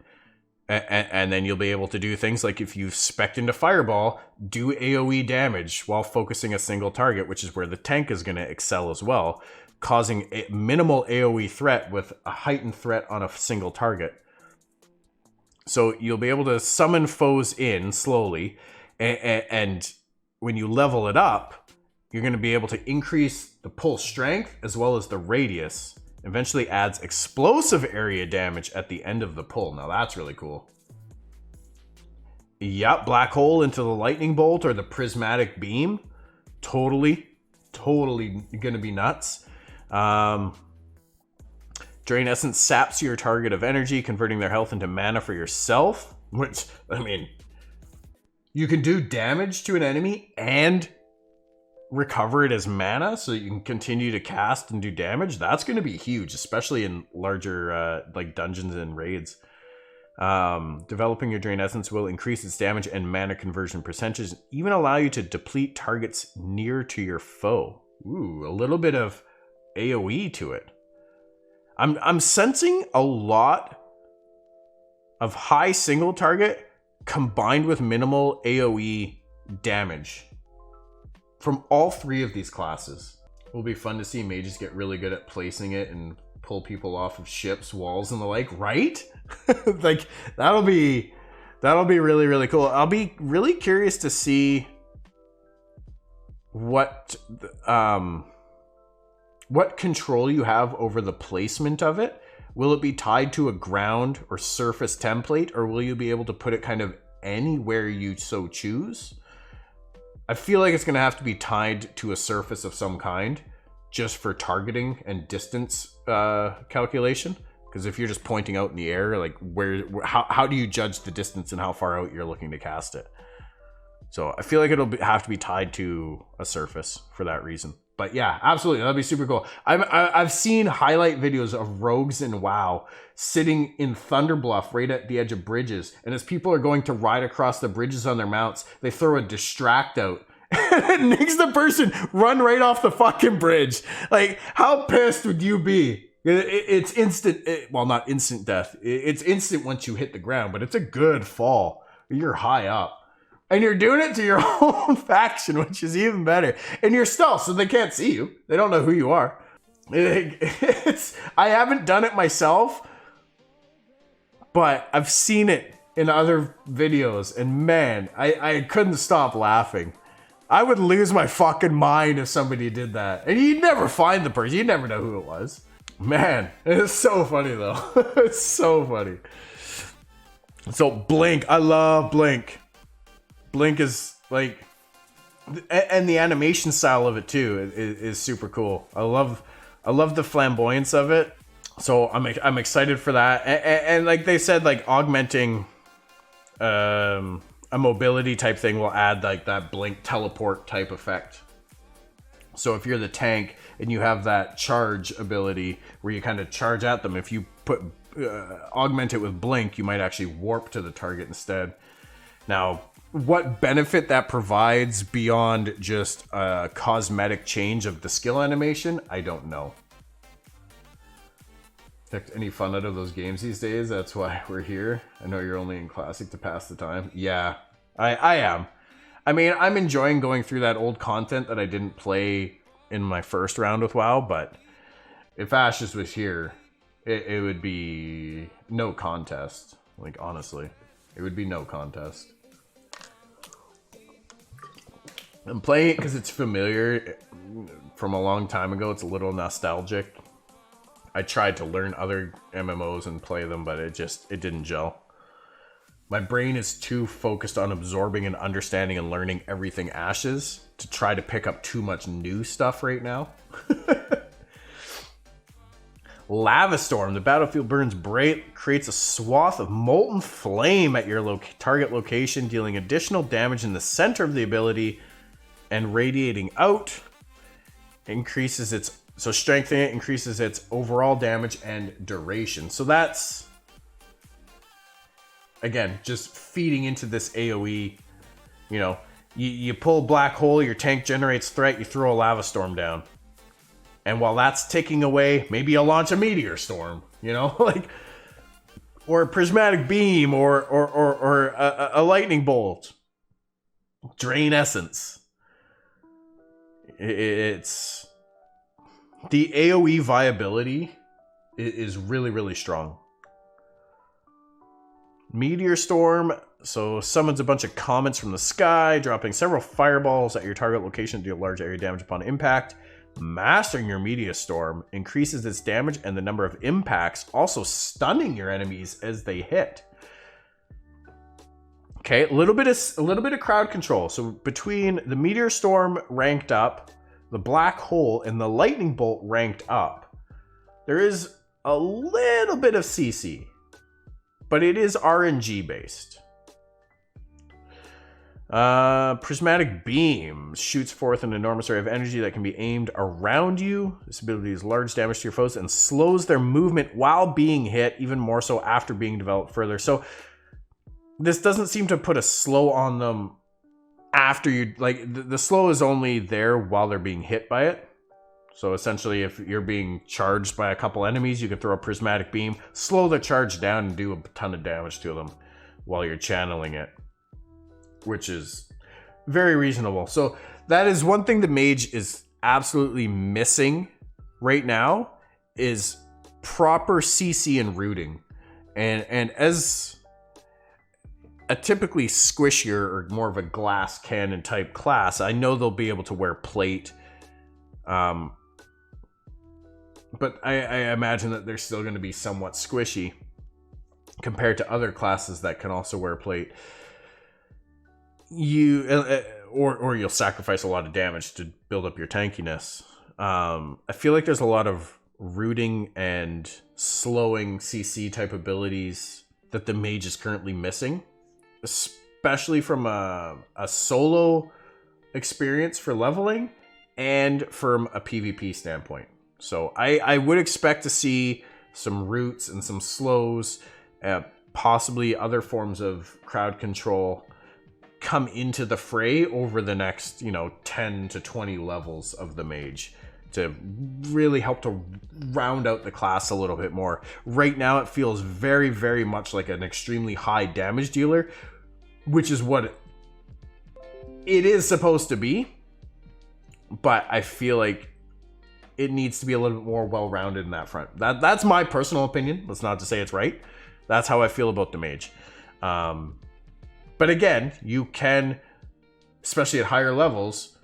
And then you'll be able to do things like, if you spec into Fireball, do AoE damage while focusing a single target, which is where the tank is going to excel as well, causing a minimal AoE threat with a heightened threat on a single target. So you'll be able to summon foes in slowly, and when you level it up, you're going to be able to increase the pull strength as well as the radius. Eventually adds explosive area damage at the end of the pull. Now that's really cool. Yep, Black Hole into the Lightning Bolt or the Prismatic Beam. Totally gonna be nuts. Drain Essence saps your target of energy, converting their health into mana for yourself. Which, I mean, you can do damage to an enemy and recover it as mana so you can continue to cast and do damage. That's going to be huge, especially in larger like dungeons and raids. Developing your Drain Essence will increase its damage and mana conversion percentage, even allow you to deplete targets near to your foe. Ooh, a little bit of AoE to it. I'm sensing a lot of high single target combined with minimal AoE damage from all three of these classes. It will be fun to see mages get really good at placing it and pull people off of ships, walls, and the like, right? Like, that'll be really, really cool. I'll be really curious to see what control you have over the placement of it. Will it be tied to a ground or surface template, or will you be able to put it kind of anywhere you so choose? I feel like it's going to have to be tied to a surface of some kind, just for targeting and distance calculation. Because if you're just pointing out in the air, like how do you judge the distance and how far out you're looking to cast it? So I feel like have to be tied to a surface for that reason. But yeah, absolutely, that'd be super cool. I've seen highlight videos of rogues in WoW sitting in Thunderbluff right at the edge of bridges, and as people are going to ride across the bridges on their mounts, they throw a distract out. And it makes the person run right off the fucking bridge. Like, how pissed would you be? It's instant. Well, not instant death. It's instant once you hit the ground, but it's a good fall. You're high up. And you're doing it to your own faction, which is even better. And you're stealth, so they can't see you. They don't know who you are. I haven't done it myself, but I've seen it in other videos. And man, I couldn't stop laughing. I would lose my fucking mind if somebody did that. And you'd never find the person. You'd never know who it was. Man, it's so funny though. It's so funny. So Blink, I love Blink. Blink is like, and the animation style of it too is super cool. I love the flamboyance of it. So I'm excited for that. And like they said, like augmenting a mobility type thing will add like that Blink teleport type effect. So if you're the tank and you have that charge ability where you kind of charge at them, if you augment it with Blink, you might actually warp to the target instead. Now, what benefit that provides beyond just a cosmetic change of the skill animation, I don't know. Any fun out of those games these days? That's why we're here. I know you're only in Classic to pass the time. Yeah, I am. I mean, I'm enjoying going through that old content that I didn't play in my first round with WoW, but if Ashes was here, it would be no contest. Like, honestly, it would be no contest. I'm playing it because it's familiar from a long time ago. It's a little nostalgic. I tried to learn other MMOs and play them, but it didn't gel. My brain is too focused on absorbing and understanding and learning everything Ashes to try to pick up too much new stuff right now. Lava Storm. The battlefield burns bright, creates a swath of molten flame at your target location, dealing additional damage in the center of the ability and radiating out. Strengthening it increases its overall damage and duration. So that's, again, just feeding into this AoE. You know, you pull Black Hole, your tank generates threat, you throw a Lava Storm down. And while that's ticking away, maybe you'll launch a Meteor Storm, you know, like, or a Prismatic Beam, or a Lightning Bolt. Drain Essence. It's the AoE viability is really, really strong. Meteor Storm, so summons a bunch of comets from the sky, dropping several fireballs at your target location to deal large area damage upon impact. Mastering your Meteor Storm increases its damage and the number of impacts, also stunning your enemies as they hit. Okay, a little bit of crowd control. So between the Meteor Storm ranked up, the Black Hole, and the Lightning Bolt ranked up, there is a little bit of CC, but it is RNG based. Prismatic Beam shoots forth an enormous array of energy that can be aimed around you. This ability does large damage to your foes and slows their movement while being hit, even more so after being developed further. So this doesn't seem to put a slow on them after you, like, the slow is only there while they're being hit by it. So essentially, if you're being charged by a couple enemies, you can throw a Prismatic Beam, slow the charge down, and do a ton of damage to them while you're channeling it, which is very reasonable. So that is one thing the Mage is absolutely missing right now, is proper CC and rooting. And as a typically squishier or more of a glass cannon type class, I know they'll be able to wear plate. But I imagine that they're still going to be somewhat squishy compared to other classes that can also wear plate. Or you'll sacrifice a lot of damage to build up your tankiness. I feel like there's a lot of rooting and slowing CC type abilities that the Mage is currently missing, especially from a solo experience for leveling and from a PvP standpoint. So I would expect to see some roots and some slows, possibly other forms of crowd control come into the fray over the next, 10 to 20 levels of the mage to really help to round out the class a little bit more. Right now, it feels very, very much like an extremely high damage dealer, which is what it is supposed to be. But I feel like it needs to be a little bit more well-rounded in that front. That's my personal opinion. That's not to say it's right. That's how I feel about the mage. But again, you can, especially at higher levels,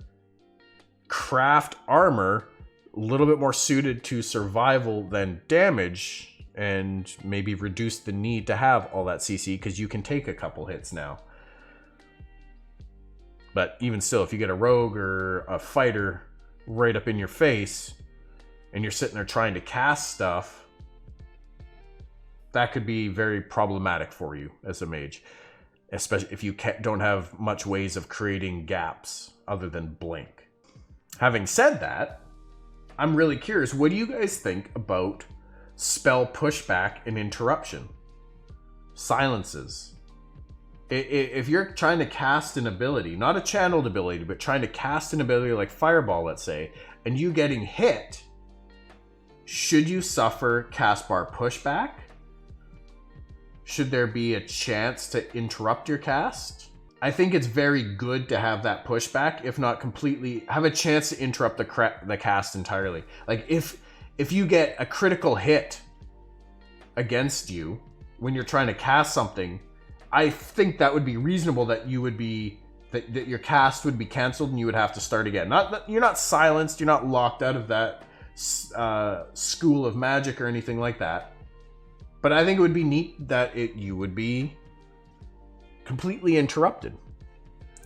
craft armor a little bit more suited to survival than damage, and maybe reduce the need to have all that CC because you can take a couple hits now. But even still, if you get a rogue or a fighter right up in your face and you're sitting there trying to cast stuff, that could be very problematic for you as a mage, especially if you don't have much ways of creating gaps other than blink. Having said that, I'm really curious, what do you guys think about spell pushback and interruption? Silences. If you're trying to cast an ability, not a channeled ability, but trying to cast an ability like Fireball, let's say, and you getting hit, should you suffer cast bar pushback? Should there be a chance to interrupt your cast? I think it's very good to have that pushback, if not completely, have a chance to interrupt the cast entirely. Like if you get a critical hit against you when you're trying to cast something, I think that would be reasonable that you would be, that your cast would be canceled and you would have to start again. You're not silenced, you're not locked out of that school of magic or anything like that. But I think it would be neat that you would be completely interrupted.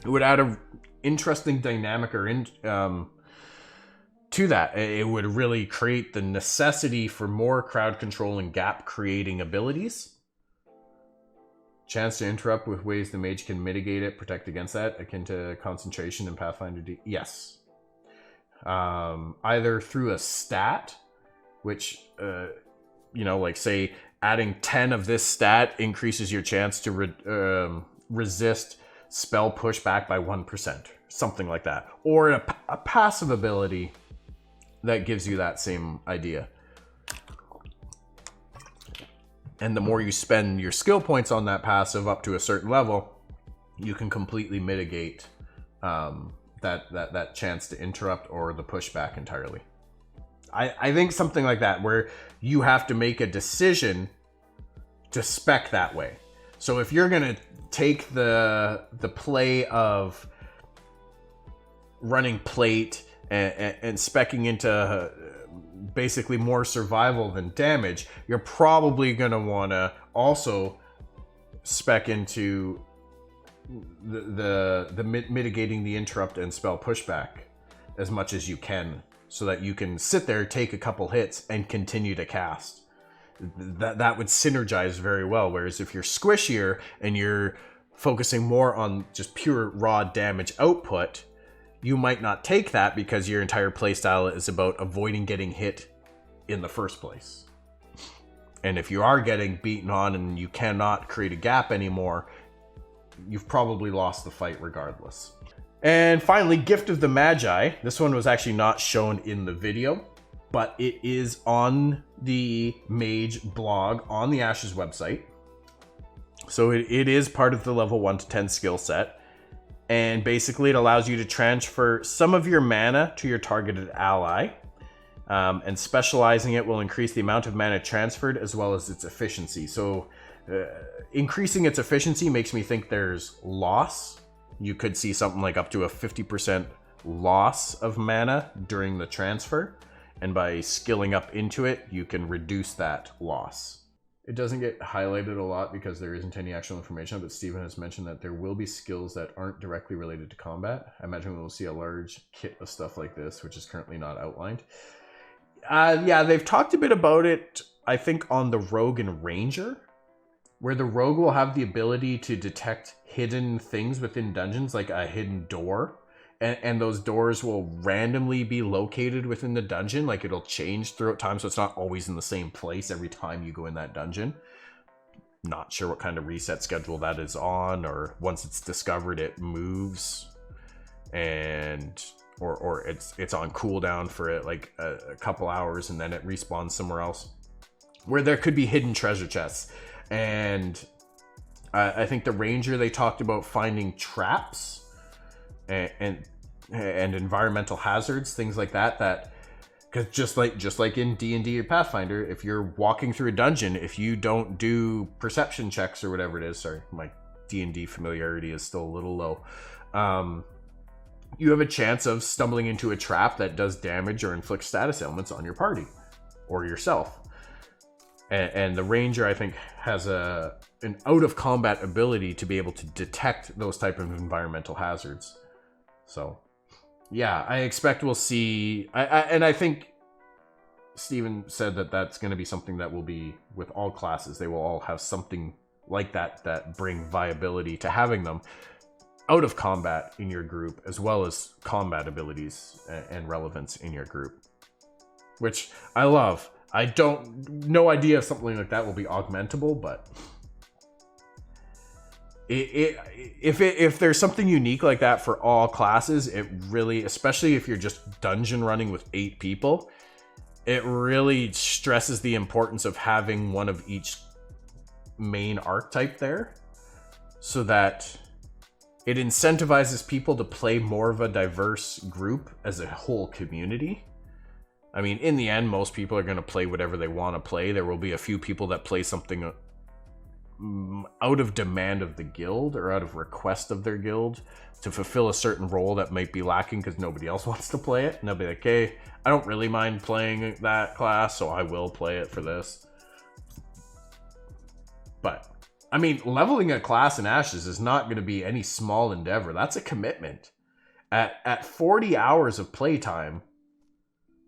It would add an interesting dynamic to that. It would really create the necessity for more crowd control and gap creating abilities. Chance to interrupt with ways the mage can mitigate it, protect against that, akin to concentration and Pathfinder D. Yes. Either through a stat, which, like say adding 10 of this stat increases your chance to resist spell pushback by 1%, something like that. Or a passive ability that gives you that same idea. And the more you spend your skill points on that passive up to a certain level, you can completely mitigate that chance to interrupt or the pushback entirely. I think something like that, where you have to make a decision to spec that way. So if you're going to take the play of running plate and speccing into basically more survival than damage, you're probably going to want to also spec into the mitigating the interrupt and spell pushback as much as you can, so that you can sit there, take a couple hits, and continue to cast. That would synergize very well. Whereas if you're squishier and you're focusing more on just pure raw damage output, you might not take that because your entire playstyle is about avoiding getting hit in the first place. And if you are getting beaten on and you cannot create a gap anymore, you've probably lost the fight regardless. And finally, Gift of the Magi. This one was actually not shown in the video, but it is on the Mage blog on the Ashes website. So it is part of the level 1 to 10 skill set. And basically it allows you to transfer some of your mana to your targeted ally. And specializing it will increase the amount of mana transferred as well as its efficiency. So increasing its efficiency makes me think there's loss. You could see something like up to a 50% loss of mana during the transfer. And by skilling up into it, you can reduce that loss. It doesn't get highlighted a lot because there isn't any actual information, but Stephen has mentioned that there will be skills that aren't directly related to combat. I imagine we'll see a large kit of stuff like this, which is currently not outlined. Yeah, they've talked a bit about it, I think, on the Rogue and Ranger. where the rogue will have the ability to detect hidden things within dungeons, like a hidden door. And those doors will randomly be located within the dungeon. Like it'll change throughout time, so it's not always in the same place every time you go in that dungeon. Not sure what kind of reset schedule that is on, or once it's discovered, it moves, and or it's on cooldown for it like a couple hours, and then it respawns somewhere else. Where there could be hidden treasure chests, and I think the ranger, they talked about finding traps and environmental hazards, things like that because just like in D&D or Pathfinder, if you're walking through a dungeon, if you don't do perception checks or whatever it is, sorry, my D&D familiarity is still a little low, you have a chance of stumbling into a trap that does damage or inflicts status ailments on your party or yourself. And the ranger, I think, has an out of combat ability to be able to detect those type of environmental hazards. So, yeah, I expect we'll see. And I think Steven said that that's going to be something that will be with all classes. They will all have something like that bring viability to having them out of combat in your group, as well as combat abilities and relevance in your group, which I love. I no idea if something like that will be augmentable, but if there's something unique like that for all classes, it really, especially if you're just dungeon running with 8 people, it really stresses the importance of having one of each main archetype there, so that it incentivizes people to play more of a diverse group as a whole community. I mean, in the end, most people are going to play whatever they want to play. There will be a few people that play something out of demand of the guild or out of request of their guild to fulfill a certain role that might be lacking because nobody else wants to play it. And they'll be like, hey, I don't really mind playing that class, so I will play it for this. But, I mean, leveling a class in Ashes is not going to be any small endeavor. That's a commitment. At 40 hours of playtime,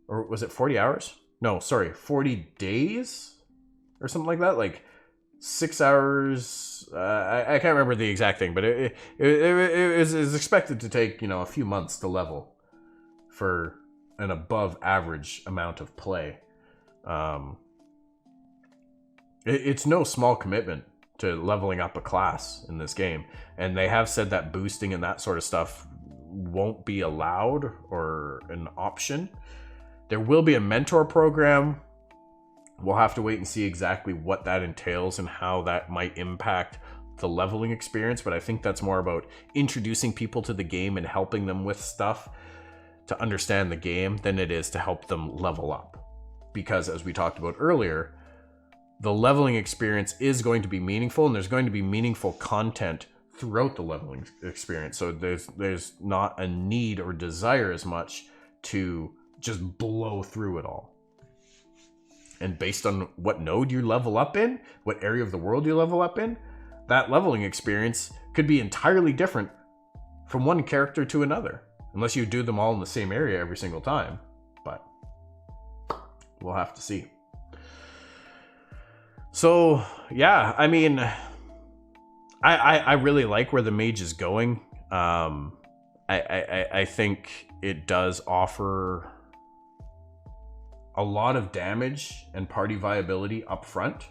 or was it 40 hours? No, sorry, 40 days or something like that. Like 6 hours. I can't remember the exact thing, but it is expected to take, a few months to level for an above average amount of play. It's no small commitment to leveling up a class in this game. And they have said that boosting and that sort of stuff won't be allowed or an option. There will be a mentor program. We'll have to wait and see exactly what that entails and how that might impact the leveling experience. But I think that's more about introducing people to the game and helping them with stuff to understand the game than it is to help them level up. Because as we talked about earlier, the leveling experience is going to be meaningful, and there's going to be meaningful content throughout the leveling experience. So there's not a need or desire as much to just blow through it all. And based on what node you level up in, what area of the world you level up in, that leveling experience could be entirely different from one character to another, unless you do them all in the same area every single time. But we'll have to see. So yeah, I mean, I really like where the mage is going. I think it does offer a lot of damage and party viability up front,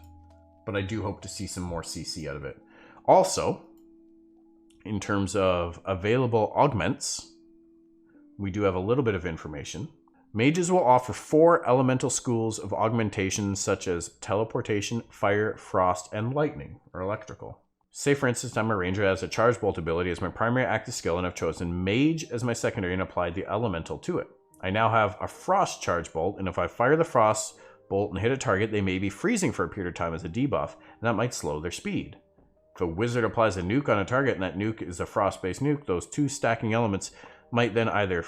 but I do hope to see some more CC out of it. Also, in terms of available augments, we do have a little bit of information. Mages will offer 4 elemental schools of augmentation, such as teleportation, fire, frost, and lightning, or electrical. Say, for instance, I'm a ranger that has a charge bolt ability as my primary active skill, and I've chosen Mage as my secondary and applied the elemental to it. I now have a frost charge bolt, and if I fire the frost bolt and hit a target, they may be freezing for a period of time as a debuff, and that might slow their speed. If a wizard applies a nuke on a target, and that nuke is a frost-based nuke, those 2 stacking elements might then either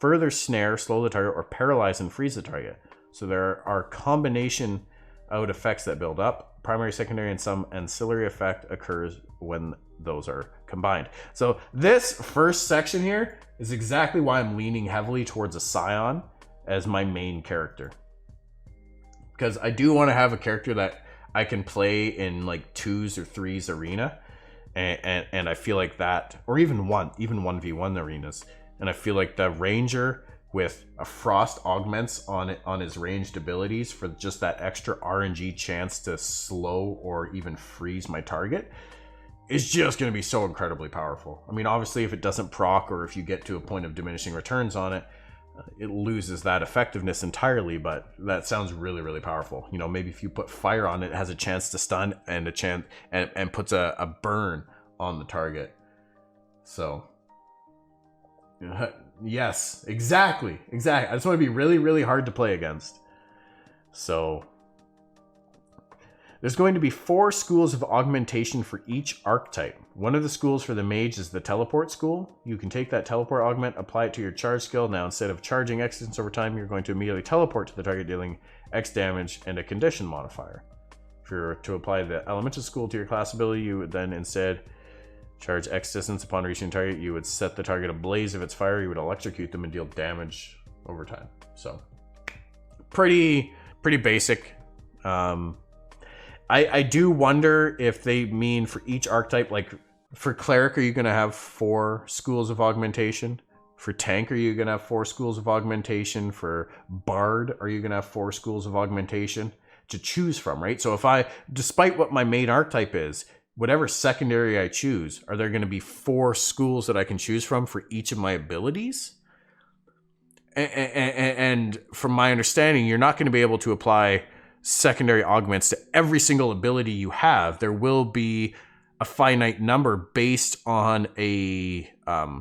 further snare, slow the target, or paralyze and freeze the target. So there are combination out effects that build up. Primary, secondary, and some ancillary effect occurs when those are combined. So this first section here is exactly why I'm leaning heavily towards a Scion as my main character. Because I do want to have a character that I can play in like 2s or 3s arena, and I feel like that, or even 1v1 arenas, and I feel like the ranger with a frost augments on his ranged abilities for just that extra RNG chance to slow or even freeze my target is just going to be so incredibly powerful. I mean, obviously, if it doesn't proc or if you get to a point of diminishing returns on it, it loses that effectiveness entirely, but that sounds really, really powerful. You know, maybe if you put fire on it, it has a chance to stun and a chance and puts a burn on the target. So yes, exactly. I just want to be really, really hard to play against. So there's going to be 4 schools of augmentation for each archetype. One of the schools for the mage is the teleport school. You can take that teleport augment, apply it to your charge skill. Now, instead of charging X distance over time, you're going to immediately teleport to the target, dealing X damage and a condition modifier. If you're to apply the elemental school to your class ability, you would then instead charge X distance. Upon reaching target, you would set the target ablaze if it's fire. You would electrocute them and deal damage over time. So, pretty basic. I do wonder if they mean for each archetype, like for Cleric, are you going to have 4 schools of augmentation? For Tank, are you going to have 4 schools of augmentation? For Bard, are you going to have 4 schools of augmentation to choose from, right? So if despite what my main archetype is, whatever secondary I choose, are there going to be 4 schools that I can choose from for each of my abilities? And from my understanding, you're not going to be able to apply secondary augments to every single ability you have. There will be a finite number based on I'm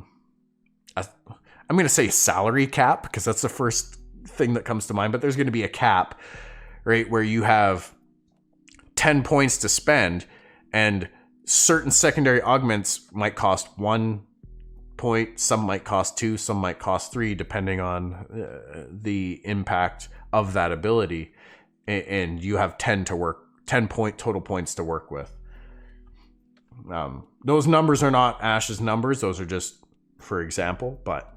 going to say salary cap, because that's the first thing that comes to mind, but there's going to be a cap, right, where you have 10 points to spend, and certain secondary augments might cost 1 point, some might cost 2, some might cost 3, depending on the impact of that ability. And you have 10 total points to work with. Those numbers are not Ash's numbers. Those are just for example, but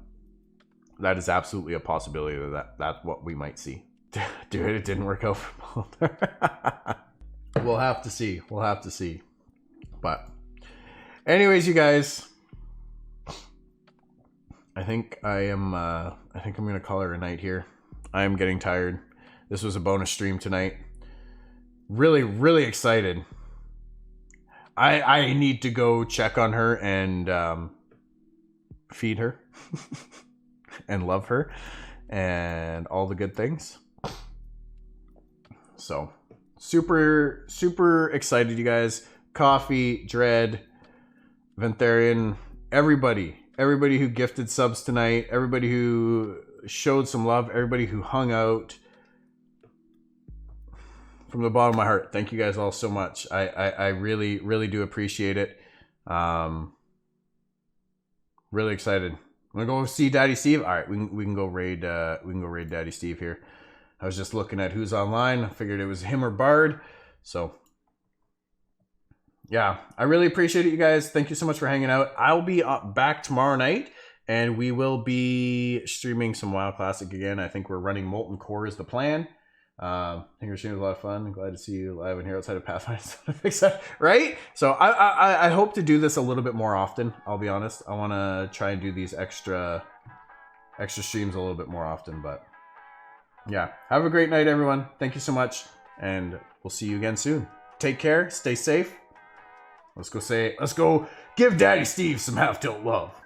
that is absolutely a possibility that's what we might see. Dude, it didn't work out for Mulder. We'll have to see. But anyways, you guys, I think I'm going to call it a night here. I am getting tired. This was a bonus stream tonight. Really, really excited. I need to go check on her and feed her and love her and all the good things. So super, super excited, you guys. Coffee, Dread, Ventharian, everybody who gifted subs tonight, everybody who showed some love, everybody who hung out. From the bottom of my heart, thank you guys all so much. I really, really do appreciate it. Really excited. I'm gonna go see Daddy Steve. All right, we can go raid. We can go raid Daddy Steve here. I was just looking at who's online. I figured it was him or Bard. So yeah, I really appreciate it, you guys. Thank you so much for hanging out. I'll be back tomorrow night, and we will be streaming some WoW Classic again. I think we're running Molten Core is the plan. I think we're seeing a lot of fun. I'm glad to see you live and here outside of Pathfinder. Right? So I hope to do this a little bit more often. I'll be honest. I want to try and do these extra streams a little bit more often. But yeah, have a great night, everyone. Thank you so much, and we'll see you again soon. Take care. Stay safe. Let's go give Daddy Steve some half tilt love.